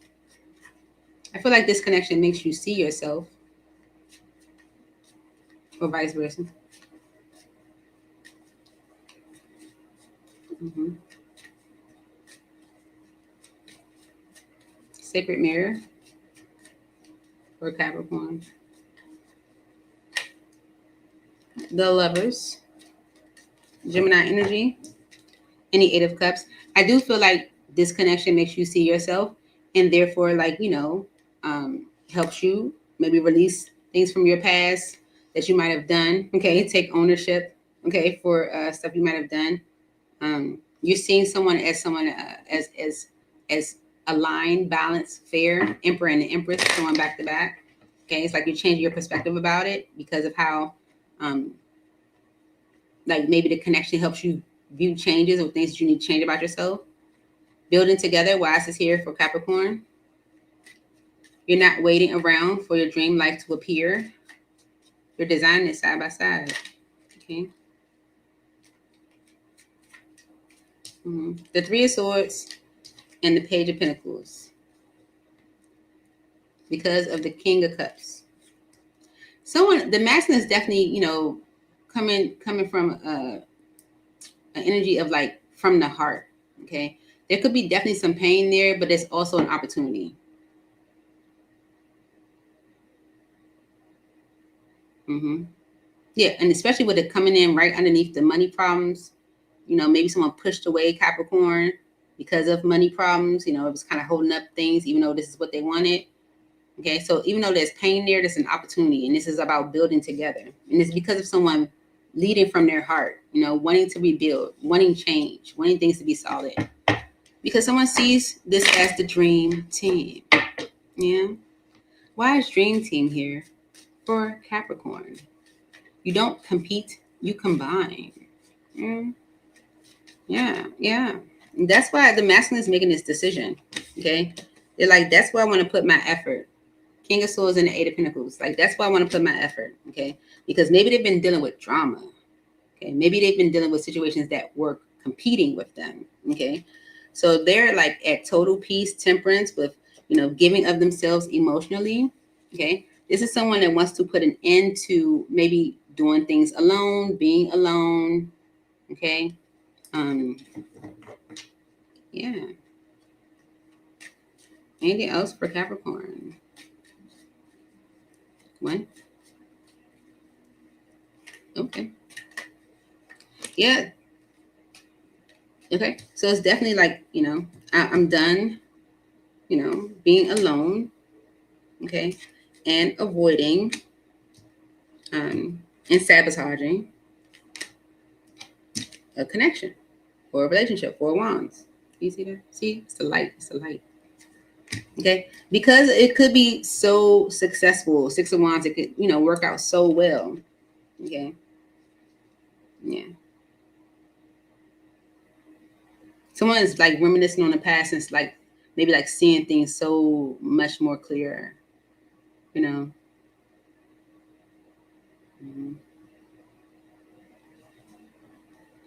I feel like this connection makes you see yourself, or vice versa. Sacred Mirror for Capricorn. The Lovers. Gemini energy. And the 8 of Cups. I do feel like this connection makes you see yourself and therefore, like, you know, helps you maybe release things from your past that you might have done. Okay, take ownership, okay, for stuff you might have done. You're seeing someone as aligned, balanced, fair, Emperor and the Empress going back to back. Okay, it's like you're changing your perspective about it because of how, like maybe the connection helps you view changes or things that you need to change about yourself. Building together. Why is this here for Capricorn? You're not waiting around for your dream life to appear. You're designing it side by side. Okay. The 3 of Swords and the Page of Pentacles. Because of the King of Cups. Someone, the masculine is definitely, you know, coming from an energy of like from the heart. Okay. There could be definitely some pain there, but there's also an opportunity. Yeah, and especially with it coming in right underneath the money problems, you know, maybe someone pushed away Capricorn because of money problems. You know, it was kind of holding up things, even though this is what they wanted. Okay, so even though there's pain there, there's an opportunity, and this is about building together. And it's because of someone leading from their heart, you know, wanting to rebuild, wanting change, wanting things to be solid. Because someone sees this as the dream team. Yeah. Why is dream team here for Capricorn? You don't compete, you combine. Yeah. And that's why the masculine is making this decision. Okay. They're like, that's where I want to put my effort. King of Swords and the 8 of Pentacles. Like, that's why I want to put my effort. Okay. Because maybe they've been dealing with drama. Okay. Maybe they've been dealing with situations that were competing with them. Okay. So they're like at total peace, temperance with, you know, giving of themselves emotionally. Okay. This is someone that wants to put an end to maybe doing things alone, being alone. Okay. Yeah. Anything else for Capricorn? One. Okay. Yeah. Okay. So it's definitely like, you know, I'm done, you know, being alone. Okay. And avoiding and sabotaging a connection or a relationship. 4 wands. You see that? See, it's the light. It's the light. Okay, because it could be so successful. 6 of wands, it could, you know, work out so well. Okay. Yeah. Someone is like reminiscing on the past and it's like maybe like seeing things so much more clear. You know.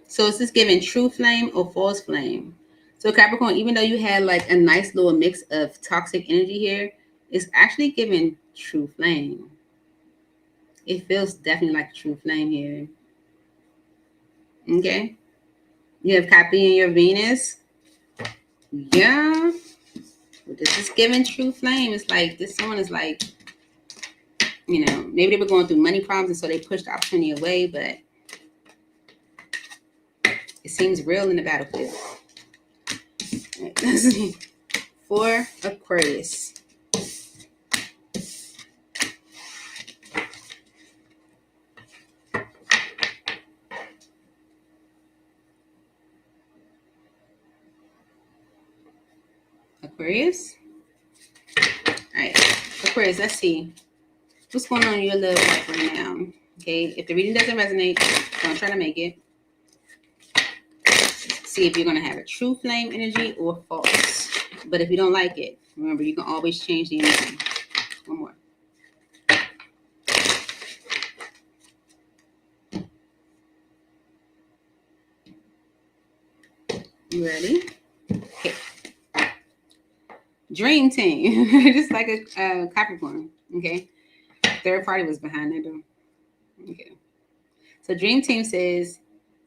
So is this giving true flame or false flame? So Capricorn, even though you had like a nice little mix of toxic energy here, it's actually giving true flame. It feels definitely like a true flame here. Okay. You have Capri in your Venus. Yeah. This is giving true flame. It's like this one is like, you know, maybe they were going through money problems and so they pushed the opportunity away, but it seems real in the battlefield. Right, let's see. For Aquarius. Aquarius. All right, Aquarius, let's see. What's going on in your love life right now? Okay, if the reading doesn't resonate, don't try to make it. See if you're going to have a true flame energy or false. But if you don't like it, remember, you can always change the energy. One more. You ready? Okay. Dream team. Just like a Capricorn. Okay. Third party was behind that door. Okay. So Dream Team says,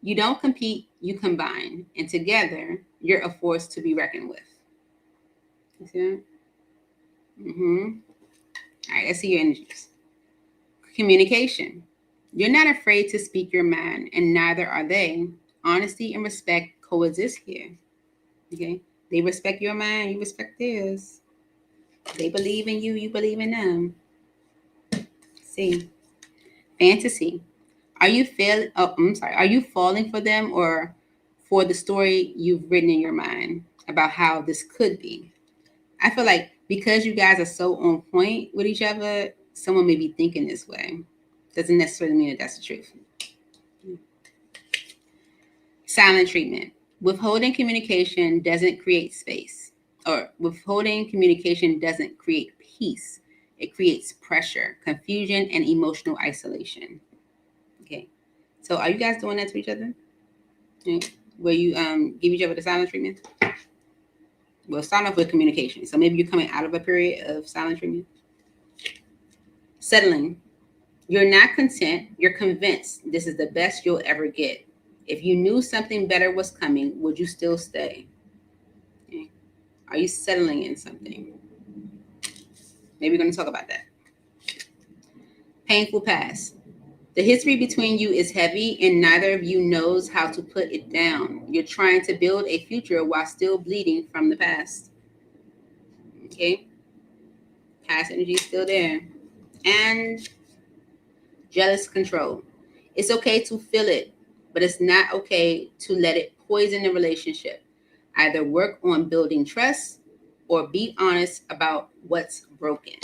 you don't compete, you combine. And together, you're a force to be reckoned with. You see that? All right, let's see your energies. Communication. You're not afraid to speak your mind, and neither are they. Honesty and respect coexist here. Okay? They respect your mind, you respect theirs. They believe in you, you believe in them. See. Fantasy. Are you falling for them or for the story you've written in your mind about how this could be? I feel like because you guys are so on point with each other, someone may be thinking this way. Doesn't necessarily mean that that's the truth. Silent treatment. Withholding communication doesn't create space, or withholding communication doesn't create peace. It creates pressure, confusion, and emotional isolation. Okay. So are you guys doing that to each other? Yeah. Where you give each other the silent treatment? Well, start off with communication. So maybe you're coming out of a period of silent treatment. Settling. You're not content. You're convinced this is the best you'll ever get. If you knew something better was coming, would you still stay? Okay. Are you settling in something? Maybe we're going to talk about that. Painful past. The history between you is heavy and neither of you knows how to put it down. You're trying to build a future while still bleeding from the past. Okay? Past energy is still there. And jealous control. It's okay to feel it, but it's not okay to let it poison the relationship. Either work on building trust or be honest about what's broken.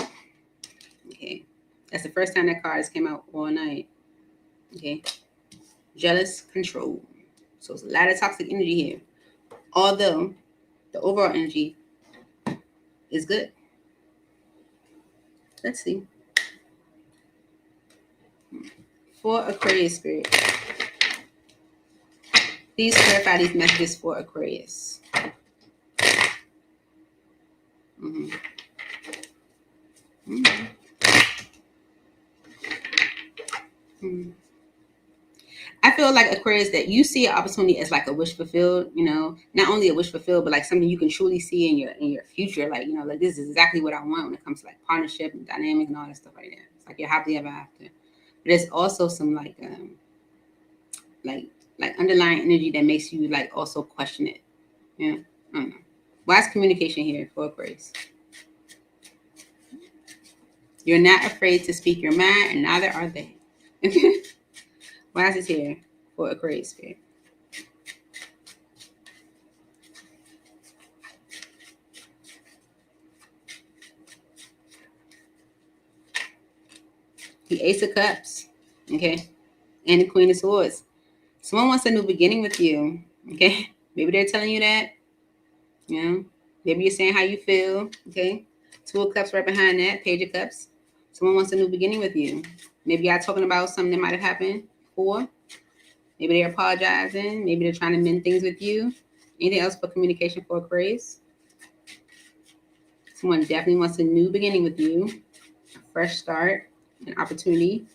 Okay? That's the first time that card has came out all night. Okay? Jealous control. So it's a lot of toxic energy here. Although the overall energy is good. Let's see. For Aquarius spirit. Please clarify these messages for Aquarius. I feel like Aquarius that you see an opportunity as like a wish fulfilled, you know, not only a wish fulfilled, but like something you can truly see in your future. Like, you know, like this is exactly what I want when it comes to like partnership and dynamic and all that stuff like that. It's like you're happily ever after. But there's also some like underlying energy that makes you like also question it. Yeah. I don't know. Why is communication here for Aquarius? You're not afraid to speak your mind, and neither are they. Why is it here for Aquarius spirit? The Ace of Cups, okay, and the Queen of Swords. Someone wants a new beginning with you, okay? Maybe they're telling you that, you know. Maybe you're saying how you feel, okay? Two of Cups right behind that, Page of Cups. Someone wants a new beginning with you. Maybe y'all talking about something that might have happened before. Maybe they're apologizing. Maybe they're trying to mend things with you. Anything else for communication for Aquarius? Someone definitely wants a new beginning with you, a fresh start, an opportunity.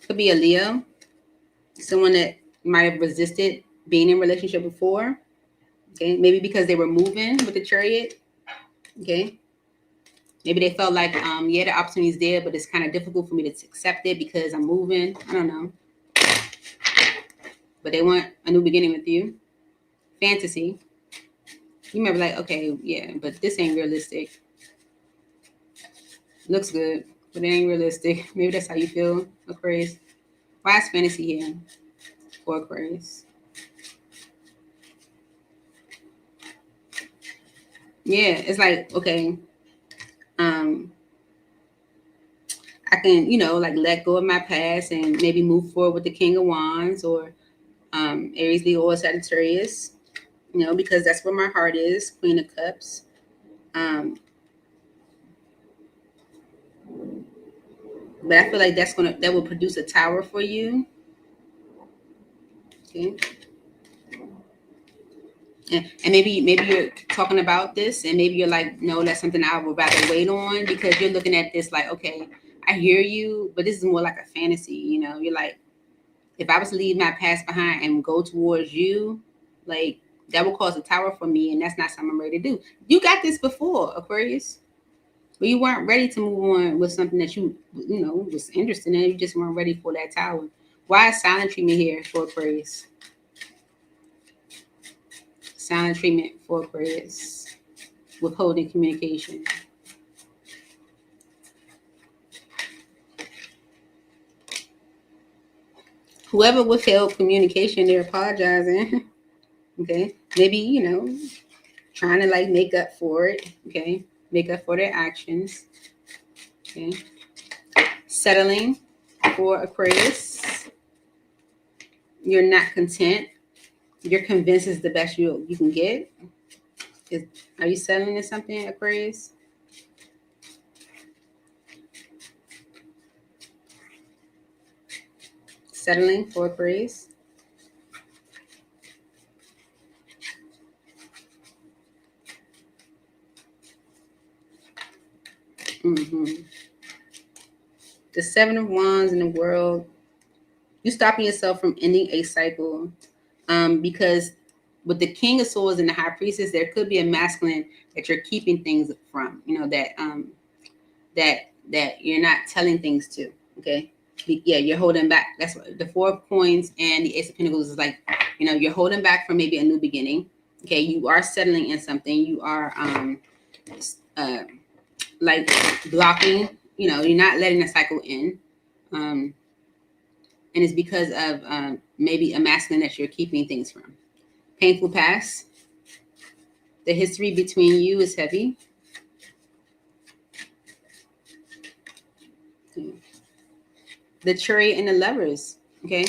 Could be a Leo, someone that might have resisted being in a relationship before. Okay, maybe because they were moving with the Chariot. Okay, maybe they felt like, yeah, the opportunity is there, but it's kind of difficult for me to accept it because I'm moving. I don't know. But they want a new beginning with you. Fantasy. You might be like, okay, yeah, but this ain't realistic. Looks good, but it ain't realistic. Maybe that's how you feel, Aquarius. Why is fantasy here for Aquarius? Yeah, it's like, okay, I can, like let go of my past and maybe move forward with the King of Wands, or Aries, Leo, or Sagittarius, because that's where my heart is, Queen of Cups. But I feel like that will produce a tower for you. Okay. And maybe you're talking about this, and maybe you're like, no, that's something I would rather wait on, because you're looking at this like, okay, I hear you, but this is more like a fantasy. You're like, if I was to leave my past behind and go towards you, like that will cause a tower for me, and that's not something I'm ready to do. You got this before, Aquarius, but you weren't ready to move on with something that you was interested in. You just weren't ready for that tower. Why is silent treatment here for Aquarius? Silent treatment for Aquarius. Withholding communication. Whoever withheld communication, they're apologizing. Okay. Maybe, trying to like make up for it. Okay. Make up for their actions. Okay. Settling for Aquarius. You're not content. You're convinced it's the best you can get. Are you settling in something, Aquarius? Settling for Aquarius. The Seven of Wands in the world. You stopping yourself from ending a cycle, because with the King of Swords and the High Priestess, there could be a masculine that you're keeping things from. That you're not telling things to. Okay. Yeah, you're holding back. That's what the Four of Coins and the Ace of Pentacles is like. You're holding back from maybe a new beginning. Okay, you are settling in something. You are like blocking. You're not letting the cycle in. And it's because of maybe a masculine that you're keeping things from. Painful past. The history between you is heavy. The Chariot and the Lovers. Okay.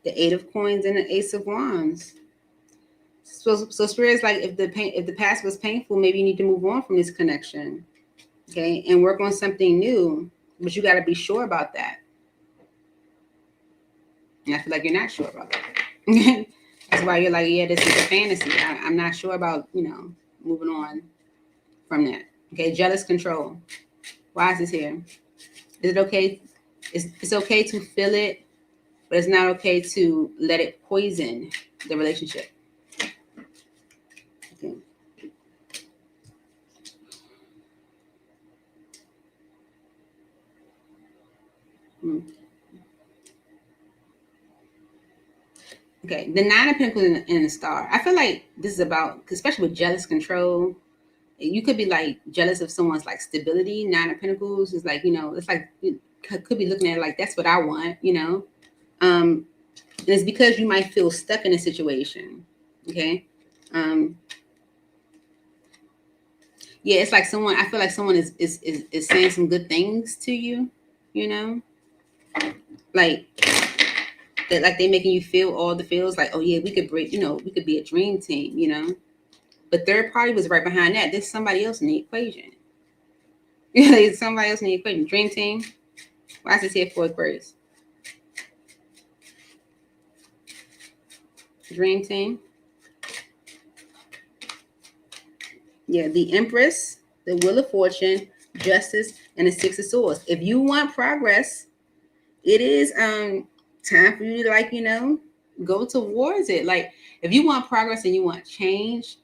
The Eight of Coins and the Ace of Wands. So Spirit's like, if the past was painful, maybe you need to move on from this connection. Okay, and work on something new. But you got to be sure about that. And I feel like you're not sure about that. That's why you're like, yeah, this is a fantasy. I'm not sure about, moving on from that. Okay, jealous control. Why is this here? Is it okay? It's okay to feel it, but it's not okay to let it poison the relationship. Okay. Okay, the Nine of Pentacles and the Star. I feel like this is about, especially with jealous control, you could be like jealous of someone's like stability. Nine of Pentacles is like, it's like, you could be looking at it like, that's what I want, and it's because you might feel stuck in a situation. Okay. Yeah, it's like I feel like someone is saying some good things to you, like that, like they're making you feel all the feels, like, oh yeah, we could break, we could be a dream team, but third party was right behind that. There's somebody else in the equation. There's somebody else in the equation. Dream team. Why is this here for Aquarius? Dream team. Yeah, the Empress, the Wheel of Fortune, Justice, and the Six of Swords. If you want progress, it is time for you to, like, go towards it. Like, if you want progress and you want change,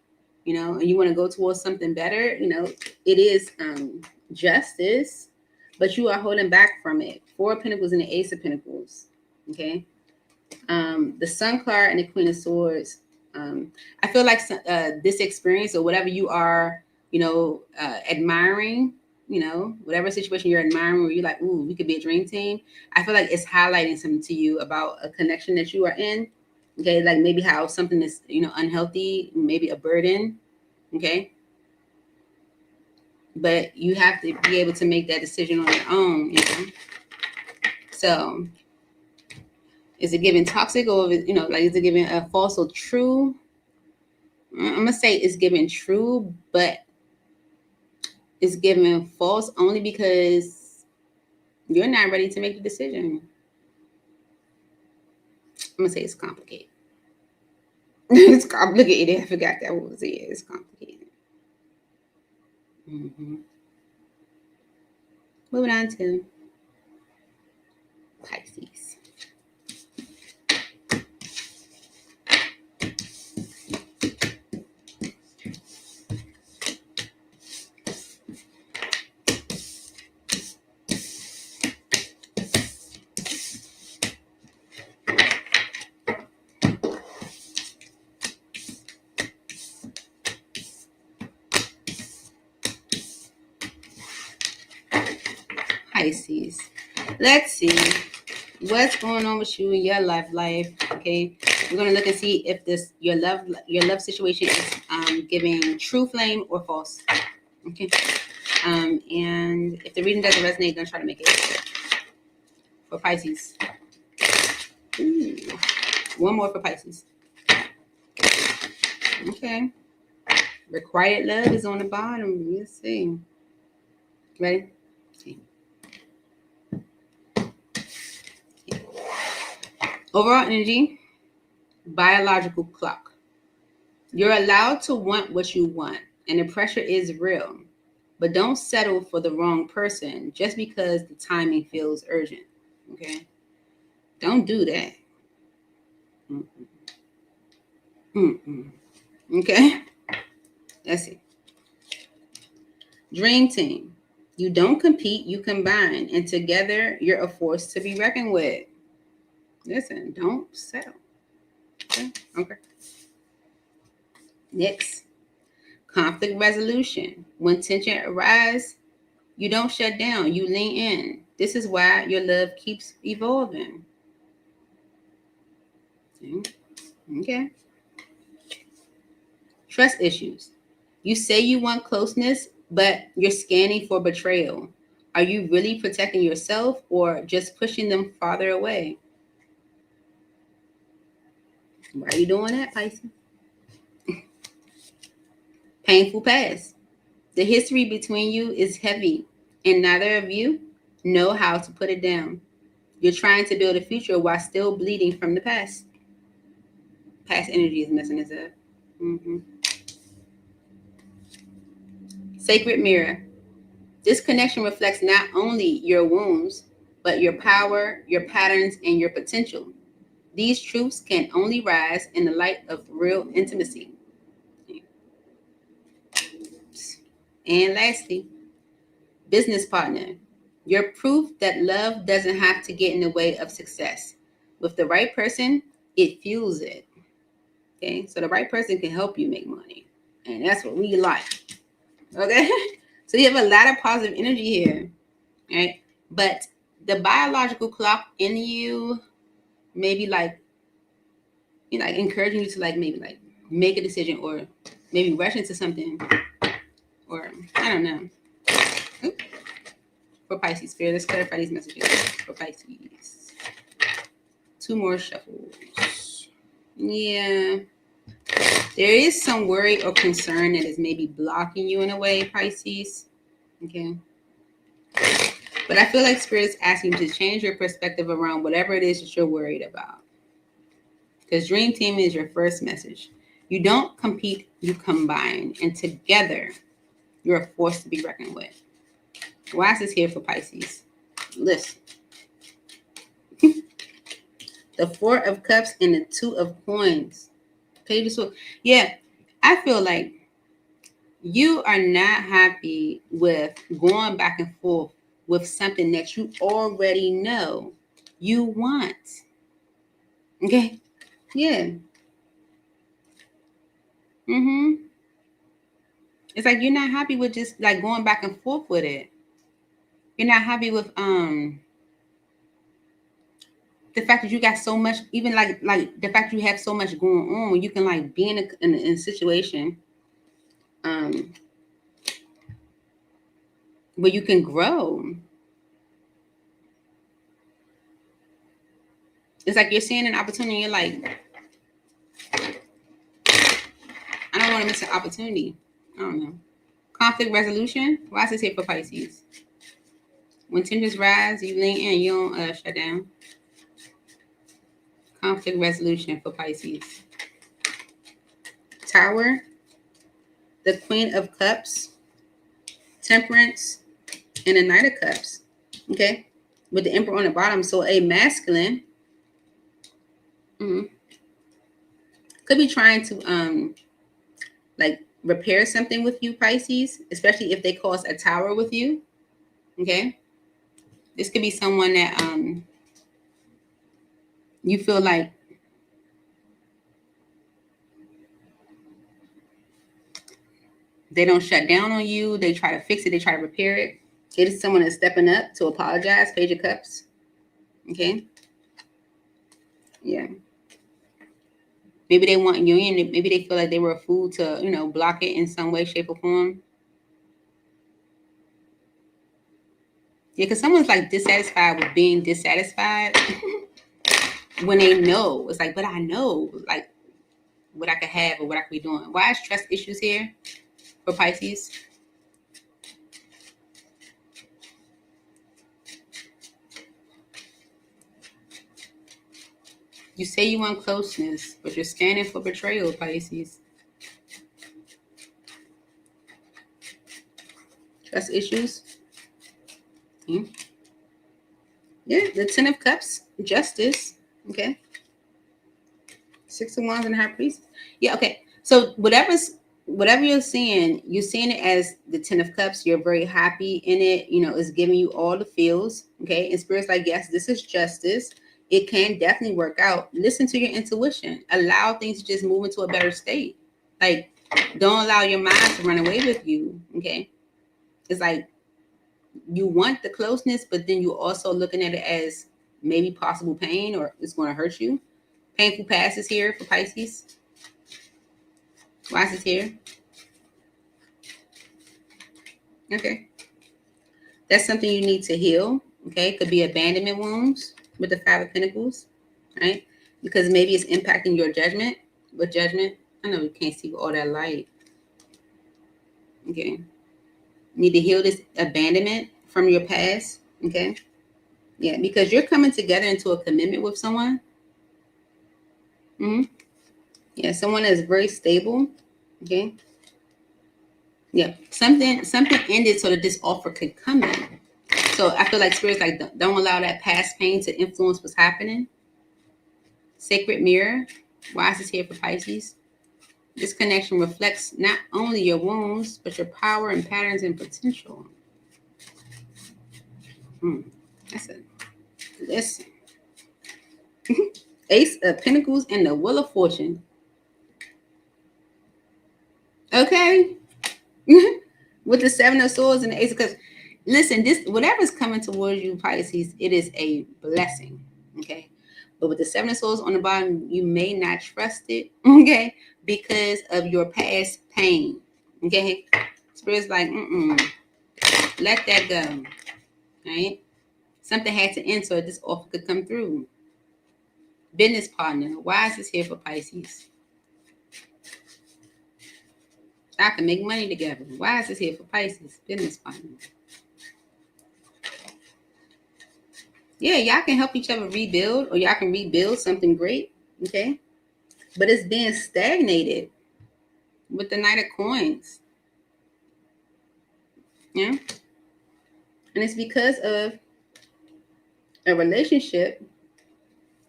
and you want to go towards something better, it is justice, but you are holding back from it. Four of Pentacles and the Ace of Pentacles. Okay. The Sun card and the Queen of Swords. I feel like this experience, or whatever you are, admiring, whatever situation you're admiring, where you're like, ooh, we could be a dream team. I feel like it's highlighting something to you about a connection that you are in. Okay, like maybe how something is, unhealthy, maybe a burden. Okay, but you have to be able to make that decision on your own. So, is it giving toxic, or like is it giving a false or true? I'm gonna say it's giving true, but it's giving false only because you're not ready to make the decision. I'm gonna say it's complicated. It's complicated. I forgot that was it. It's complicated. Moving on to Pisces. Pisces. Let's see what's going on with you in your life. Okay, we're gonna look and see if your love situation is giving true flame or false. Okay, and if the reading doesn't resonate, I'm gonna try to make it for Pisces. Ooh. One more for Pisces. Okay, required love is on the bottom. Let's see. Ready? See. Overall energy, biological clock. You're allowed to want what you want, and the pressure is real. But don't settle for the wrong person just because the timing feels urgent. Okay? Don't do that. Okay? Let's see. Dream team. You don't compete, you combine. And together, you're a force to be reckoned with. Listen, don't settle. Okay. Next. Conflict resolution. When tension arises, you don't shut down, you lean in. This is why your love keeps evolving. Okay. Trust issues. You say you want closeness, but you're scanning for betrayal. Are you really protecting yourself or just pushing them farther away? Why are you doing that, Pisces? Painful past. The history between you is heavy, and neither of you know how to put it down. You're trying to build a future while still bleeding from the past. Past energy is messing us up. Sacred mirror. This connection reflects not only your wounds, but your power, your patterns, and your potential. These truths can only rise in the light of real intimacy. And lastly, business partner. You're proof that love doesn't have to get in the way of success. With the right person, it fuels it. Okay, so the right person can help you make money. And that's what we like. Okay, so you have a lot of positive energy here. Right? But the biological clock in you, maybe like, encouraging you to maybe make a decision or maybe rush into something, or I don't know. Oops. For Pisces, Spirit, let's clarify these messages for Pisces. 2 more shuffles. Yeah. There is some worry or concern that is maybe blocking you in a way, Pisces. Okay. But I feel like Spirit's asking you to change your perspective around whatever it is that you're worried about. Because Dream Team is your first message. You don't compete, you combine. And together, you're a force to be reckoned with. Why is this here for Pisces? Listen. The 4 of Cups and the 2 of Coins. Page of Swords. Yeah, I feel like you are not happy with going back and forth with something that you already know you want. Okay? Yeah. It's like you're not happy with just going back and forth with it. You're not happy with the fact that you got so much, even like the fact you have so much going on, you can like be in a situation where you can grow. It's like you're seeing an opportunity. You're like, I don't want to miss an opportunity. I don't know. Conflict resolution. Why is this here for Pisces? When tensions rise, you lean in. You don't shut down. Conflict resolution for Pisces. Tower. The Queen of Cups. Temperance. And the Knight of Cups. Okay. With the Emperor on the bottom. So a masculine. Could be trying to like repair something with you, Pisces, especially if they cause a tower with you. Okay, this could be someone that you feel like they don't shut down on you. They try to fix it. They try to repair it. It is someone that's stepping up to apologize. Page of Cups. Okay. Yeah. Maybe they want union. Maybe they feel like they were a fool to, you know, block it in some way, shape, or form. Yeah, because someone's like dissatisfied with being dissatisfied when they know. It's like, but I know like what I could have or what I could be doing. Why is trust issues here for Pisces? You say you want closeness, but you're scanning for betrayal, Pisces. Trust issues. Yeah, the Ten of Cups, Justice. Okay. Six of Wands and High Priest. Yeah, okay. So whatever you're seeing it as the Ten of Cups. You're very happy in it. You know, it's giving you all the feels. Okay. And Spirit's like, yes, this is justice. It can definitely work out. Listen to your intuition. Allow things to just move into a better state. Like, don't allow your mind to run away with you. Okay. It's like you want the closeness, but then you also looking at it as maybe possible pain or it's going to hurt you. Painful past is here for Pisces. Why is it here? Okay. That's something you need to heal. Okay. It could be abandonment wounds with the Five of Pentacles, right? Because maybe it's impacting your judgment. With judgment, I know you can't see all that light. Okay. Need to heal this abandonment from your past. Okay. Yeah, because you're coming together into a commitment with someone. Yeah, someone that's very stable. Okay. Yeah, something ended so that this offer could come in. So I feel like Spirit's like, don't allow that past pain to influence what's happening. Sacred Mirror. Why is this here for Pisces? This connection reflects not only your wounds, but your power and patterns and potential. That's it. Listen. Ace of Pentacles and the Wheel of Fortune. Okay. With the Seven of Swords and the Ace of Cups. Listen, this whatever's coming towards you, Pisces, it is a blessing. Okay. But with the Seven of Swords on the bottom, you may not trust it. Okay. Because of your past pain. Okay. Spirit's like, let that go. Right? Something had to end so this offer could come through. Business partner. Why is this here for Pisces? I can make money together. Why is this here for Pisces? Business partner. Yeah, y'all can help each other rebuild, or y'all can rebuild something great. Okay. But it's being stagnated with the Knight of Coins. Yeah. And it's because of a relationship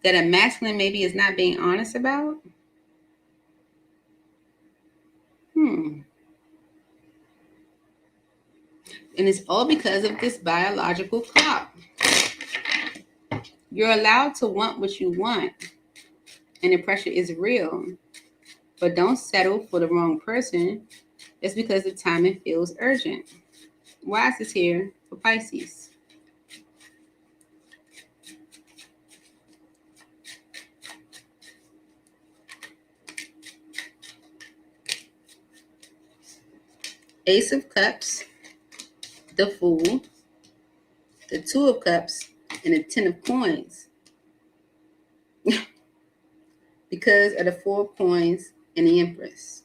that a masculine maybe is not being honest about. And it's all because of this biological clock. You're allowed to want what you want, and the pressure is real. But don't settle for the wrong person. It's because the timing feels urgent. Why is this here for Pisces? Ace of Cups, the Fool, the Two of Cups, and the Ten of Coins. Because of the Four of Coins and the Empress.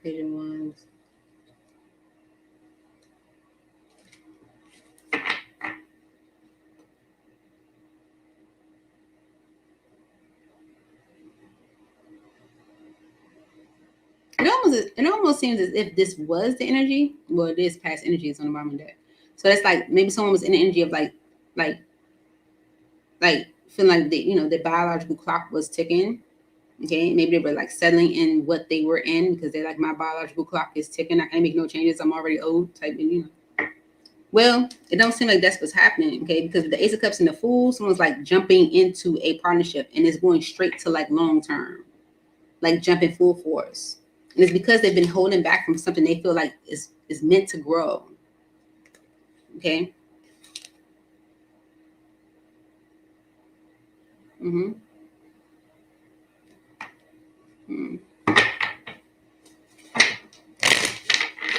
Page of Wands. It almost seems as if this was the energy. Well, it is past energy. It's on the bottom of that. So that's like maybe someone was in the energy of like feeling like the biological clock was ticking. Okay, maybe they were like settling in what they were in because they're like, my biological clock is ticking. I can't make no changes. I'm already old type of. Well, it don't seem like that's what's happening, okay? Because with the Ace of Cups and the Fool, someone's like jumping into a partnership and it's going straight to like long term, like jumping full force. And it's because they've been holding back from something they feel like is meant to grow, okay? Mm-hmm.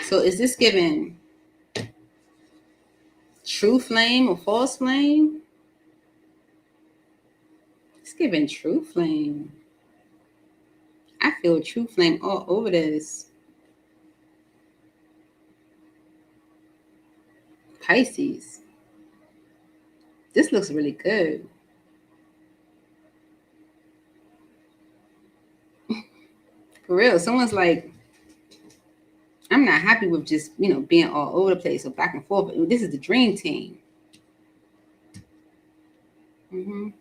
So is this giving true flame or false flame? It's giving true flame. I feel true flame all over this. Pisces. This looks really good. For real, someone's like, I'm not happy with just, being all over the place or back and forth. This is the dream team. But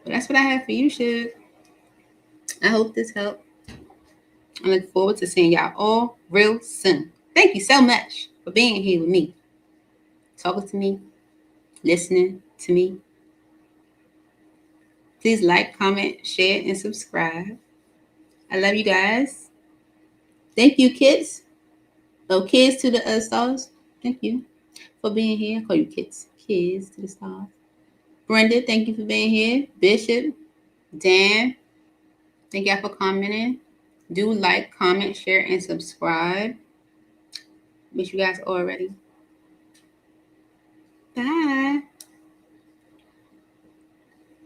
that's what I have for you, Shug. I hope this helped. I look forward to seeing y'all all real soon. Thank you so much for being here with me, talking to me, listening to me. Please like, comment, share, and subscribe. I love you guys. Thank you, kids. Oh, kids to the stars. Thank you for being here. I call you kids. Kids to the stars. Brenda, thank you for being here. Bishop, Dan, thank y'all for commenting. Do like, comment, share, and subscribe. Wish you guys all ready. Bye.